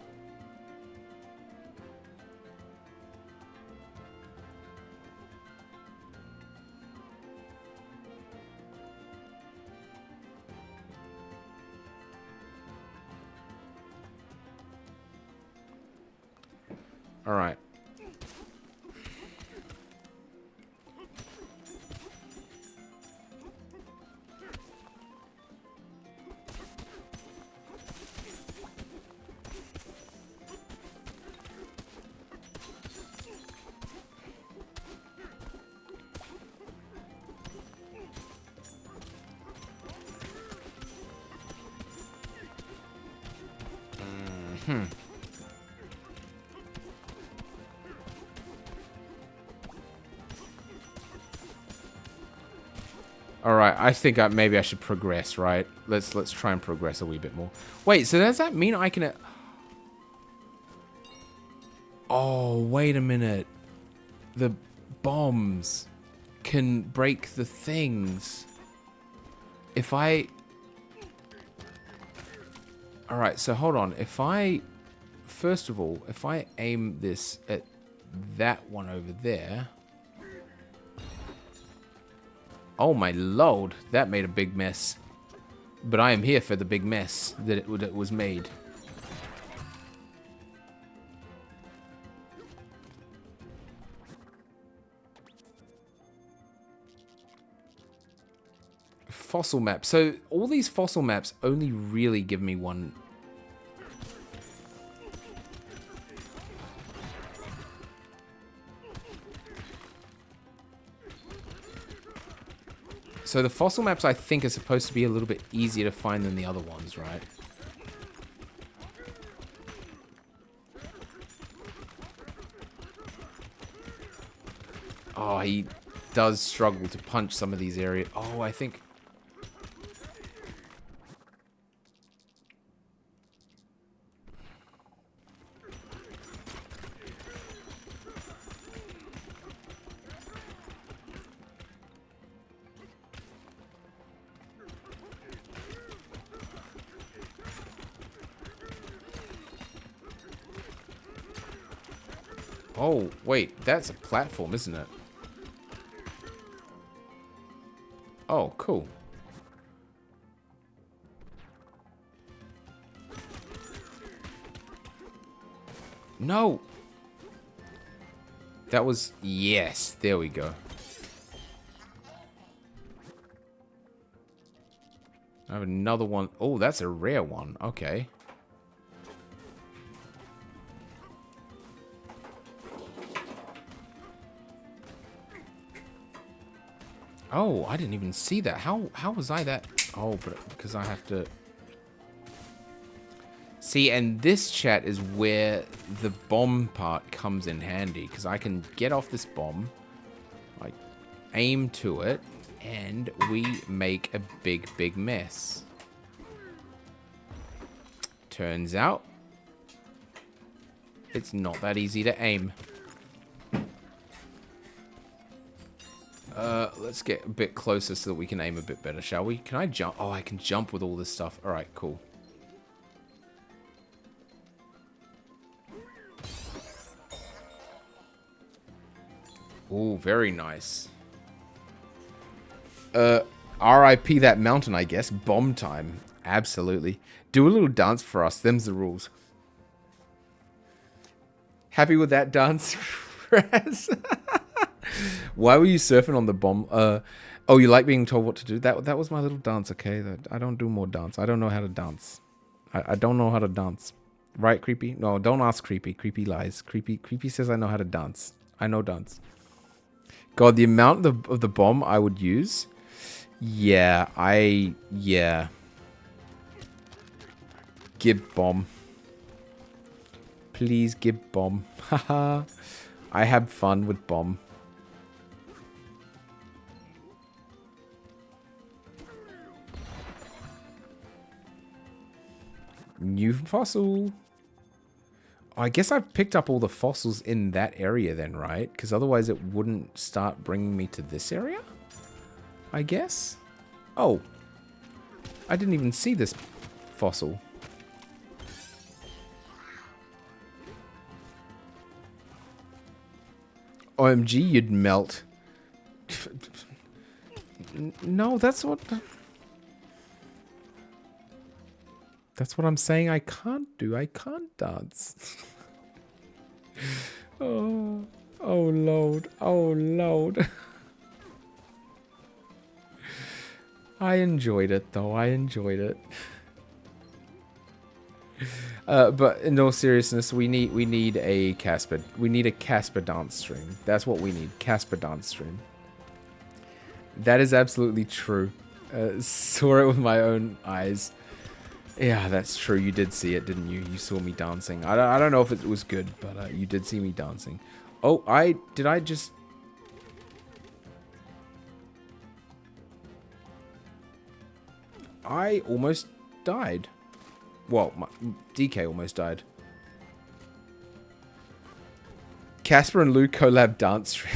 All right. All right, I think maybe I should progress, right? Let's try and progress a wee bit more. Wait, so does that mean I can... Oh, wait a minute. The bombs can break the things. If I... All right, so hold on. If I... First of all, if I aim this at that one over there... Oh my lord, that made a big mess. But I am here for the big mess that it was made. Fossil map. So all these fossil maps only really give me one. So the fossil maps, I think, are supposed to be a little bit easier to find than the other ones, right? Oh, he does struggle to punch some of these areas. Oh, I think... Oh, wait, that's a platform, isn't it? Oh, cool. No! That was... Yes, there we go. I have another one. Oh, that's a rare one. Okay. Oh, I didn't even see that. How was I that? Oh, but because I have to... See, and this chat is where the bomb part comes in handy. Because I can get off this bomb, like, aim to it, and we make a big, big mess. Turns out, it's not that easy to aim. Let's get a bit closer so that we can aim a bit better, shall we? Can I jump? Oh, I can jump with all this stuff. All right, cool. Ooh, very nice. R.I.P. that mountain, I guess. Bomb time. Absolutely. Do a little dance for us. Them's the rules. Happy with that dance, Raz? Why were you surfing on the bomb? Oh, you like being told what to do? That was my little dance, okay? I don't do more dance. I don't know how to dance. I don't know how to dance. Right, Creepy? No, don't ask Creepy. Creepy lies. Creepy says I know how to dance. I know dance. God, the amount of the bomb I would use. Yeah, yeah. Give bomb. Please give bomb. Haha. I have fun with bomb. New fossil. I guess I've picked up all the fossils in that area then, right? Because otherwise it wouldn't start bringing me to this area, I guess. Oh, I didn't even see this fossil. OMG, you'd melt. No, that's what I'm saying I can't do. I can't dance. Oh Lord. Oh Lord. I enjoyed it though. I enjoyed it. But in all seriousness, we need a Casper. We need a Casper dance stream. That's what we need. Casper dance stream. That is absolutely true. Saw it with my own eyes. Yeah, that's true. You did see it, didn't you? You saw me dancing. I don't know if it was good, but you did see me dancing. Oh, I just... I almost died. Well, my DK almost died. Casper and Lou collab dance stream.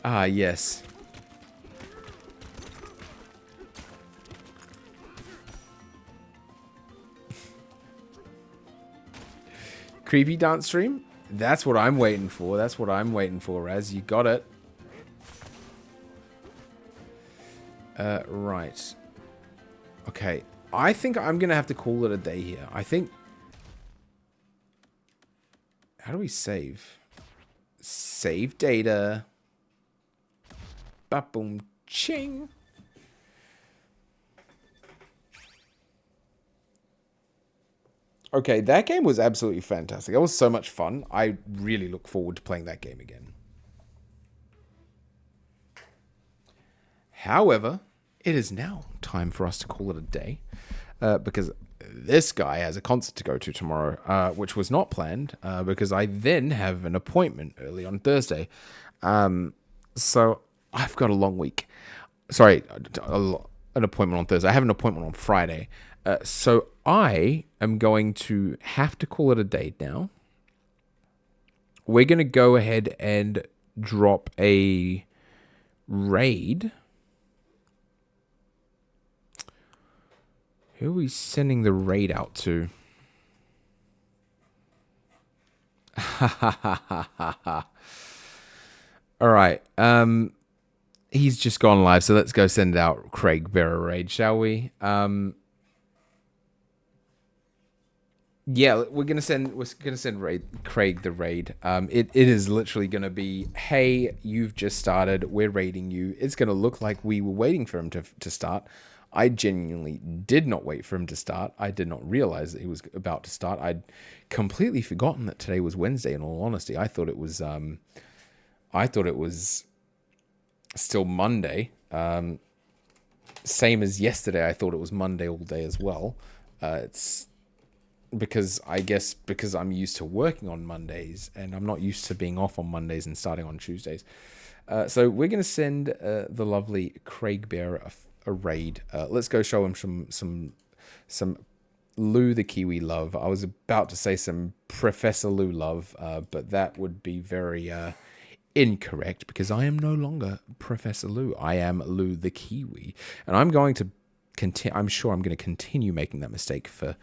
Ah, yes. Creepy dance stream? That's what I'm waiting for. That's what I'm waiting for, Raz. You got it. Right. Okay. I think I'm going to have to call it a day here. I think... How do we save? Save data. Ba-boom. Ching. Okay, that game was absolutely fantastic. That was so much fun. I really look forward to playing that game again. However, it is now time for us to call it a day. Because this guy has a concert to go to tomorrow, which was not planned, because I then have an appointment early on Thursday. So I've got a long week. Sorry, an appointment on Thursday. I have an appointment on Friday. So I am going to have to call it a day now. We're going to go ahead and drop a raid. Who are we sending the raid out to? All right. He's just gone live, so let's go send out Craig Bearer raid, shall we? Yeah, we're gonna send Craig the raid. It is literally gonna be, hey, you've just started, we're raiding you. It's gonna look like we were waiting for him to start. I genuinely did not wait for him to start. I did not realize that he was about to start. I'd completely forgotten that today was Wednesday. In all honesty, I thought it was still Monday. Same as yesterday. I thought it was Monday all day as well. It's because I'm used to working on Mondays and I'm not used to being off on Mondays and starting on Tuesdays. So we're going to send the lovely Craig Bear a raid. Let's go show him some Lou the Kiwi love. I was about to say some Professor Lou love, but that would be very incorrect because I am no longer Professor Lou. I am Lou the Kiwi, and I'm going to I'm sure I'm going to continue making that mistake for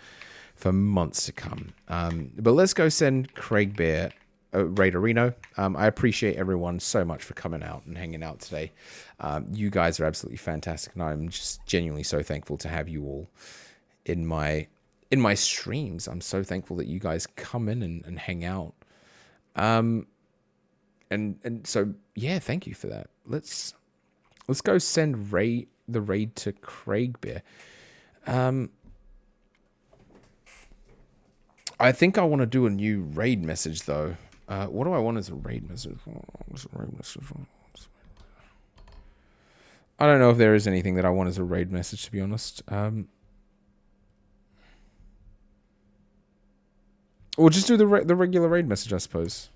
months to come. But let's go send Craig Bear Raiderino. I appreciate everyone so much for coming out and hanging out today. You guys are absolutely fantastic, and I'm just genuinely so thankful to have you all in my streams. I'm so thankful that you guys come in and hang out. And so yeah, thank you for that. Let's go send the raid to Craig Bear. I think I want to do a new raid message though. What do I want as a raid message? I don't know if there is anything that I want as a raid message, to be honest. We'll just do the regular raid message, I suppose.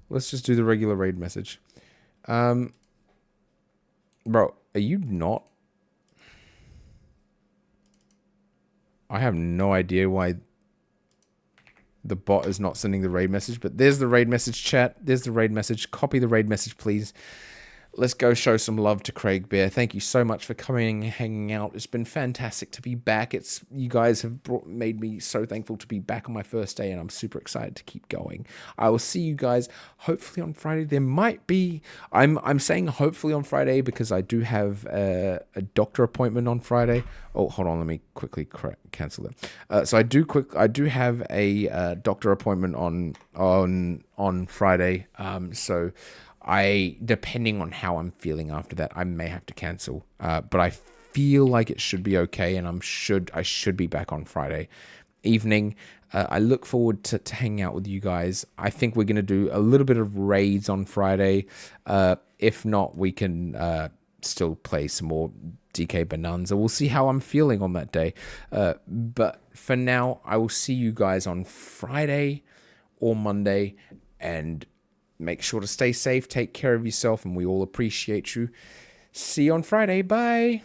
Let's just do the regular raid message. Bro, are you not? I have no idea why the bot is not sending the raid message, but there's the raid message, chat. There's the raid message. Copy the raid message, please. Let's go show some love to Craig Bear. Thank you so much for coming and hanging out. It's been fantastic to be back. You guys have made me so thankful to be back on my first day, and I'm super excited to keep going. I will see you guys hopefully on Friday. There might be I'm saying hopefully on Friday because I do have a doctor appointment on Friday. Oh, hold on, let me quickly cancel that. So I do have a doctor appointment on Friday. So depending on how I'm feeling after that, I may have to cancel. But I feel like it should be okay, and I should be back on Friday evening. I look forward to hanging out with you guys. I think we're gonna do a little bit of raids on Friday. If not, we can still play some more DK Bananza. We'll see how I'm feeling on that day. But for now, I will see you guys on Friday or Monday, and make sure to stay safe, take care of yourself, and we all appreciate you. See you on Friday. Bye.